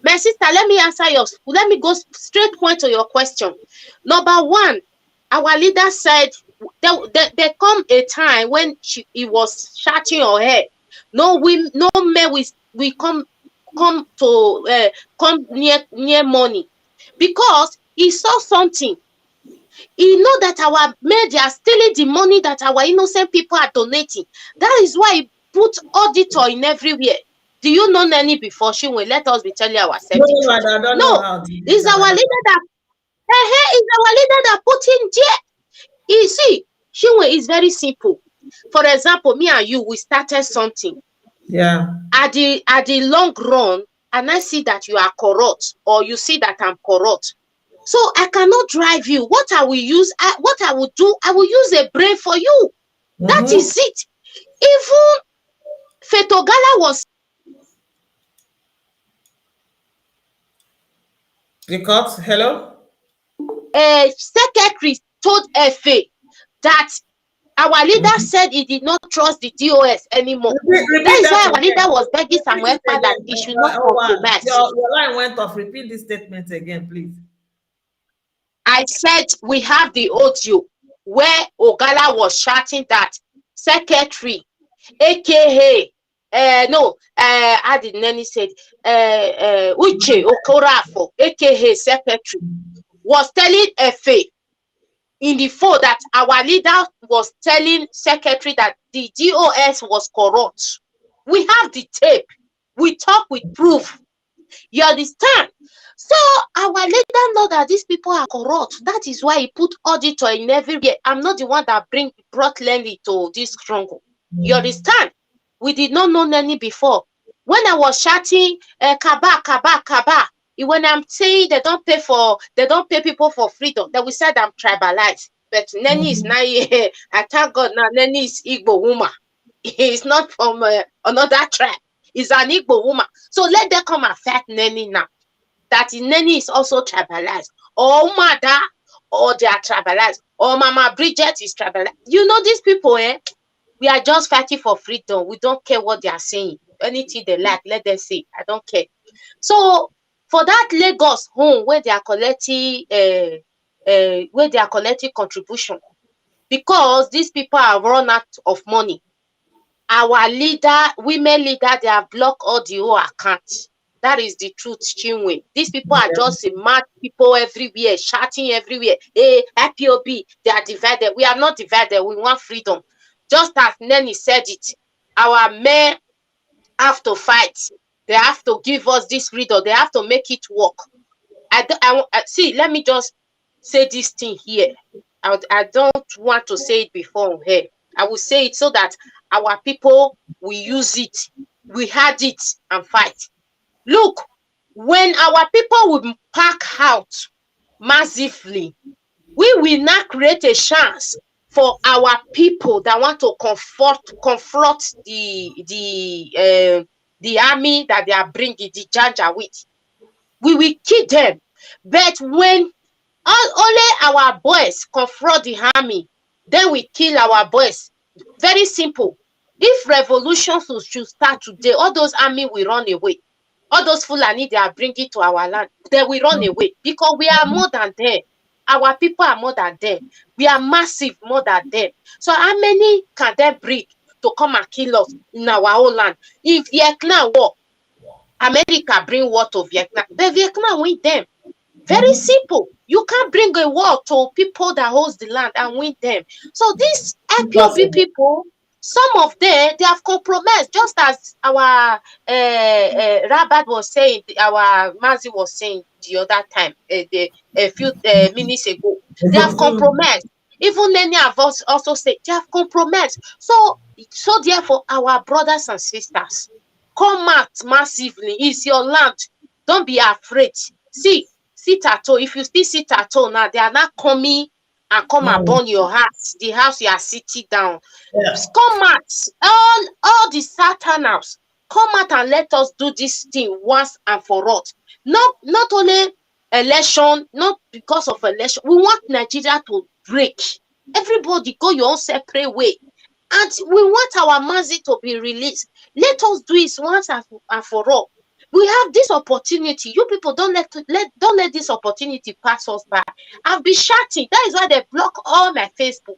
My sister, let me answer yours. Let me go straight point to your question. Number one, our leader said there come a time when he was shouting her head. No men we come to come near money, because he saw something. He know that our men, they are stealing the money that our innocent people are donating. That is why he put auditor in everywhere. Do you know Nanny before? She will let us be telling ourselves. No, it's our leader that. It's our leader that put in there. You see, Shinwe is very simple. For example, me and you, we started something. Yeah. At the long run, and I see that you are corrupt, or you see that I'm corrupt. So I cannot drive you. What I will use, what I will do, I will use a brain for you. That is it. Even Fetogala was. Because, hello? Secretary told FA that our leader said he did not trust the DOS anymore. That is why our leader was begging Samuel that he should not compromise. Your line went off. Repeat this statement again, please. I said we have the audio where Ogala was shouting that Secretary, aka I didn't any said Uche Okorafo, aka Secretary, was telling FA in the phone that our leader was telling Secretary that the DOS was corrupt. We have the tape. We talk with proof. You understand? So our leader know that these people are corrupt. That is why he put auditor in everywhere. I'm not the one that brought Lenny to this struggle. You understand? We did not know Lenny before. When I was shouting Kaba, when I'm saying they don't pay people for freedom, then we said I'm tribalized. But Neni is now, I thank God now, Neni is Igbo woman. He's not from another tribe. He's an Igbo woman. So let them come and fight Neni now. That Neni is also tribalized. Or Umuada, or they are tribalized. Or Mama Bridget is tribalized. You know these people, we are just fighting for freedom. We don't care what they are saying. Anything they like, let them say. I don't care. So for that Lagos home where they are collecting contribution, because these people are run out of money. Our leader, women leader, they have blocked all the whole accounts. That is the truth, Chinwe. These people are just mad people everywhere, shouting everywhere. Hey, IPOB, they are divided. We are not divided. We want freedom. Just as Neni said it, our men have to fight. They have to give us this freedom. They have to make it work. See, let me just say this thing here. I don't want to say it before here. I will say it so that our people will use it. We had it and fight. Look, when our people will pack out massively, we will not create a chance for our people that want to confront the army that they are bringing the Janja with. We will kill them. But when only our boys confront the army, then we kill our boys. Very simple. If revolutions should start today, all those army will run away. All those Fulani they are bringing to our land, they will run away because we are more than them. Our people are more than them. We are massive more than them. So how many can they bring to come and kill us in our own land? If Vietnam war, America bring war to Vietnam, the Vietnam win them. Very simple. You can't bring a war to people that hold the land and win them. So these IPOB people, some of them, they have compromised, just as our Rabbi was saying, our Mazi was saying the other time, a few minutes ago. They have compromised. Even many of us also say they have compromised. So therefore, our brothers and sisters, come out massively. It's your land. Don't be afraid. See, sit at home. If you still sit at home now, they are not coming and come and burn your house, the house you are sitting down. Come out, all the Satanals, come out and let us do this thing once and for all. Not only election, not because of election. We want Nigeria to break. Everybody go your own separate way. And we want our Mazi to be released. Let us do it once and for all. We have this opportunity. You people don't let this opportunity pass us by. I've been shouting. That is why they block all my Facebook.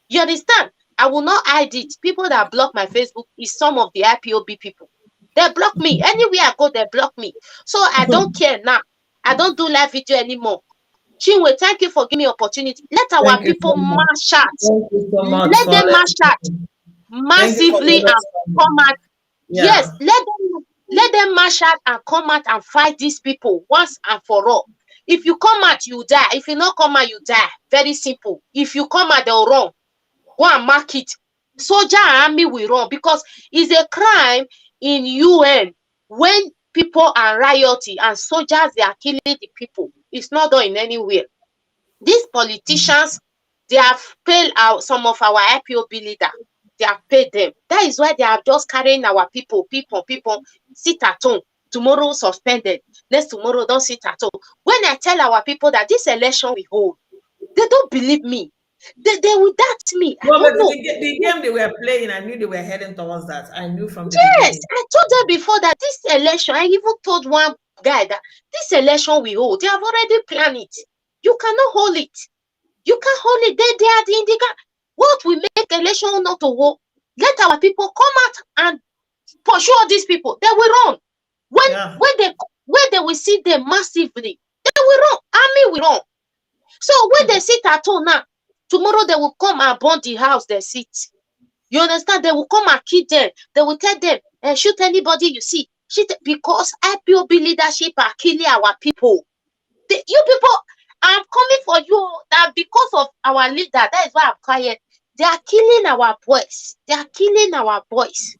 You understand? I will not hide it. People that block my Facebook is some of the IPOB people. They block me. Anywhere I go, they block me. So I don't care now. I don't do live video anymore. Chinwe, thank you for giving me opportunity. Let our people march out. Let them march out massively and come out. Yes, let them march out and come out and fight these people once and for all. If you come out, you die. If you not come out, you die. Very simple. If you come out, they'll run. Go and mark it. Soldier and army will run because it's a crime in UN when people are rioting and soldiers, they are killing the people. It's not done in anywhere. These politicians, they have paid out some of our IPOB leaders. They have paid them. That is why they are just carrying our people, sit at home. Tomorrow suspended. Next tomorrow, don't sit at home. When I tell our people that this election we hold, they don't believe me. They will doubt me. I don't know. The game they were playing, I knew they were heading towards that. I knew from the beginning. I told them before that this election, I even told one guy that this election we hold, they have already planned it. You cannot hold it. You can't hold it. They are the indicator. What we make election not to hold? Let our people come out and pursue all these people. They will run. When they will see them massively, they will run. Army will run. So when they sit at home now, tomorrow they will come and burn the house they sit. You understand? They will come and kill them. They will tell them, shoot anybody you see. Because IPOB leadership are killing our people. You people, I'm coming for you that because of our leader, that is why I'm quiet. They are killing our boys. They are killing our boys.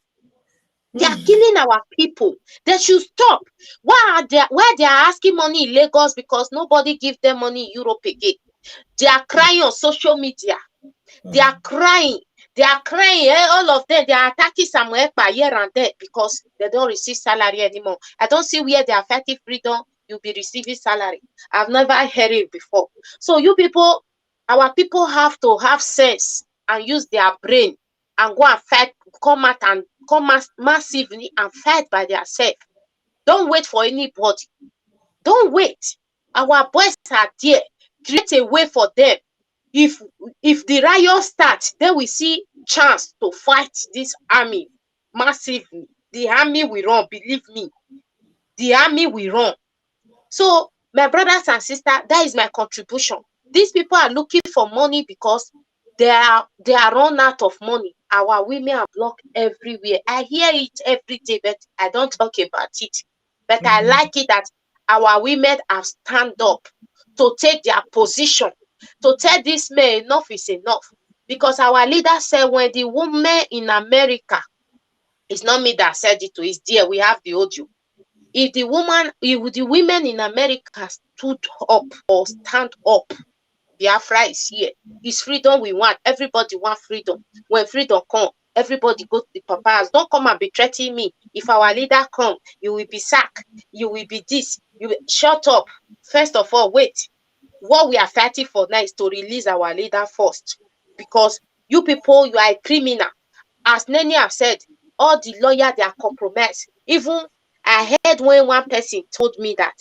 They are killing our people. They should stop. Why they are asking money in Lagos because nobody give them money in Europe again? They are crying on social media. They are crying. They are crying. All of them, they are attacking Samuel by here and there because they don't receive salary anymore. I don't see where they are fighting freedom. You'll be receiving salary. I've never heard it before. So you people, our people have to have sense and use their brain and go and fight, come out massively and fight by themselves. Don't wait for anybody. Don't wait. Our boys are there. Create a way for them. If the riot starts, then we see chance to fight this army massively. The army will run, believe me. The army will run. So, my brothers and sisters, that is my contribution. These people are looking for money because they are run out of money. Our women are blocked everywhere. I hear it every day, but I don't talk about it. But I like it that our women have stand up to take their position, to tell this man enough is enough. Because our leader said when the woman in America, it's not me that said it, it's there, we have the audio. If the women in America stood up or stand up, Biafra is here. It's freedom we want. Everybody want freedom. When freedom come, everybody go to the papas. Don't come and be threatening me. If our leader come, you will be sacked. You will be this. You will... Shut up. First of all, wait. What we are fighting for now is to release our leader first. Because you people, you are a criminal. As many have said, all the lawyers, they are compromised. Even I heard when one person told me that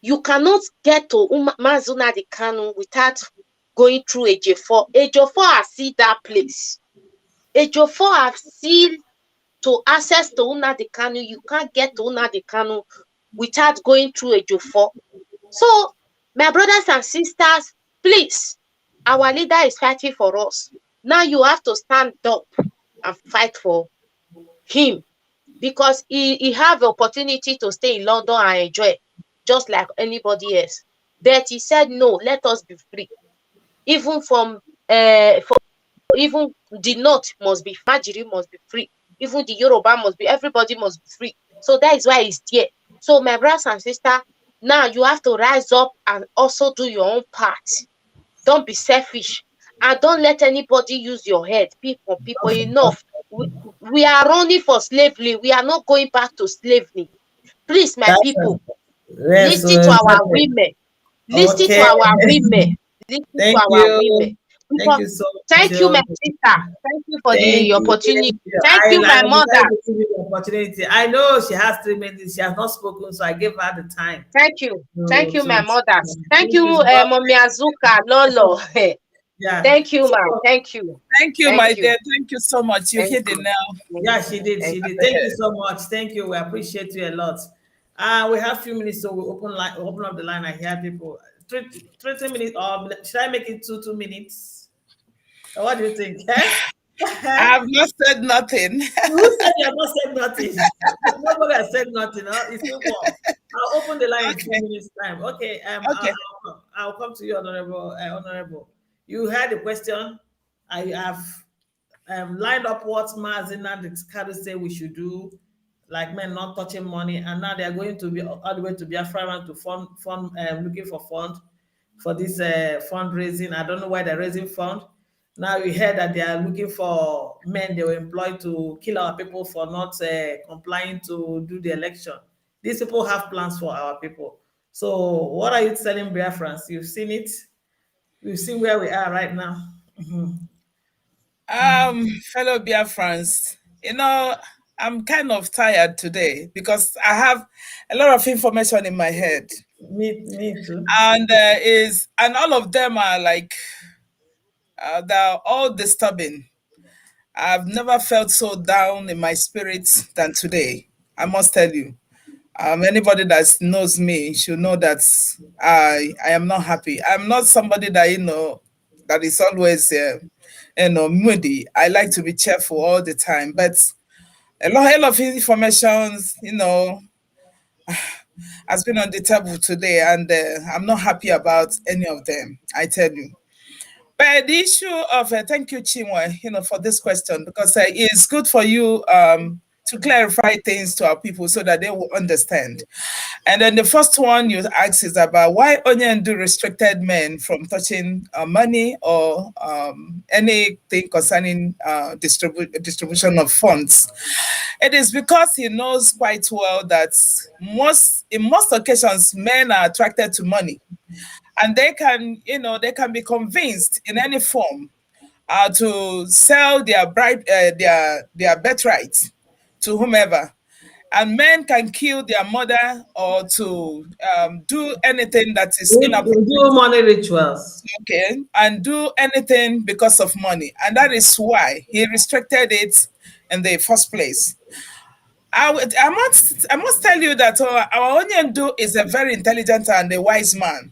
you cannot get to Mazi Nnamdi Kanu without going through AJ4. AJ4 has seen that place. AJ4 have seen to access to Nnamdi Kanu. You can't get to Nnamdi Kanu without going through AJ4. So, my brothers and sisters, please, our leader is fighting for us. Now you have to stand up and fight for him. Because he have the opportunity to stay in London and enjoy just like anybody else. But he said, no, let us be free. Even even the North must be, Majiri must be free. Even the Yoruba must be, everybody must be free. So that is why he's there. So my brothers and sisters, now you have to rise up and also do your own part. Don't be selfish. And don't let anybody use your head. People, enough. We are running for slavery. We are not going back to slavery. Please, my people, listen to our women. Listen to our women. Listen to our women. Thank you so much. Thank you, my sister. Thank you for the opportunity. Thank you, my mother. Opportunity. I know she has 3 minutes. She has not spoken, so I gave her the time. Thank you. Thank you, my mother. Thank you, Mommy Azuka, Lolo. Yeah. Thank you, ma'am. Thank you. Thank you, my dear. Thank you so much. You hit it now. Yeah, she did. She did. Thank you so much. Thank you. We appreciate you a lot. We have a few minutes, so we open up the line. I hear people. 30 minutes, or should I make it 2 minutes? What do you think? I have not said nothing. Who said you have not said nothing? Nobody has said nothing. It's too long. I'll open the line in 2 minutes' time. Okay. Okay. I'll come to you, Honorable. You heard the question. I have lined up what Mazi Nnamdi Kanu say we should do, like men not touching money, and now they are going to be all the way to Biafra to fund looking for fund for this fundraising. I don't know why they're raising fund. Now we heard that they are looking for men they were employed to kill our people for not complying to do the election. These people have plans for our people. So what are you telling Biafrans? You've seen it. We've seen where we are right now. Fellow Biafrans, I'm kind of tired today because I have a lot of information in my head. Me too. And all of them are like they're all disturbing. I've never felt so down in my spirits than today. I must tell you. Anybody that knows me should know that I am not happy. I'm not somebody that that is always moody. I like to be cheerful all the time, but a lot of information has been on the table today, and I'm not happy about any of them. I tell you. But the issue of thank you, Chinwe, for this question, because it's good for you to clarify things to our people so that they will understand. And then the first one you ask is about why Onyendu restricted men from touching money or anything concerning distribution of funds. It is because he knows quite well that in most occasions men are attracted to money, and they can be convinced in any form to sell their their birthright to whomever. And men can kill their mother or to do anything that is inappropriate. Do money rituals. Okay, and do anything because of money. And that is why he restricted it in the first place. I must tell you that our Onyendu is a very intelligent and a wise man.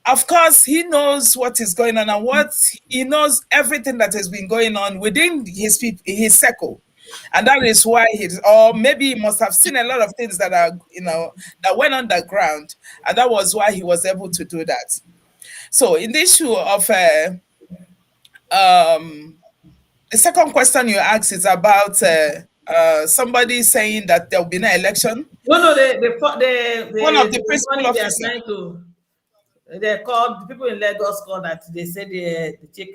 Of course, he knows what is going on and he knows everything that has been going on within his circle. And that is why or maybe he must have seen a lot of things that are, that went underground. And that was why he was able to do that. So in the issue of the second question you asked is about somebody saying that there will be no election. No, one of the principal officers. They called people in Lagos called that they said the check.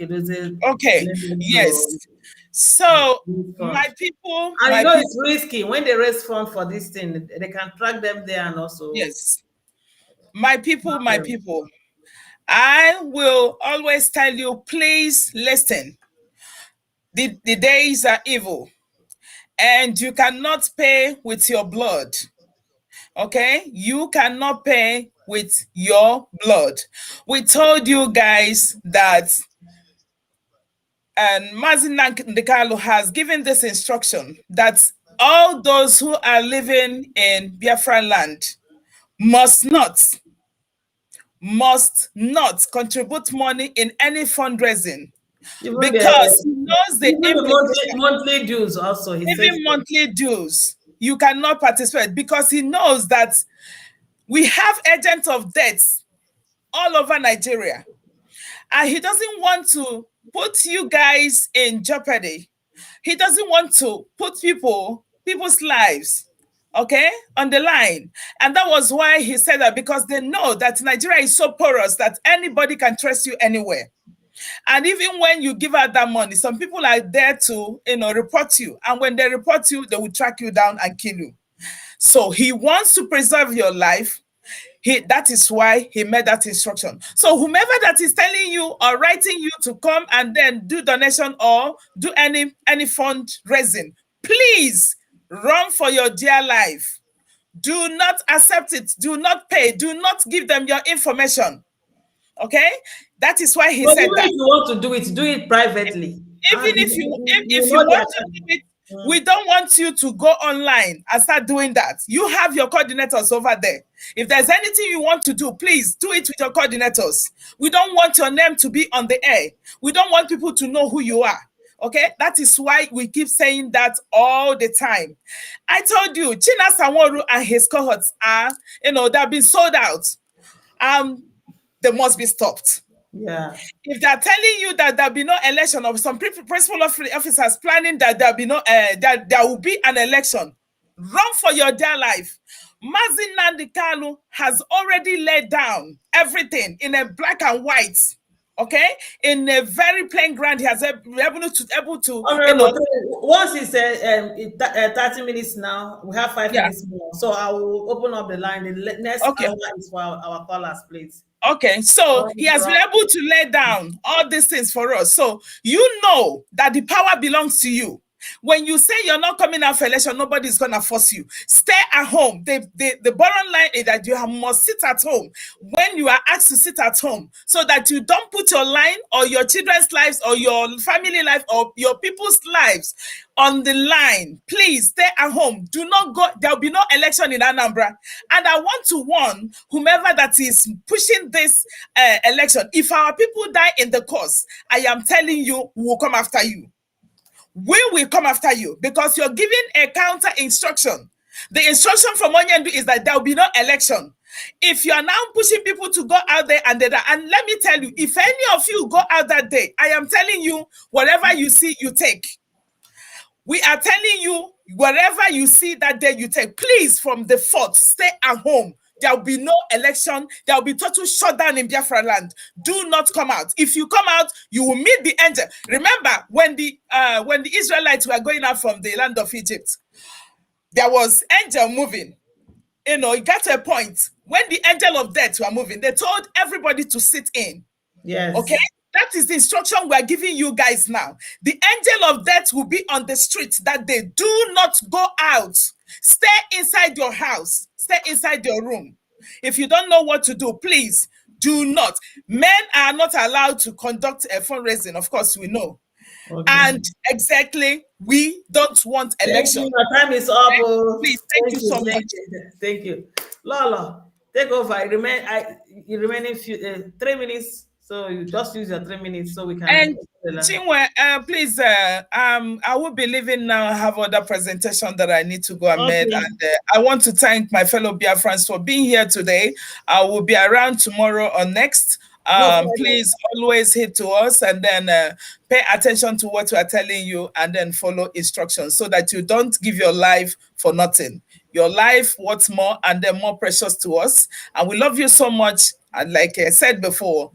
Okay, yes. So my people, and it's risky when they raise funds for this thing. They can track them there and also. Yes, my people. I will always tell you, please listen. The days are evil, and you cannot pay with your blood. Okay, you cannot pay with your blood. We told you guys that, and Mazi Nnamdi Kanu has given this instruction that all those who are living in Biafran land must not contribute money in any fundraising, because he knows the monthly dues also. Even monthly dues, you cannot participate, because he knows that we have agents of death all over Nigeria, and he doesn't want to put you guys in jeopardy. He doesn't want to put people's lives, okay, on the line. And that was why he said that, because they know that Nigeria is so porous that anybody can trust you anywhere. And even when you give out that money, some people are there to, report you. And when they report you, they will track you down and kill you. So he wants to preserve your life. That is why he made that instruction. So whomever that is telling you or writing you to come and then do donation or do any fundraising, please run for your dear life. Do not accept it. Do not pay. Do not give them your information. Okay? That is why he said that. If you want to do it privately. Even if you want to do it, we don't want you to go online and start doing that. You have your coordinators over there. If there's anything you want to do, please do it with your coordinators. We don't want your name to be on the air. We don't want people to know who you are. Okay? That is why we keep saying that all the time. I told you, China Sanwo-Olu and his cohorts are, they've been sold out. They must be stopped. Yeah. If they're telling you that there'll be no election, or some principal officers planning that there'll be that there will be an election, run for your dear life. Mazi Nnamdi Kanu has already laid down everything in a black and white, okay, in a very plain ground. He has been able to. Once he said 30 minutes now, we have 5 minutes more, so I will open up the line. The next hour is for our callers, please. Okay, so he has been able to lay down all these things for us. So you know that the power belongs to you. When you say you're not coming out for election, nobody's going to force you. Stay at home. The bottom line is that you must sit at home when you are asked to sit at home, so that you don't put your line or your children's lives or your family life or your people's lives on the line. Please stay at home. Do not go. There will be no election in Anambra. And I want to warn whomever that is pushing this election. If our people die in the cause, I am telling you, we will come after you. We will come after you, because you're giving a counter instruction. The instruction from Onyendu is that there will be no election. If you are now pushing people to go out there and let me tell you, if any of you go out that day, I am telling you, whatever you see, you take. We are telling you, Wherever you see that day, you take. Please, from the 4th, stay at home. There will be no election. There will be total shutdown in Biafra land. Do not come out. If you come out, you will meet the angel. Remember, when the Israelites were going out from the land of Egypt, there was angel moving. It got to a point when the angel of death were moving. They told everybody to sit in. Yes. Okay. That is the instruction we're giving you guys now. The angel of death will be on the streets that day. Do not go out. Stay inside your house. Stay inside your room. If you don't know what to do, please do not. Men are not allowed to conduct a fundraising. Of course, we know. Okay. And exactly, we don't want election. Your time is up. Please, thank you so much. Thank you. Lola, take over. Remaining 3 minutes. So you just use your 3 minutes so we can. And Chinwe, please, I will be leaving now. I have other presentation that I need to go and make. And I want to thank my fellow Biafrans for being here today. I will be around tomorrow or next. Please always hit to us and then pay attention to what we are telling you and then follow instructions so that you don't give your life for nothing. Your life, what's more, and then more precious to us. And we love you so much. And like I said before,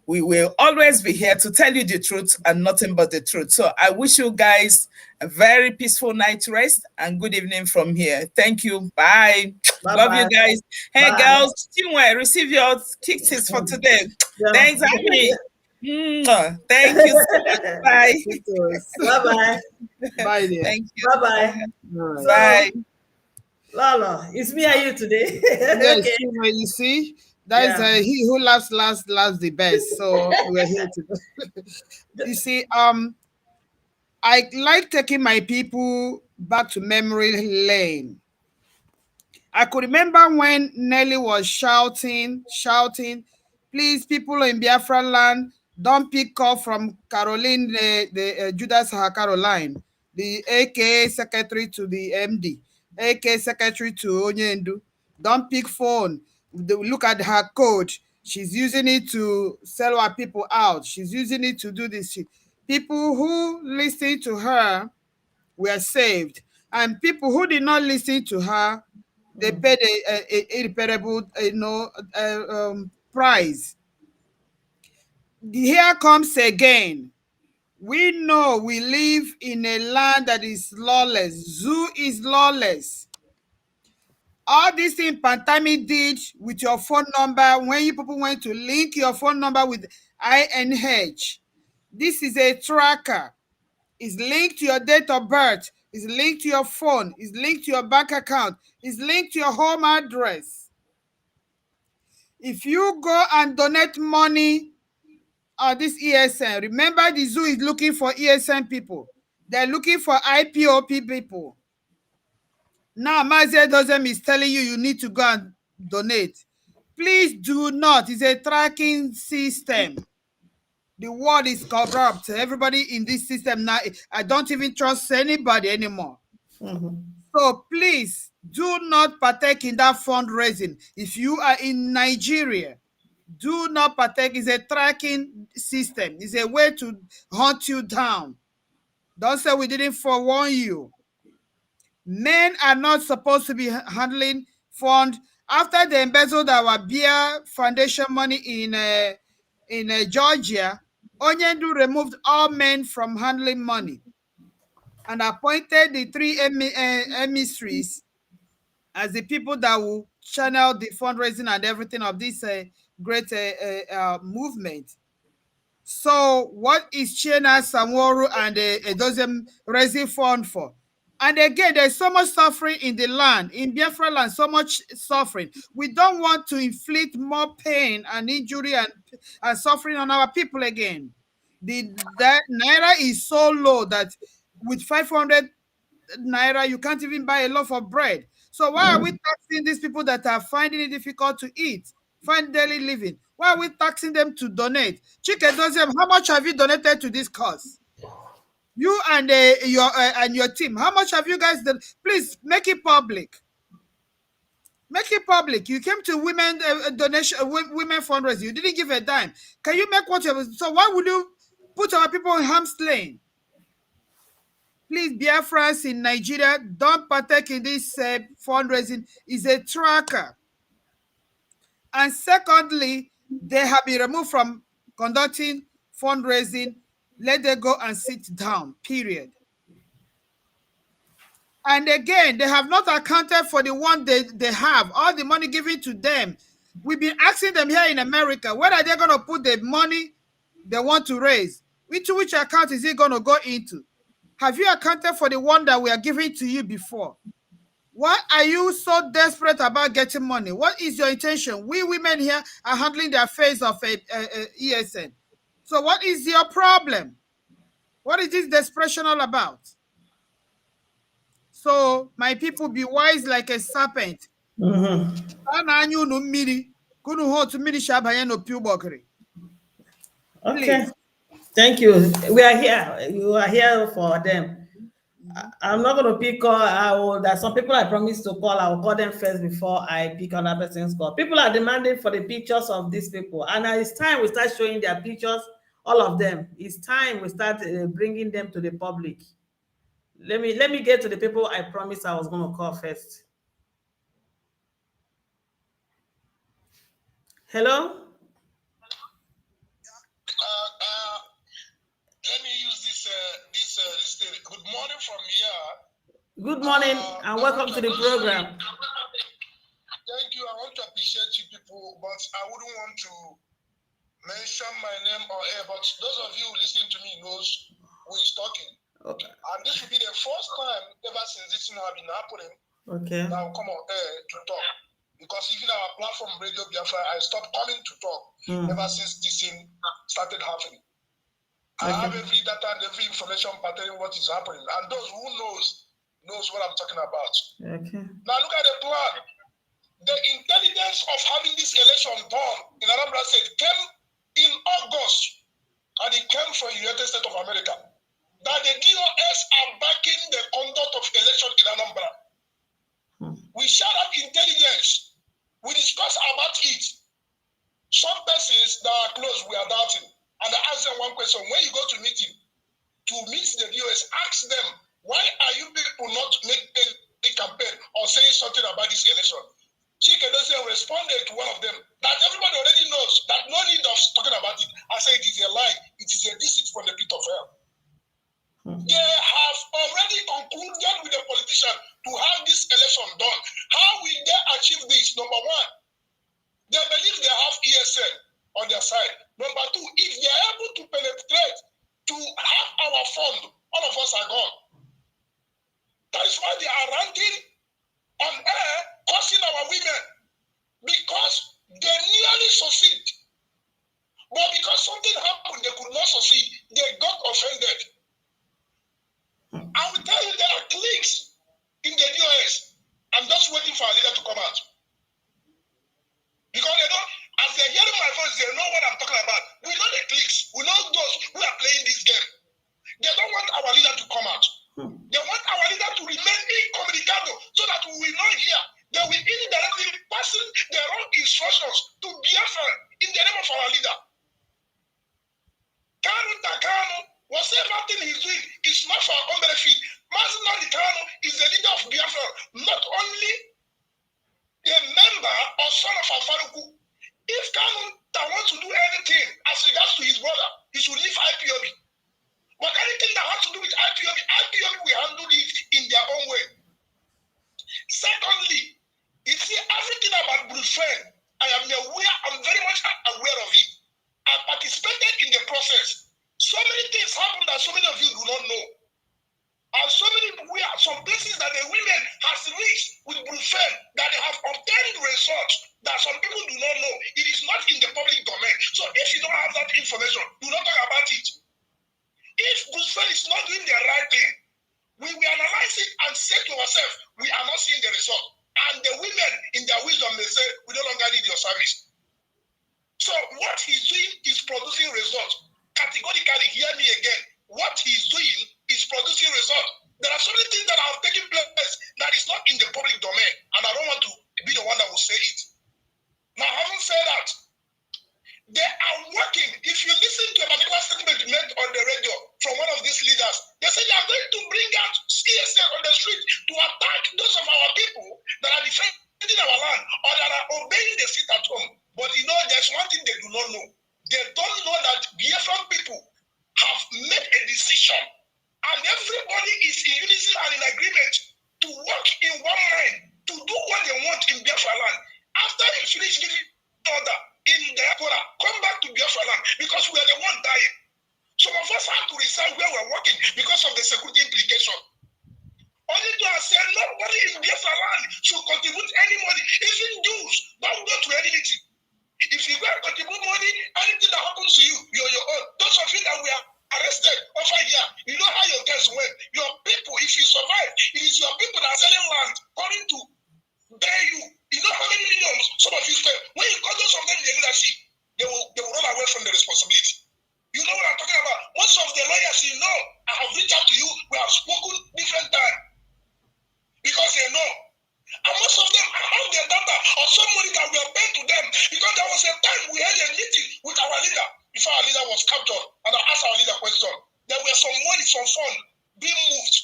we will always be here to tell you the truth and nothing but the truth. So I wish you guys a very peaceful night rest and good evening from here. Thank you. Bye. Love you guys. Hey, girls, Chinwe, receive your kisses for today. Yeah. Thanks, Abby. Thank you so much. Bye. Bye-bye. Bye, dear. Thank you. Bye-bye. Bye. Lala, it's me and you today. Yes, okay. You see? That is he who laughs last the best. So we're here today. You see, I like taking my people back to memory lane. I could remember when Nelly was shouting, please, people in Biafra land, don't pick up from Caroline, the Judas Caroline, the AKA secretary to the MD, AKA secretary to Onyendu. Don't pick phone. Look at her code. She's using it to sell our people out. She's using it to do this shit. People who listened to her were saved. And people who did not listen to her, they paid a irreparable, price. Here comes again. We know we live in a land that is lawless. Zoo is lawless. All this thing Pantami did with your phone number, when you people went to link your phone number with INH, this is a tracker. It's linked to your date of birth. It's linked to your phone. It's linked to your bank account. It's linked to your home address. If you go and donate money on this ESN, remember the zoo is looking for ESN people. They're looking for IPOP people. Now, Mazi Nnamdi is telling you need to go and donate. Please do not. It's a tracking system. The world is corrupt. Everybody in this system now, I don't even trust anybody anymore. So please do not partake in that fundraising. If you are in Nigeria, do not partake. It's a tracking system. It's a way to hunt you down. Don't say we didn't forewarn you. Men are not supposed to be handling fund. After they embezzled our beer foundation money in Georgia, Onyendu removed all men from handling money and appointed the 3 emissaries as the people that will channel the fundraising and everything of this great movement. So what is Chena, Samoru, and Edozem raising fund for? And again, there's so much suffering in the land, in Biafra land, so much suffering. We don't want to inflict more pain and injury and suffering on our people again. That Naira is so low that with 500 Naira, you can't even buy a loaf of bread. So why are we taxing these people that are finding it difficult to eat, find daily living? Why are we taxing them to donate? Chike Dozem, how much have you donated to this cause? You and your team, how much have you guys done? Please make it public. Make it public. You came to women donation, women fundraising. You didn't give a dime. Can you make what you have? So why would you put our people in harm's lane? Please, Biafrans in Nigeria, don't partake in this fundraising. It's a tracker. And secondly, they have been removed from conducting fundraising. Let them go and sit down, period. And again, they have not accounted for the one they have, all the money given to them. We've been asking them here in America, where are they going to put the money they want to raise? Into which account is it going to go into? Have you accounted for the one that we are giving to you before? Why are you so desperate about getting money? What is your intention? We women here are handling the affairs of ESN. So what is your problem? What is this desperation all about? So my people, be wise like a serpent. Okay. Thank you. We are here. You are here for them. I'm not going to pick call. There's some people I promised to call. I will call them first before I pick another person's call. People are demanding for the pictures of these people, and it's time we start showing their pictures. All of them. It's time we start bringing them to the public. Let me get to the people I promised I was going to call first. Hello. Let me use this thing. Good morning from here. Good morning and welcome to the program. Thank you. I want to appreciate you people, but I wouldn't want to mention my name or air. But those of you listening to me knows who is talking. Okay. And this will be the first time ever since this thing has been happening. Okay. That I will come on air to talk. Because even our platform Radio Biafra, I stopped coming to talk ever since this thing started happening. I have every data and every information pertaining what is happening. And those who knows what I'm talking about. Okay. Now look at the plan. The intelligence of having this election done in Anambra State came in August, and it came from the United States of America. That the DOS are backing the conduct of election in Anambra. We share that intelligence. We discuss about it. Some persons that are close, we are doubting. And I ask them one question. When you go to meeting, to meet the DOS, ask them, why are you people not making a campaign or saying something about this election? Chikedozie responded to one of them that everybody already knows that no need of talking about it. I say it is a lie. It is a deceit from the pit of hell. They have already concluded with the politician to have this election done. How will they achieve this? Number one, they believe they have ESN on their side. Number two, if they are able to penetrate to have our fund, all of us are gone. That is why they are ranting on air, cursing our women, because they nearly succeed. But because something happened, they could not succeed. They got offended. I will tell you there are cliques in the US. I'm just waiting for a leader to come out. Because they don't, as they're hearing my voice, they know what I'm talking about. We know the cliques. We know those who are playing this game. They don't want our leader to come out. They want our leader to remain incommunicado so that we will not hear. They will indirectly passing the wrong instructions to Biafra in the name of our leader. Kanu, whatever thing he's doing is not for our own benefit. Mazi Nnamdi Kanu is the leader of Biafra, not only a member or son of Afaruku. If Kanu wants to do anything as regards to his brother, he should leave IPOB. But anything that has to do with IPOB will handle it in their own way. Secondly, you see, everything about Biafran, I'm very much aware of it. I participated in the process. So many things happen that so many of you do not know. And some places that the women has reached with Biafran that they have obtained results that some people do not know. It is not in the public domain. So if you don't have that information, do not talk about it. If Biafran is not doing the right thing, we will analyze it and say to ourselves, we are not seeing the result. And the women, in their wisdom, may say, we no longer need your service. So what he's doing is producing results. Categorically, hear me again. What he's doing is producing results. There are so many things that have taken place that is not in the public domain, and I don't want to be the one that will say it. Now, having said that, they are working. If you listen to a particular statement made on the radio from one of these leaders, they say they are going to bring not know. They don't know that Biafran people have made a decision, and everybody is in unison and in agreement to work in one mind to do what they want in Biafra land. After they finish giving order in diaspora, come back to Biafra land because we are the one dying. Some of us have to resign where we're working because of the security implication. Only to have said nobody in Biafra land should contribute any money. Even Jews don't go to any meeting. If you go and contribute money, anything that happens to you, you're your own. Those of you that we are arrested over here, you know how your case went. Your people, if you survive, it is your people that are selling land coming to bear you. You know how many millions some of you spend. When you call those of them in the leadership, they will run away from the responsibility. You know what I'm talking about? Most of the lawyers, you know, I have reached out to you, we have spoken different times. Because they know. And most of them have their data or some money that we have paid to them. Because there was a time we had a meeting with our leader before our leader was captured. And I asked our leader a question. There were some money, some funds being moved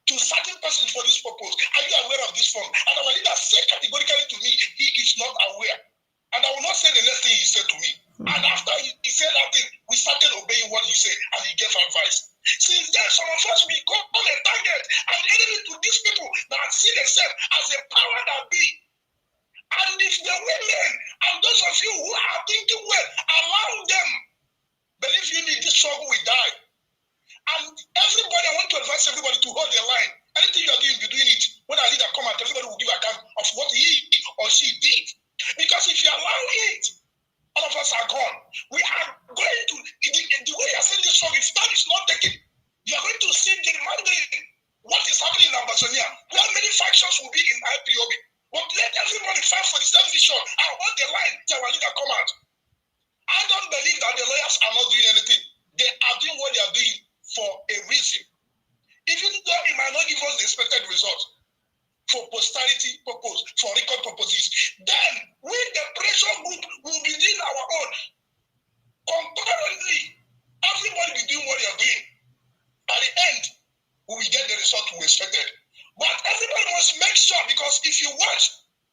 to certain persons for this purpose. Are you aware of this fund? And our leader said categorically to me, he is not aware. And I will not say the next thing he said to me. And after he said that thing, we started obeying what he said and he gave advice. Since then, some of us become a target and enemy to these people that see themselves as a power that be. And if the women and those of you who are thinking well, allow them. Believe you me, this struggle will die. And everybody, I want to advise everybody to hold their line. Anything you are doing, be doing it. When our leader come out, everybody will give account of what he or she did. Because if you allow it, all of us are gone. We are going to, the way you are saying this song, if that is not taken, you are going to see the demanding what is happening in Amazonia, where many factions will be in IPOB. But let everybody fight for the same vision. I want the line till our leader come out. I don't believe that the lawyers are not doing anything. They are doing what they are doing for a reason. Even though it might not give us the expected result, for posterity purpose, for record purposes, then we, the pressure group, will be doing our own. Concurrently, everybody be doing what they are doing. At the end, we will get the result we expected. But everybody must make sure, because if you watch,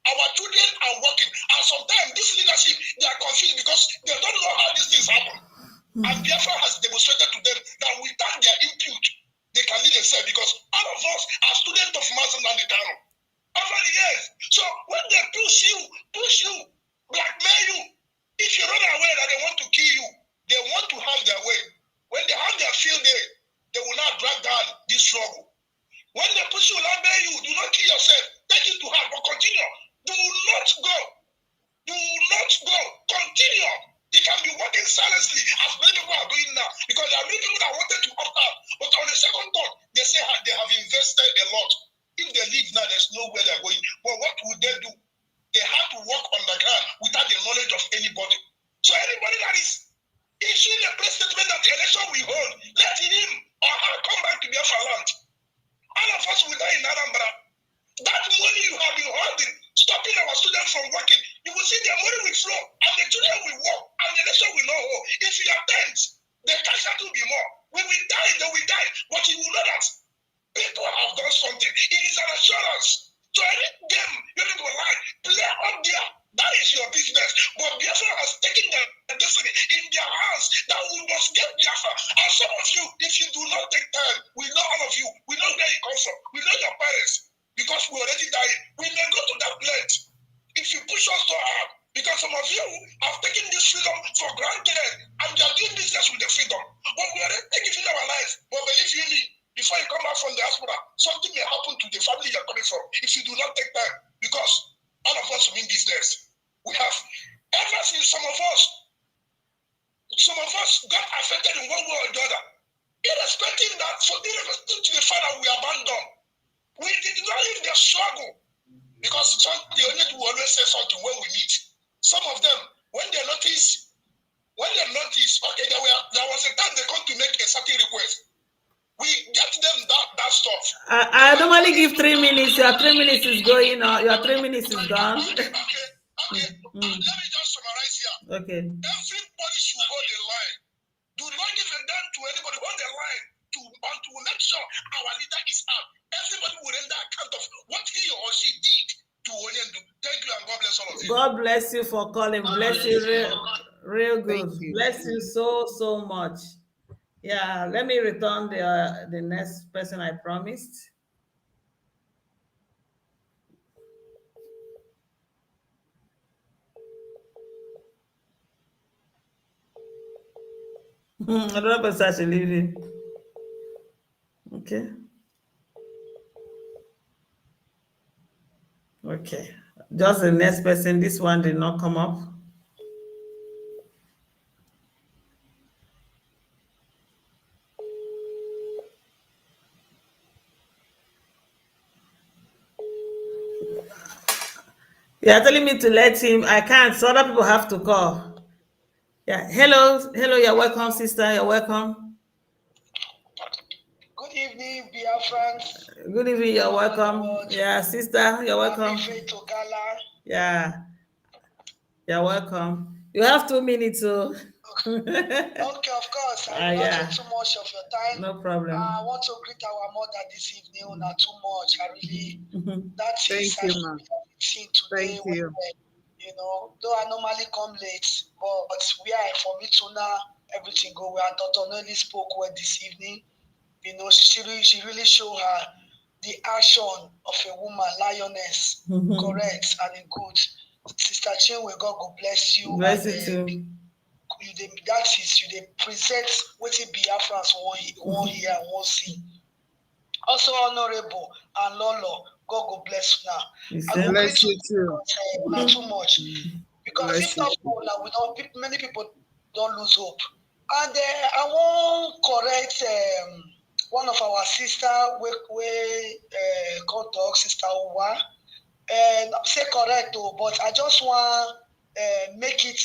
our children are working, and sometimes this leadership, they are confused because they don't know how these things happen. And Biafra has demonstrated to them that without their input, they can lead themselves, because all of us are students of Mazi Nnamdi Kanu. Over the years. So when they push you, blackmail you, if you run away that they want to kill you, they want to have their way. When they have their field day, they will not drag down this struggle. When they push you, blackmail you, do not kill yourself. Take it to heart, but continue. Do not go. Do not go. Continue. They can be working silently, as many people are doing now, because there are many people that wanted to opt out. But on the second thought, they say they have invested a lot. If they leave now, there's nowhere they're going. But what would they do? They have to work on the ground without the knowledge of anybody. So anybody that is issuing a press statement that the election will hold, let him or her come back to Biafra land. All of us will die in Anambra. That money you have been holding, stopping our students from working, you will see their money will flow, and the children will work, and the election will not hold. If you are tense, the cash will be more. We will die, they will die, but you will know that people have done something. It is an assurance. So any game you need to lie, play up there. That is your business. But Biafra has taken the destiny in their hands that we must get Biafra. And some of you, if you do not take time, we know all of you, we know where you come from, we know your parents, because we already died. We may go to that place if you push us so hard. Because some of you have taken this freedom for granted and you are doing business with the freedom. But we already taking it in our life. But believe you me, before you come back from the diaspora, something may happen to the family you're coming from if you do not take time. Because all of us mean business. We have, ever since some of us got affected in one way or the other, irrespective to the fact that we abandoned. We did not leave the struggle. Because the only will always say something when we meet. Some of them, when they notice, okay, there was a time they come to make a certain request. We get them that stuff. I normally give 3 minutes. Your 3 minutes is going on. Your 3 minutes is gone. Okay. Let me just summarize here. Okay. Everybody should hold the line. Do not give a damn to anybody. Hold the line to make sure our leader is out. Everybody will render account of what he or she did to Onyendu. Thank you and God bless all of you. God bless you for calling. Bless you, Real good. Bless you so much. Yeah, let me return the next person I promised. I don't know if such a living. Okay. Okay. Just the next person. This one did not come up. You are telling me to let him. I can't. So other people have to call. Yeah. Hello. Hello. You're welcome, sister. You're welcome. Good evening, Biafrans. Good evening. You're welcome. Yeah, sister. You're welcome. Yeah. You're welcome. You have 2 minutes. So. Okay, of course. I will not take too much of your time. No problem. I want to greet our mother this evening. Not too much. I really. That is Thank you, ma'am. Seen today. Thank you. You know, though I normally come late, but we are for me to now everything go well. Dr. Nelly spoke well this evening. You know, she really showed her the action of a woman, lioness, correct and good. Sister Chinwe, God go bless you. Bless you too. That is, you present what Biafrans want hear and want see. Also honorable and Lolo, God go bless you now. I will bless you too. Not too much. Because Bless if not for now, many people don't lose hope. And I want correct one of our sister we called talk, Sister Uwa. And say correct though, but I just want make it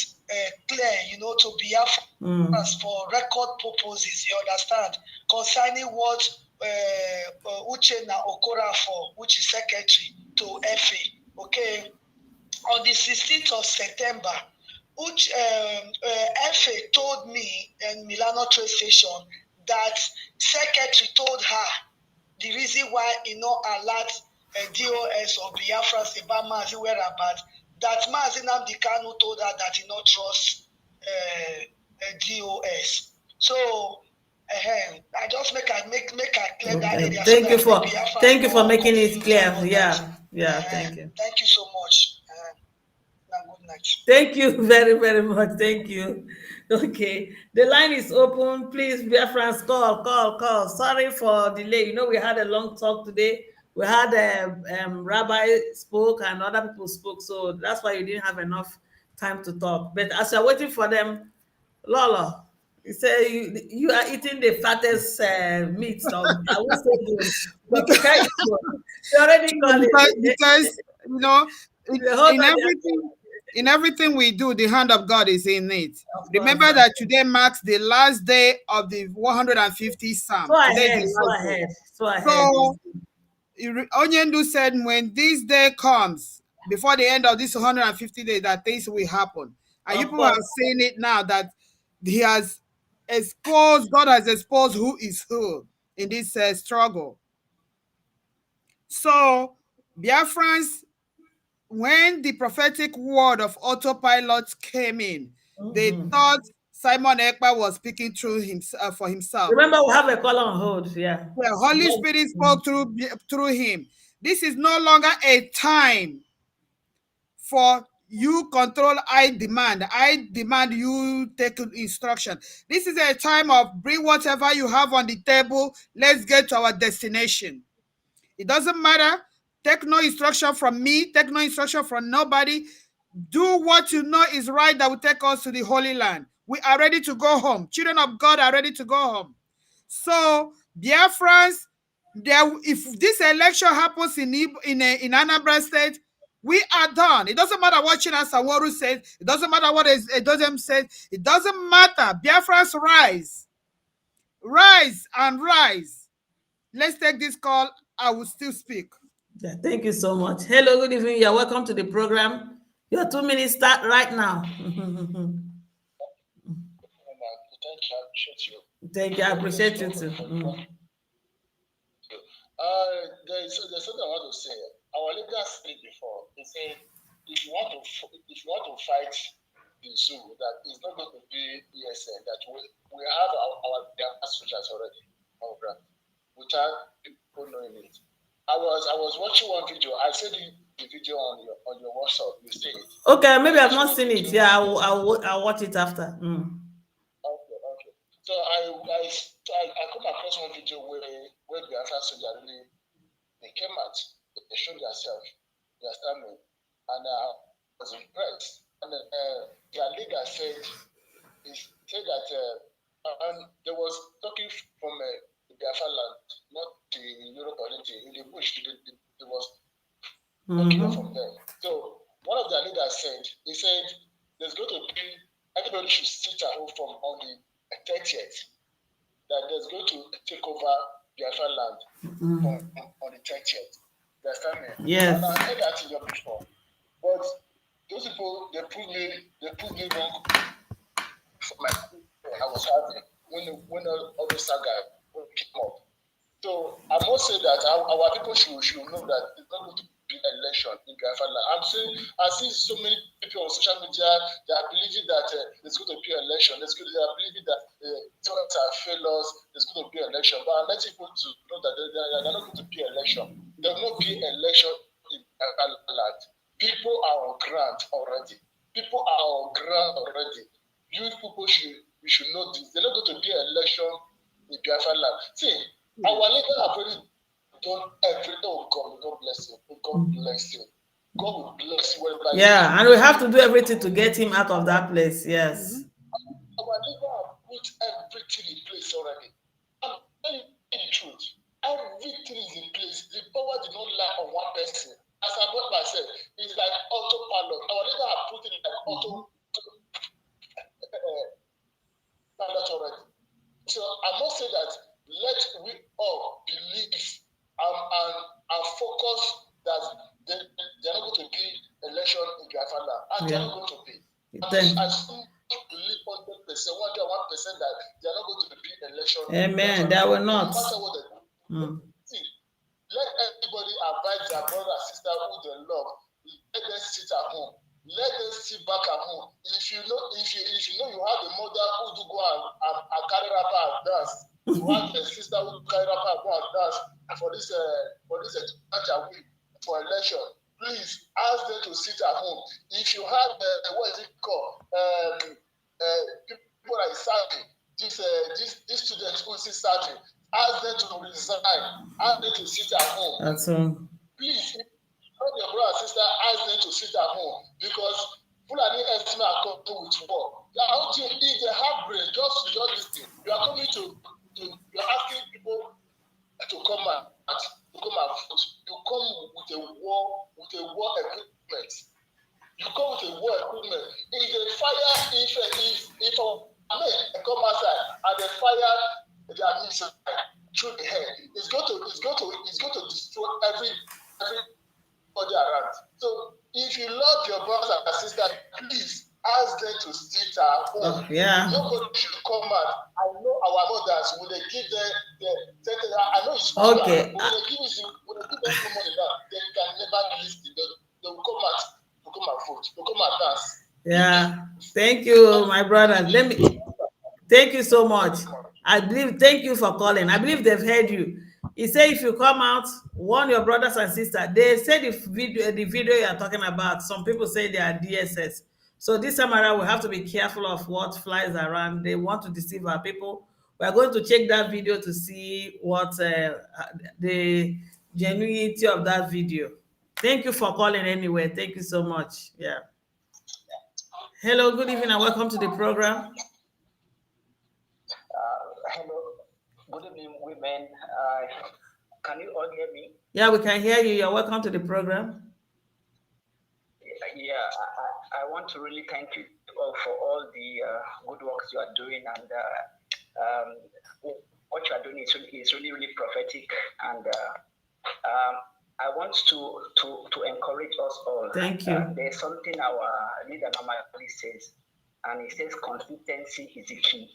clear, you know, to Biafra for record purposes, you understand, concerning what Uchenna Okorafor, which is secretary to FA, okay, on the 16th of September, which FA told me in Milano train station that secretary told her the reason why he not allowed DOS or Biafra about Mazi whereabouts, that Mazi Nnamdi Kanu told her that he not trust DOS. So I just make I clear that area. Thank you for making it clear. Yeah, thank you. Thank you so much. Good night. Thank you very much. Thank you. Okay, the line is open. Please, Biafrans, call. Sorry for delay. You know, we had a long talk today. We had Rabbi spoke and other people spoke, so that's why you didn't have enough time to talk. But as you're waiting for them, Lola, you say you are eating the fattest meat. So I will say you. You already called it. Because you know, in everything we do, the hand of God is in it. Remember that today marks the last day of the 150 Psalm. So ahead. So Onyendu said, when this day comes, before the end of this 150 days, that things will happen. And you people have seen it now that God has exposed who is who in this struggle. So, Biafrans, when the prophetic word of autopilot came in, they thought Simon Ekpa was speaking through himself for himself. Remember, we have a call on hold. Yeah. The Holy Spirit spoke through him. This is no longer a time for you control, I demand. I demand you take instruction. This is a time of bring whatever you have on the table. Let's get to our destination. It doesn't matter. Take no instruction from me. Take no instruction from nobody. Do what you know is right that will take us to the Holy Land. We are ready to go home. Children of God are ready to go home. So, Biafrans, if this election happens in Anambra State, we are done. It doesn't matter what China Sawaru says. It doesn't matter what Edozem says. It doesn't matter. Biafrans rise. Rise and rise. Let's take this call. I will still speak. Yeah, thank you so much. Hello, good evening. You're welcome to the program. Your 2 minutes start right now. Thank you. I appreciate you too. There's something I want to say. Our leader said before. He said, if you want to fight the zoo that it's not going to be ESN, that we have our soldiers already on ground without people knowing it. I was watching one video. I said the video on your WhatsApp. You see it? Okay, maybe I've not seen it. Yeah, I'll watch it after. Okay. So I come across one video where the Biafran soldiers really they came out, they showed themselves, they are standing, and I was impressed. And their leader said that and there was talking from the Biafran land, not the Europe or anything. In the bush, there was talking from them. So one of their leaders said, he said, there's going to be, everybody should sit at home from on the 30th, that there's going to take over Biafran land on the 30th. You understand me? Yes. And I heard that in your before. But those people, they proved me wrong for my I was having when all the saga came up. So I must say that our people should know that it's not going to be an election in Biafran land. I see so many people on social media, they are believing that there's going to be an election. They are believing that Democrats are failures, there's going to be an election. But I'm letting people to know that they're not going to be an election. There will not be an election in Biafran land. People are on ground already. You people should know this. They're not going to be an election in Biafran land. See, our leaders have already done everything. Oh God bless him. God bless him. God will bless you. Yeah, and we have to do everything to get him out of that place. Yes. Our leaders have put everything in place already. I'm telling you the truth. Everything is in place. The power did not lie on one person. As I brought myself, it's like autopilot. Our leaders have put it like autopilot already. So I must say that let we all believe and focus that they're not going to be election in Biafran land, and they're not going to be. I still believe 100%, 101% that they're not going to be election. Amen. They will not. No matter what they do. See, let everybody advise their brother and sister who they love. Let them sit at home. Let them sit back at home. If you know you have a mother who do go and carry rapper and dance, you have a sister who carry rapper and go and dance for this for election. Please ask them to sit at home. If you have what is it called? People like serving, these students who is serving, ask them to resign, ask them to sit at home. That's all. Please, your brother and sister, ask them to sit at home, because Fulani Esma are coming with war. If they have brain, just listen. You are coming you are asking people to come and vote. You come with a war equipment. You come with a war equipment. If they fire, if I come outside and they fire their missile through the head, it's going to destroy everybody around. So if you love your brothers and sisters, please ask them to sit at home. Nobody should come out. I know our mothers, when they give them, I know it's okay. When they give them money now, they can never listen. They will come out. They'll come and vote. They'll come and dance. Yeah. Thank you, my brother. Thank you so much. Thank you for calling. I believe they've heard you. He said if you come out, warn your brothers and sisters. They said the video you are talking about, some people say they are DSS. So this time around, we have to be careful of what flies around. They want to deceive our people. We are going to check that video to see what the genuinity of that video. Thank you for calling anyway. Thank you so much. Yeah. Hello, good evening, and welcome to the program. Hello, good evening, women. Can you all hear me? Yeah, we can hear you. You're welcome to the program. Yeah, I want to really thank you all for all the good works you are doing, and what you are doing is really, really prophetic, and I want to encourage us all. Thank you. There's something our leader normally says, and he says consistency is the key.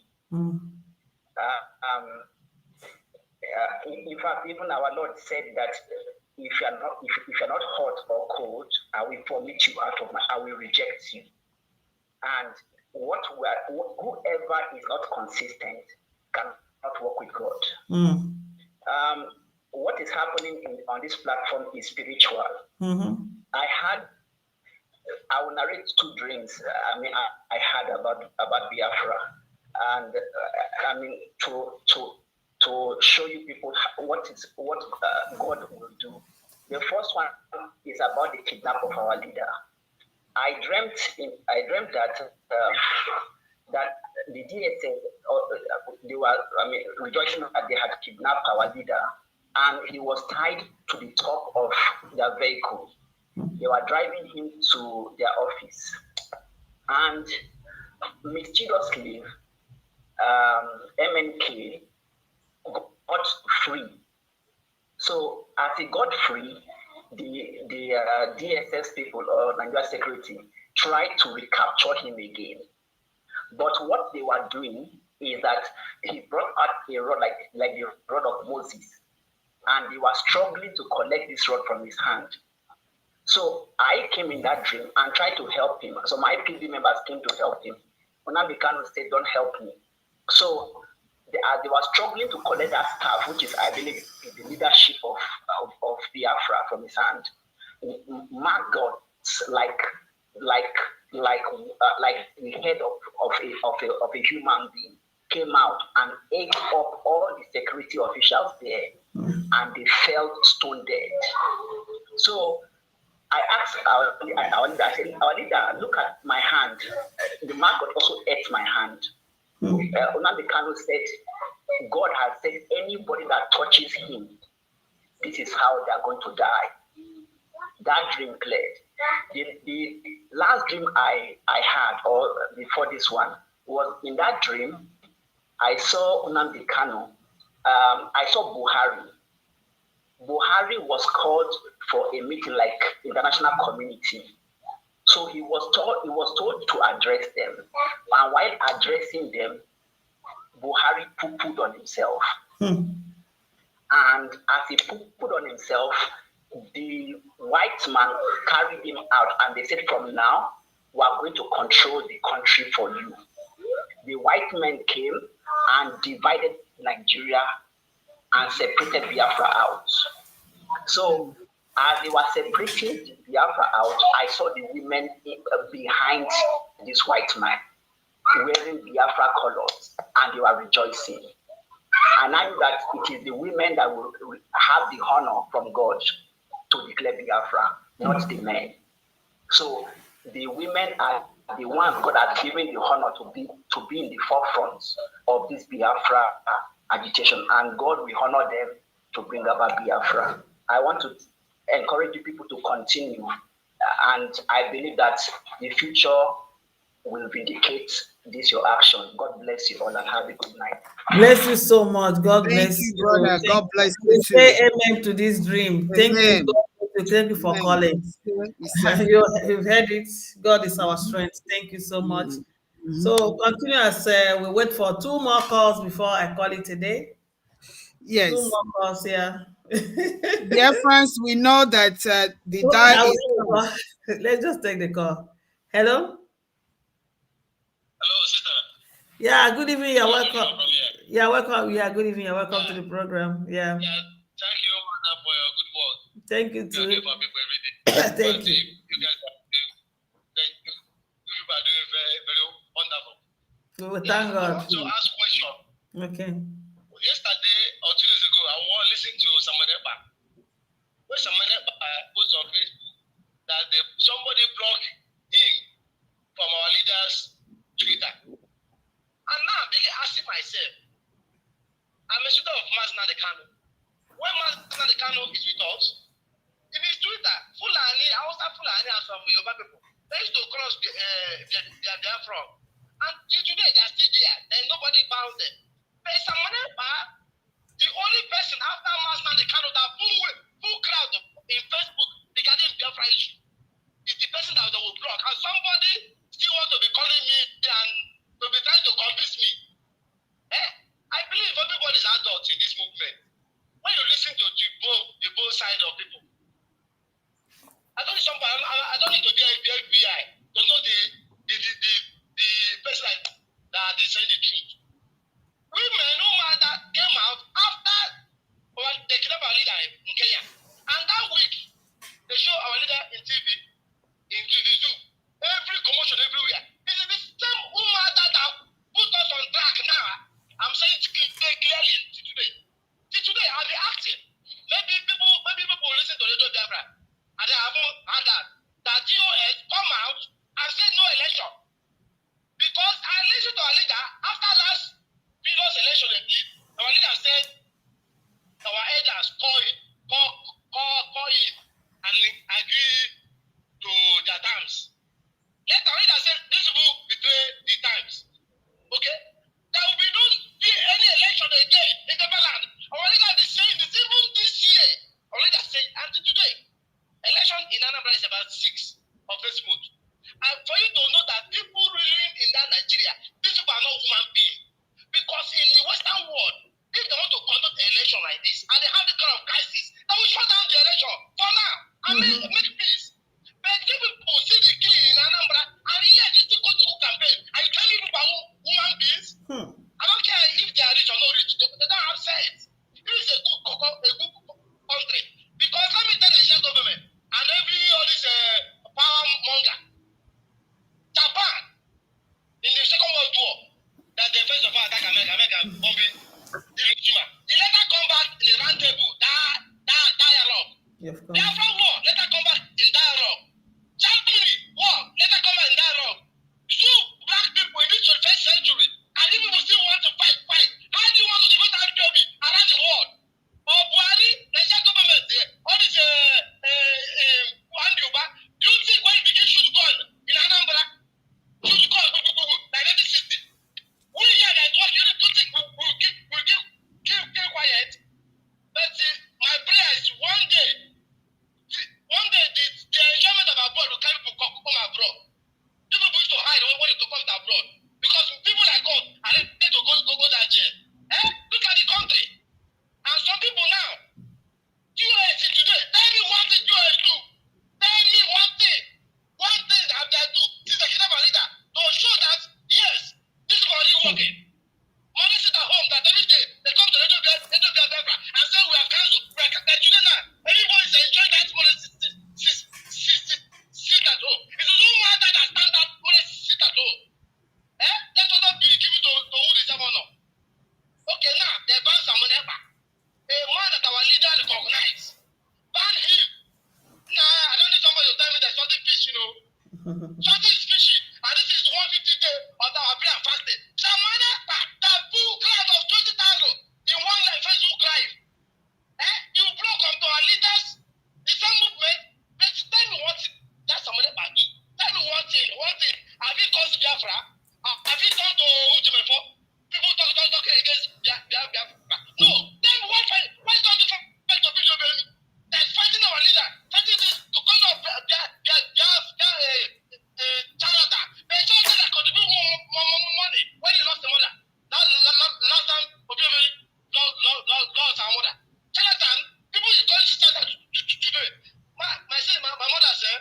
In fact, even our Lord said that if you're not hot or cold, I will vomit you out of I will reject you. And whoever is not consistent cannot work with God. What is happening on this platform is spiritual. I will narrate two dreams. I had about Biafra, and to show you people what God will do. The first one is about the kidnap of our leader. I dreamt that that the DSS they were rejoicing that they had kidnapped our leader, and he was tied to the top of their vehicle. They were driving him to their office, and mysteriously, MNK got free. So as he got free, the DSS people or Nigeria security tried to recapture him again. But what they were doing is that he brought out a rod like the rod of Moses, and they were struggling to collect this rod from his hand. So I came in that dream and tried to help him. So my PD members came to help him. Anambra Kanu said, "Don't help me." So they were struggling to collect that staff, which is, I believe, the leadership of Biafra from his hand. Maggots like the head of a human being came out and ate up all the security officials there, and they fell stone dead. So I asked our leader, I said, "Our leader, look at my hand. The maggot also ate my hand." Nnamdi Kanu said, "God has said anybody that touches him, this is how they are going to die." That dream cleared. The last dream I had, or before this one, was in that dream, I saw Nnamdi Kanu. I saw Buhari. Buhari was called for a meeting like international community. So he was told to address them. And while addressing them, Buhari poo-pooed on himself. And as he poo-pooed on himself, the white man carried him out, and they said, "From now, we are going to control the country for you." The white men came and divided Nigeria and separated Biafra out. So as they were separating Biafra out, I saw the women behind this white man wearing Biafra colors, and they were rejoicing. And I knew that it is the women that will have the honor from God to declare Biafra, not the men. So the women are the ones God has given the honor to be in the forefront of this Biafra agitation, and God will honor them to bring about Biafra. I want to encourage you people to continue, and I believe that the future will vindicate this your action. God bless you all, and have a good night. Bless you so much. God bless you, brother. God bless you too. Say amen to this dream. Thank you. Thank you for calling. You've heard it. God is our strength. Thank you so much. So continue as we wait for 2 more calls before I call it a day. Yes. 2 more calls here. Dear friends, we know that the die is. Let's just take the call. Hello? Hello, sister. Yeah, good evening. You're welcome. Yeah, welcome. Yeah, good evening. You're welcome to the program. Yeah. Thank you, Mother, for your good work. Thank you too. You for people every day. Thank you. You guys are doing very, very wonderful. We will thank God. I want to ask a question. Okay. Yesterday or 2 days ago, I was listening to Samanepa. When Samanepa posted on Facebook that somebody blocked him from our leader's Twitter. And now I'm really asking myself, I'm a student of Mazi Nnamdi Kanu. When Mazi Nnamdi Kanu is with us, in his Twitter, Fulani, I was at Fulani and some Yoruba people, they used to cross Biafra. And till today, they are still there. Then nobody bound them. But Samanepa, the only person after Mazi Nnamdi Kanu that full crowd in Facebook regarding Biafra issue is the person that will block. And somebody still want to be calling me and to be trying to convince me. I believe everybody is adult in this movement. When you listen to the both side of people, I don't need to be FBI to know the these people betray the times. Okay? There will be no any election again in the land. Already are saying this even this year. Already are saying until today. Election in Anambra is about 6 of this month. And for you to know that people living in that Nigeria, these people are not human beings. Because in the Western world, if they want to conduct an election like this and they have this kind of crisis, they will shut down the election for now and make peace. But if people see the killing in Anambra and yet they still go to campaign and you tell me people are human beings, I don't care if they are rich or not rich, they don't have sense. It is a good country. Because let me tell the Nigerian government and all this power monger, Japan in the Second World War, that the first of all attack America bombing Hiroshima. He later come back in the round table, dialogue. Biafran war, later come back in dialogue. Germany war, later come back in dialogue. Two black people in this 21st century, and if people still want to fight. How do you want to defeat IPOB around the world? Or Buhari, Nigerian government, all this do you think when you begin shoot gun in Anambra, shoot gun, like 1960? We here that work, you don't think we'll keep quiet? But my prayer is one day the enjoyment of abroad will carry people come abroad. People used to hide when they come abroad. Because people like us are ready to go that jail. Look at the country. And some people now, US today, tell me one thing US do. Tell me one thing. One thing that they do since the kidnapper leader to show that, yes, this is already working. Money sit at home that every day they come to Radio Biafra and say we are cancelled. We are today now. Everybody is enjoying that money sit at home. It is no matter that stand up money sit at home. Let us not be given to who deserve honor. Okay, now they ban Samoneba. A man that our leader recognize. Ban him. Nah, I don't need somebody to tell me there's something fishy, Something is fishy. And this is 150 days of our prayer and fasting. Samoneba, the full crowd of 20,000 in one life Facebook Live. You block up to our leaders. The same movement. But tell me what that Samoneba do. Tell me one thing. Have you caused Biafra? Have you done to Ujimefo? People talking against Biafra. No. Tell me what fight. Why don't you fight to Bishop? That's fighting our leader. Fighting this to cause of Canada. They show that contribute more money when he lost the mother. Last time, lost our mother. Canada, people is calling Canada today. My mother said,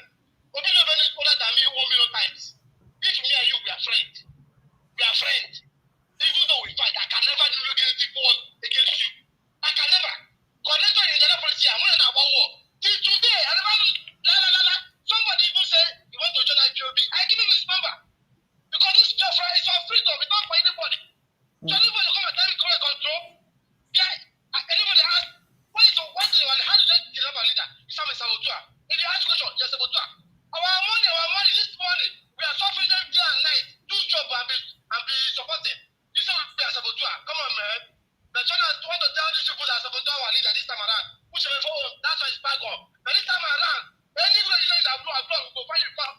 Obidobe is older than me 1 million times. If me and you, we are friends. We are friends. Even though we fight, I can never do anything against you. I can never. Connected in the policy, I'm going to have one war. Till today, I never somebody even say you want to join IPOB. I give him his number. Because this Biafra is our freedom, it's not for anybody. So anybody come and tell me correct control. Yeah, anybody ask, what is how do they get our leader? It's a saboteur. If you ask question, you're a saboteur. Our money, this money, we are suffering them day and night. Do job and be supporting. You say we are saboteur. Come on, man. The China want to tell these people that saboteur our leader this time around. Which is for that's why it's back up. But this time around, anybody you know in abroad, we go find you farm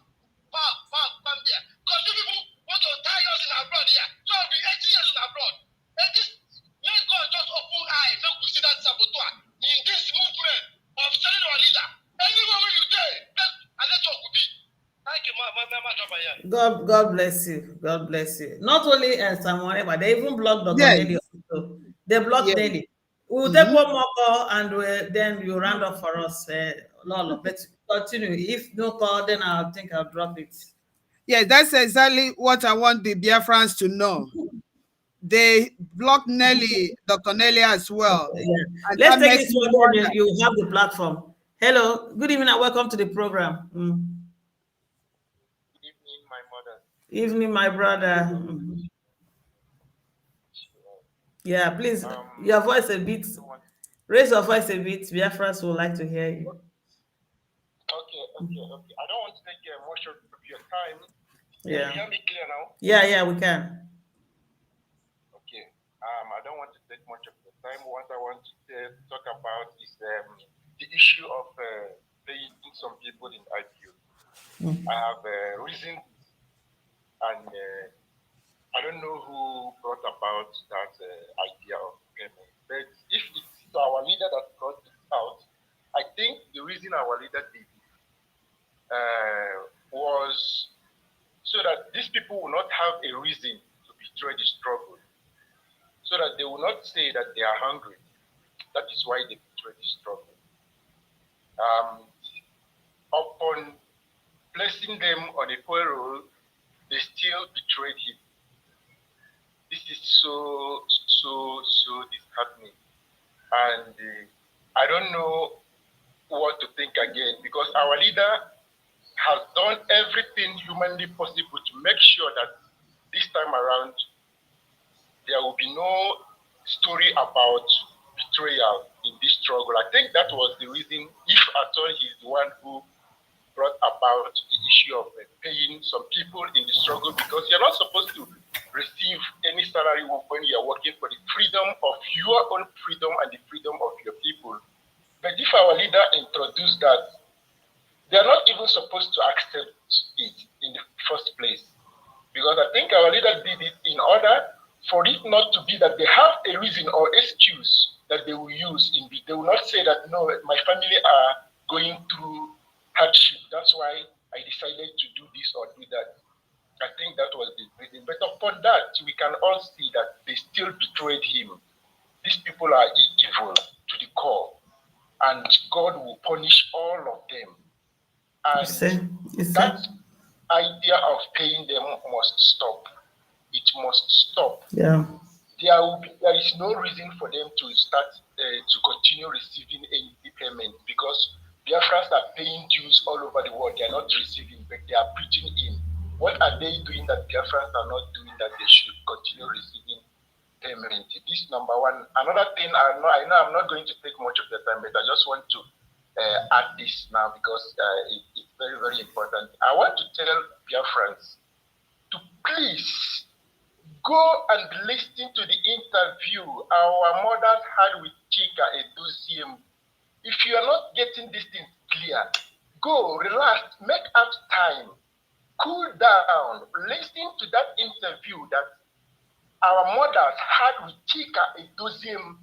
there. Because you people want to tie us in abroad here. So I'll be 80 years in abroad. And this may God just open eyes. Make we see that saboteur in this movement of selling our leader. Anywhere where you dare, and that's what will be. Thank you, God bless you. God bless you. Not only Samuel, but they even blocked Dr. Nelly also. They blocked Nelly. We'll take one more call and then you round up for us, Lolo. But continue. If no call, then I think I'll drop it. Yes, that's exactly what I want the Biafrans to know. They blocked Nelly, Dr. Nelly as well. Yeah. Let's take this one, then you have the platform. Hello, good evening and welcome to the program. Good evening, my mother. Evening, my brother. Yeah, please, your voice a bit. Raise your voice a bit. Biafrans would like to hear you. Okay. I don't want to take much of your time. Yeah. Can you hear me clear now? Yeah, we can. Okay. I don't want to take much of your time. What I want to talk about is the issue of paying some people in IPO. I have reasoned And I don't know who brought about that idea of payment, but if it's our leader that brought it out, I think the reason our leader did it was so that these people will not have a reason to betray the struggle, so that they will not say that they are hungry. That is why they betray the struggle. Upon placing them on a payroll, they still betrayed him. This is so disheartening. And I don't know what to think again, because our leader has done everything humanly possible to make sure that this time around there will be no story about betrayal in this struggle. I think that was the reason, if at all he's the one who brought about the issue of paying some people in the struggle, because you're not supposed to receive any salary when you're working for the freedom of your own freedom and the freedom of your people. But if our leader introduced that, they're not even supposed to accept it in the first place. Because I think our leader did it in order for it not to be that they have a reason or excuse that they will use. They will not say that, no, my family are going through hardship. That's why I decided to do this or do that. I think that was the reason. But upon that, we can all see that they still betrayed him. These people are evil to the core, and God will punish all of them. And that idea of paying them must stop. It must stop. Yeah. There is no reason for them to start to continue receiving any payment, because Biafrans are paying dues all over the world. They are not receiving, but they are preaching in. What are they doing that Biafrans are not doing that they should continue receiving payment? This number one. Another thing, I know I'm not going to take much of the time, but I just want to add this now, because it's very, very important. I want to tell Biafrans to please go and listen to the interview our mothers had with Chika Edoziem. If you are not getting this thing clear, go, relax, make up time, cool down, listen to that interview that our mothers had with Chika Edoziem.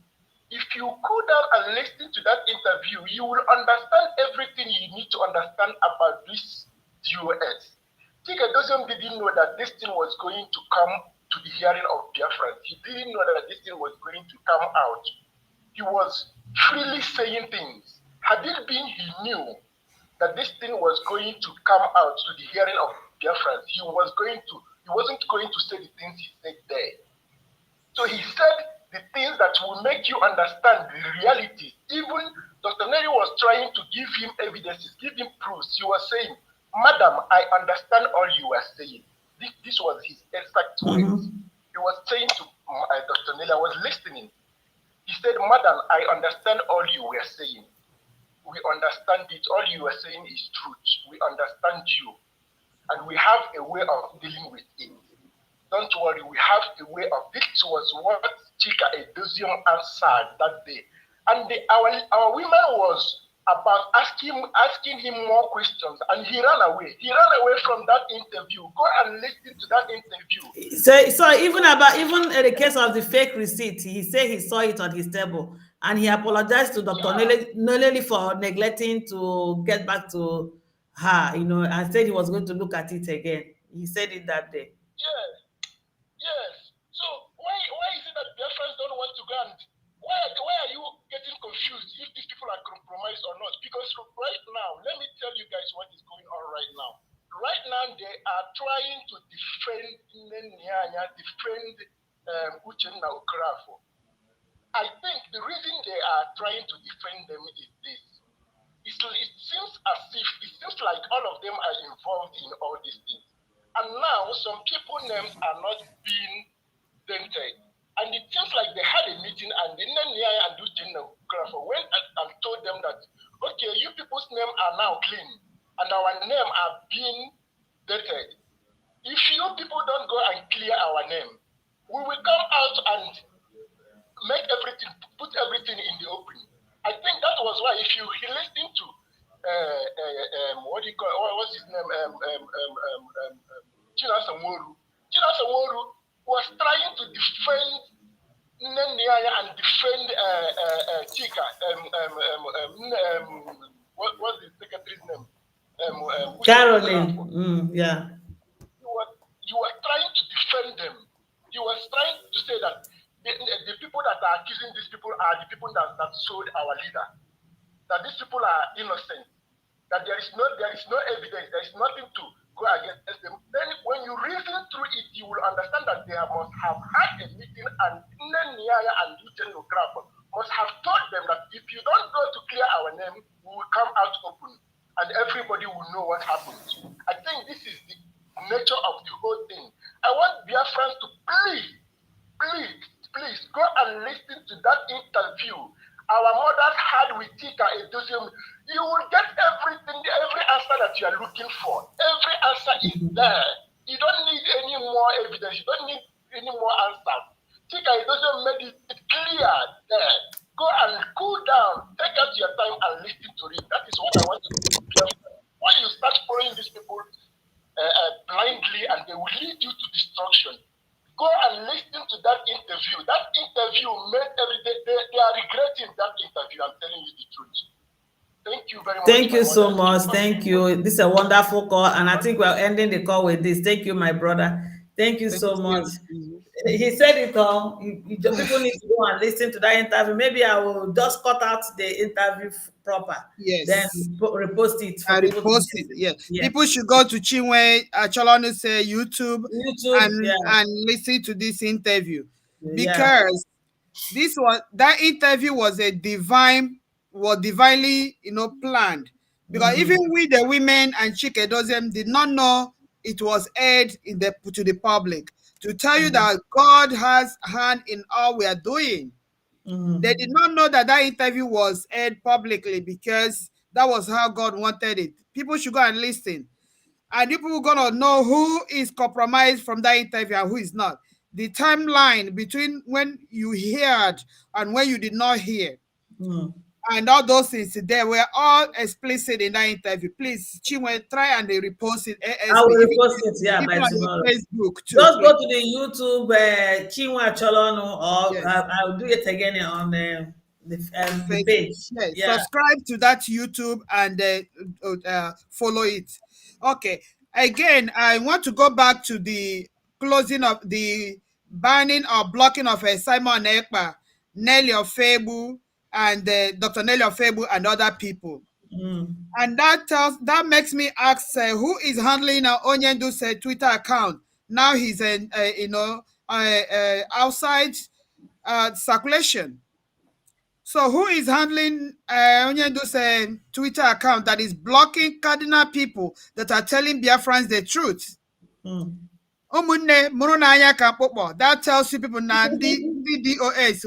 If you cool down and listen to that interview, you will understand everything you need to understand about this US. Chika Edoziem didn't know that this thing was going to come to the hearing of Biafran. He didn't know that this thing was going to come out. He was freely saying things. Had it been he knew that this thing was going to come out to the hearing of Biafran, he wasn't going to say the things he said there. So he said the things that will make you understand the reality. Even Dr. Neri was trying to give him evidences, give him proofs. He was saying, Madam, I understand all you are saying. This was his exact words. He was saying to Dr. Neri, I was listening. He said, Madam, I understand all you were saying. We understand it. All you are saying is truth. We understand you. And we have a way of dealing with it. Don't worry, we have a way of this. Was what Chika Edoziem answered that day. And our women was about asking him more questions, and he ran away. He ran away from that interview. Go and listen to that interview. So even in the case of the fake receipt, he said he saw it on his table, and he apologized to Dr. Noleli for neglecting to get back to her, and said he was going to look at it again. He said it that day. Yes. So why is it that Biafrans don't want to go and why are you getting confused if these people are compromised or not? Because right now, let me tell you guys what is going on right now. Right now, they are trying to defend Uchenna Okrafo. I think the reason they are trying to defend them is this. It seems like all of them are involved in all these things. And now some people's names are not being dented. And it seems like they had a meeting, and the Nenia and Uchenna Okrafo went and told them that, okay, you people's names are now clean, and our name are being dated. If you people don't go and clear our name, we will come out and put everything in the open. I think that was why, if you listen to what's his name, Chinasamoru was trying to defend Neniaya and defend Chika. What's the secretary's name? Caroline. Yeah. You were trying to defend them. He was trying to say that the people that are accusing these people are the people that sold our leader. That these people are innocent. That there is no evidence. There is nothing to go against them. Then when you reason through it, you will understand that they must have had a meeting, and Neniaya and Lieutenant Okrap must have told them that if you don't go to clear our name, we will come out open and everybody will know what happened. I think this is the nature of the whole thing. I want Biafrans to please go and listen to that interview our mothers had with Tika Edosium. You will get everything, every answer that you are looking for. Every answer is there. You don't need any more evidence. You don't need any more answers. Tika Edosium made it clear there. Go and cool down. Take out your time and listen to it. That is what I want you to do. When you start following these people blindly and they will lead you to destruction, go and listen to that interview. That interview made everything. They are regretting that interview. I'm telling you the truth. Thank you very much. Thank you so much. Thank you. This is a wonderful call, and I think we're ending the call with this. Thank you, my brother. Thank you so much. He said it all. People need to go and listen to that interview. Maybe I will just cut out the interview proper. Yes. Then repost it. For people repost it. Yeah. People should go to Chinwe Cholonu's YouTube and listen to this interview, because that interview was divinely, planned. Because even we, the women and Chike Dozem, did not know it was aired to the public, to tell you that God has hand in all we are doing. They did not know that interview was aired publicly, because that was how God wanted it. People should go and listen, and people are gonna know who is compromised from that interview and who is not. The timeline between when you heard and when you did not hear. And all those things, they were all explicit in that interview. Please, Chinwe, try and they repost it. I will repost it, by tomorrow. Facebook too. Just go to the YouTube Chinwe Cholonu, or I'll do it again on the page. Yes. Subscribe to that YouTube and follow it. Okay. Again, I want to go back to the closing of the banning or blocking of Simon Ekpa, Nelly Ofebu, and Dr. Nelly Ofebu and other people. And that makes me ask, who is handling Onyendu's Twitter account? Now he's outside circulation. So who is handling Onyendu's Twitter account that is blocking cardinal people that are telling Biafrans the truth? That tells you people now the DOS.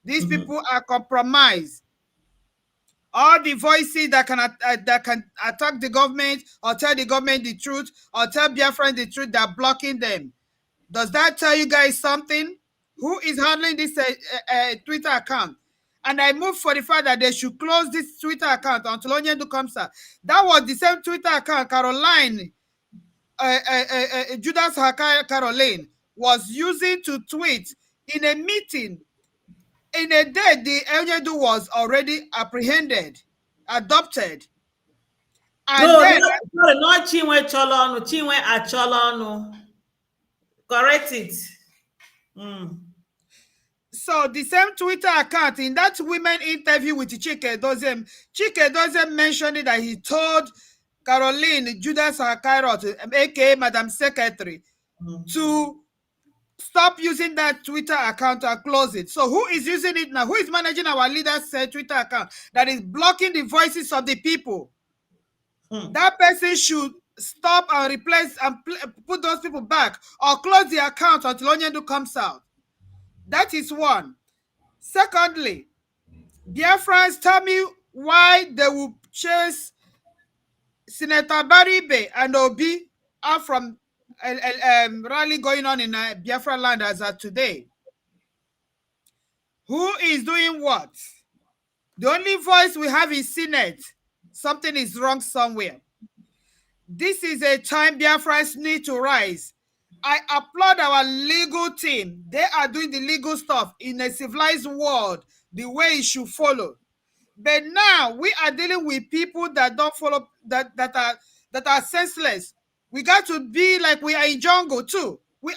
These people are compromised. All the voices that can attack the government or tell the government the truth or tell Biafran the truth, they're blocking them. Does that tell you guys something? Who is handling this Twitter account? And I move for the fact that they should close this Twitter account until Onyendu comes out. That was the same Twitter account Caroline, Judas Caroline was using to tweet in a meeting. In a day, the Onyendu was already apprehended, adopted. And not Chinwe Cholonu, Chinwe Acholonu. Correct it. So the same Twitter account, in that women interview with Chike Dozem mentioned that he told Caroline Judas Akairot, aka Madam Secretary, to stop using that Twitter account and close it. So who is using it now? Who is managing our leaders' Twitter account that is blocking the voices of the people? That person should stop and replace and put those people back, or close the account until Onyendu comes out. That is one. Secondly, Biafrans, tell me why they will chase Senator Baribe and Obi out from rally going on in Biafra land as of today. Who is doing what? The only voice we have is Senate. Something is wrong somewhere. this is a time Biafrans need to rise. I applaud our legal team. They are doing the legal stuff in a civilized world, the way it should follow. But now we are dealing with people that don't follow, that are senseless. We got to be like we are in jungle too. We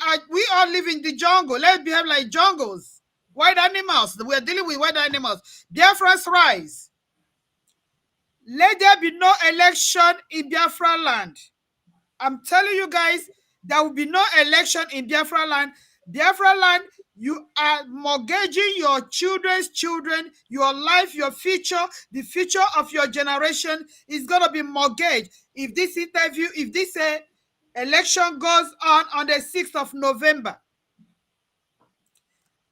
all live in the jungle. Let's behave like jungles. Wild animals. We are dealing with wild animals. Biafrans rise. Let there be no election in Biafra land. I'm telling you guys, there will be no election in Biafra land. Biafra land, you are mortgaging your children's children, your life, your future, the future of your generation is going to be mortgaged. If this election goes on the 6th of November,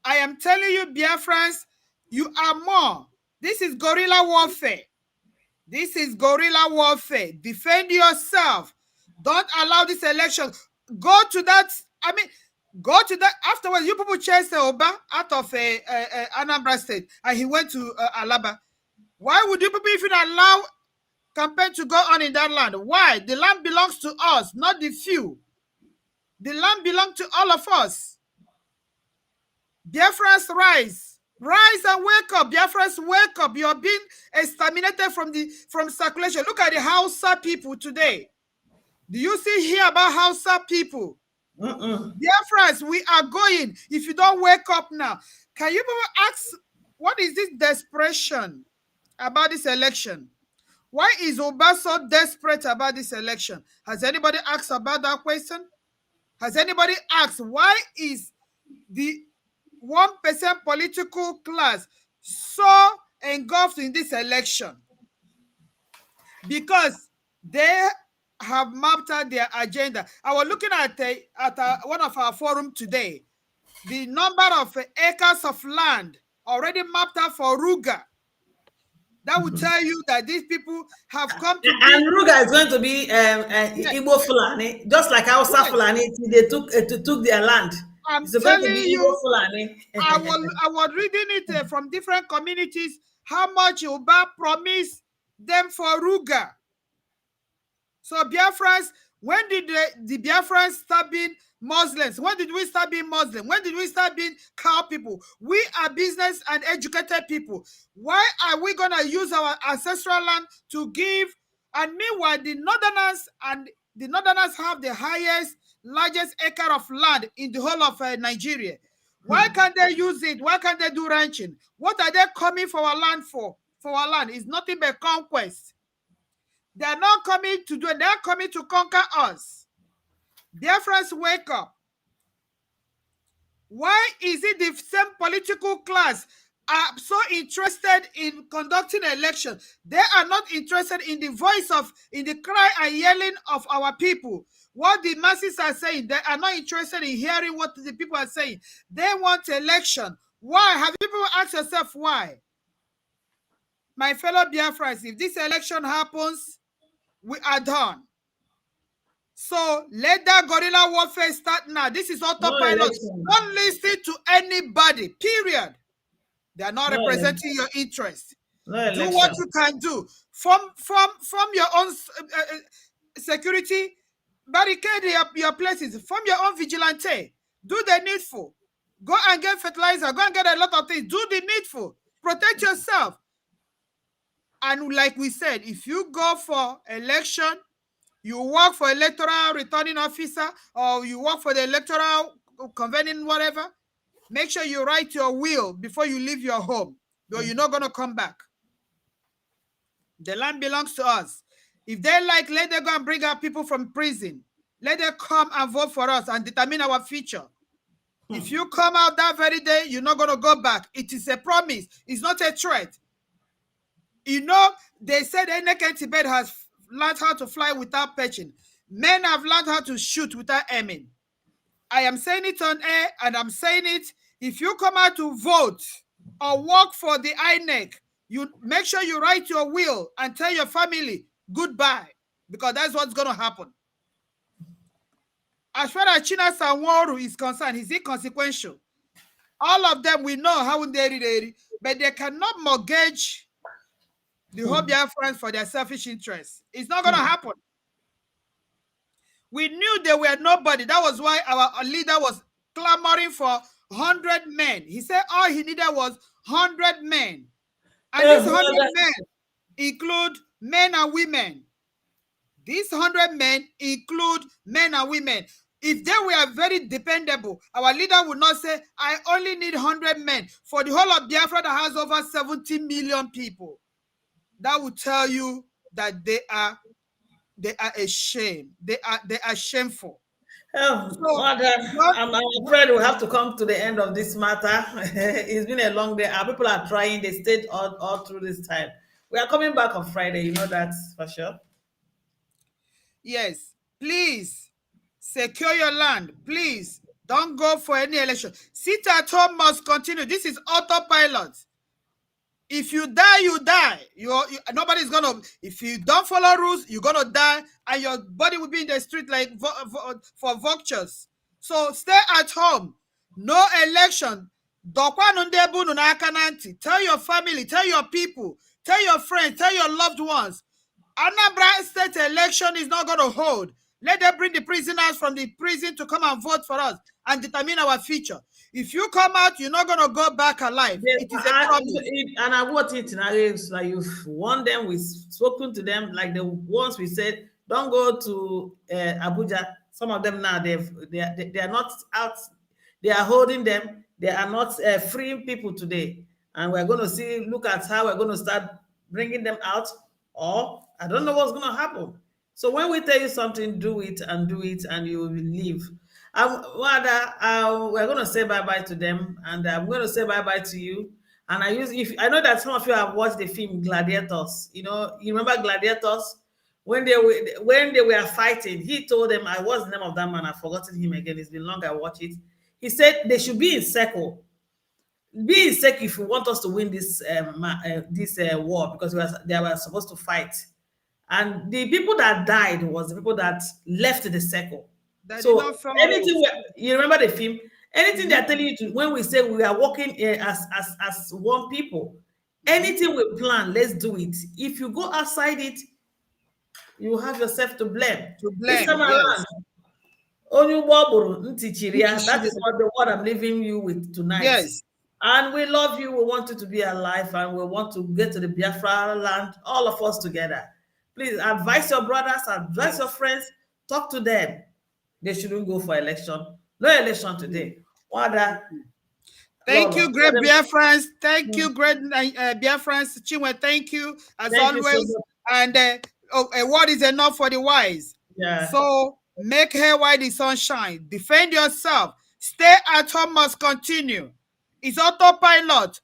I am telling you, Biafrans, you are more. This is guerrilla warfare. This is guerrilla warfare. Defend yourself. Don't allow this election. Go to that. Go to that. Afterwards, you people chased Oba out of Anambra State, and he went to Alaba. Why would you people even allow campaign to go on in that land? Why? The land belongs to us, not the few. The land belongs to all of us. Biafrans rise. Rise and wake up. Biafrans, wake up. You are being exterminated from circulation. Look at the Hausa people today. Do you see here about Hausa people? Biafrans, we are going. If you don't wake up now, can you ask, what is this desperation about this election? Why is Oba so desperate about this election? Has anybody asked about that question? Has anybody asked why is the 1% political class so engulfed in this election? Because they have mapped out their agenda. I was looking at one of our forums today. The number of acres of land already mapped out for Ruga. That would tell you that these people have come to and Ruga is going to be Igbo Fulani, just like Hausa Fulani. They took their land. I'm telling you, I was reading it from different communities, how much Oba promised them for Ruga. So Biafrans, when did the Biafrans start being Muslims? When did we start being Muslim? When did we start being cow people? We are business and educated people. Why are we going to use our ancestral land to give? And meanwhile, the Northerners have the largest acre of land in the whole of Nigeria. Why can't they use it? Why can't they do ranching? What are they coming for our land for? For our land is nothing but conquest. They are not coming to do it. They are coming to conquer us. Biafrans, wake up. Why is it the same political class are so interested in conducting an election? They are not interested in the voice in the cry and yelling of our people. What the masses are saying, they are not interested in hearing what the people are saying. They want election. Why? Have you people asked yourself why? My fellow Biafrans, if this election happens, we are done. So let that guerrilla warfare start now. This is autopilot. Don't listen to anybody, period. They are not representing your interest. Do what you can do. From your own security, barricade your places. From your own vigilante. Do the needful. Go and get fertilizer. Go and get a lot of things. Do the needful. Protect yourself. And like we said, if you go for election, you work for electoral returning officer, or you work for the electoral convening, whatever, make sure you write your will before you leave your home, or you're not going to come back. The land belongs to us. If they like, let them go and bring our people from prison. Let them come and vote for us and determine our future. If you come out that very day, you're not going to go back. It is a promise. It's not a threat. You know, they said Ene Tibet has learned how to fly without perching. Men have learned how to shoot without aiming. I am saying it on air, and I'm saying it. If you come out to vote or work for the INEC, you make sure you write your will and tell your family goodbye, because that's what's going to happen. As far as China Sanworu is concerned, he's inconsequential. All of them, we know how they, but they cannot mortgage the whole Biafrans for their selfish interests. It's not going to happen. We knew they were nobody. That was why our leader was clamoring for 100 men. He said all he needed was 100 men. And these 100 men include men and women. These 100 men include men and women. If they were very dependable, our leader would not say, I only need 100 men for the whole of Biafra that has over 70 million people. That would tell you that they are a shame. They are shameful. Oh, so, I'm afraid we'll have to come to the end of this matter. It's been a long day. Our people are trying. They stayed all through this time. We are coming back on Friday. You know that for sure. Yes. Please secure your land. Please don't go for any election. Sit at home must continue. This is autopilot. If you die, you die. Nobody's gonna. If you don't follow rules, you're gonna die, and your body will be in the street like for vultures. So stay at home. No election. Tell your family, tell your people, tell your friends, tell your loved ones. Anambra State election is not gonna hold. Let them bring the prisoners from the prison to come and vote for us and determine our future. If you come out, you're not going to go back alive. It is a promise. And I want it like you've warned them, we've spoken to them, like the ones we said, don't go to Abuja. Some of them now, they are not out. They are holding them. They are not freeing people today. And we're going to look at how we're going to start bringing them out. Or I don't know what's going to happen. So when we tell you something, do it, and you will leave. We're going to say bye-bye to them, and I'm going to say bye-bye to you. And I know that some of you have watched the film Gladiators. You remember Gladiators? When they were fighting, he told them, what's the name of that man? I've forgotten him again. It's been long I watched it. He said they should be in circle. Be in circle if you want us to win this war, because they were supposed to fight. And the people that died was the people that left the circle. So anything you remember the film, anything they're telling you to, when we say we are working as one people, anything we plan, let's do it. If you go outside it, you have yourself to blame. This time around, that is what the word I'm leaving you with tonight. Yes. And we love you. We want you to be alive, and we want to get to the Biafra land, all of us together. Please advise your brothers, advise your friends, talk to them. They shouldn't go for election. No election today. Thank you, great Biafrans. Thank you, great Biafrans. Chinwe, thank you, as always. And a word is enough for the wise. Yeah. So make hay while the sun shines. Defend yourself. Stay at home must continue. It's autopilot.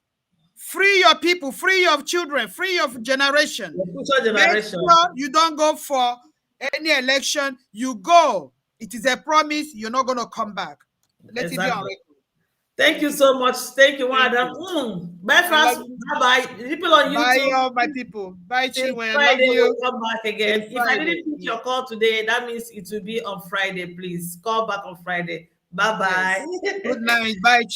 Free your people, free your children, free your generation. Make sure you don't go for any election. You go. It is a promise. You're not going to come back. Let it be on record. Thank you so much. Thank you, Adam. Bye, friends. Bye-bye. People on YouTube. Bye, all my people. Bye, Chinwe. Friday, we'll come back again. If I didn't pick your call today, that means it will be on Friday. Please call back on Friday. Bye-bye. Yes. Good night. Bye, Chinwe.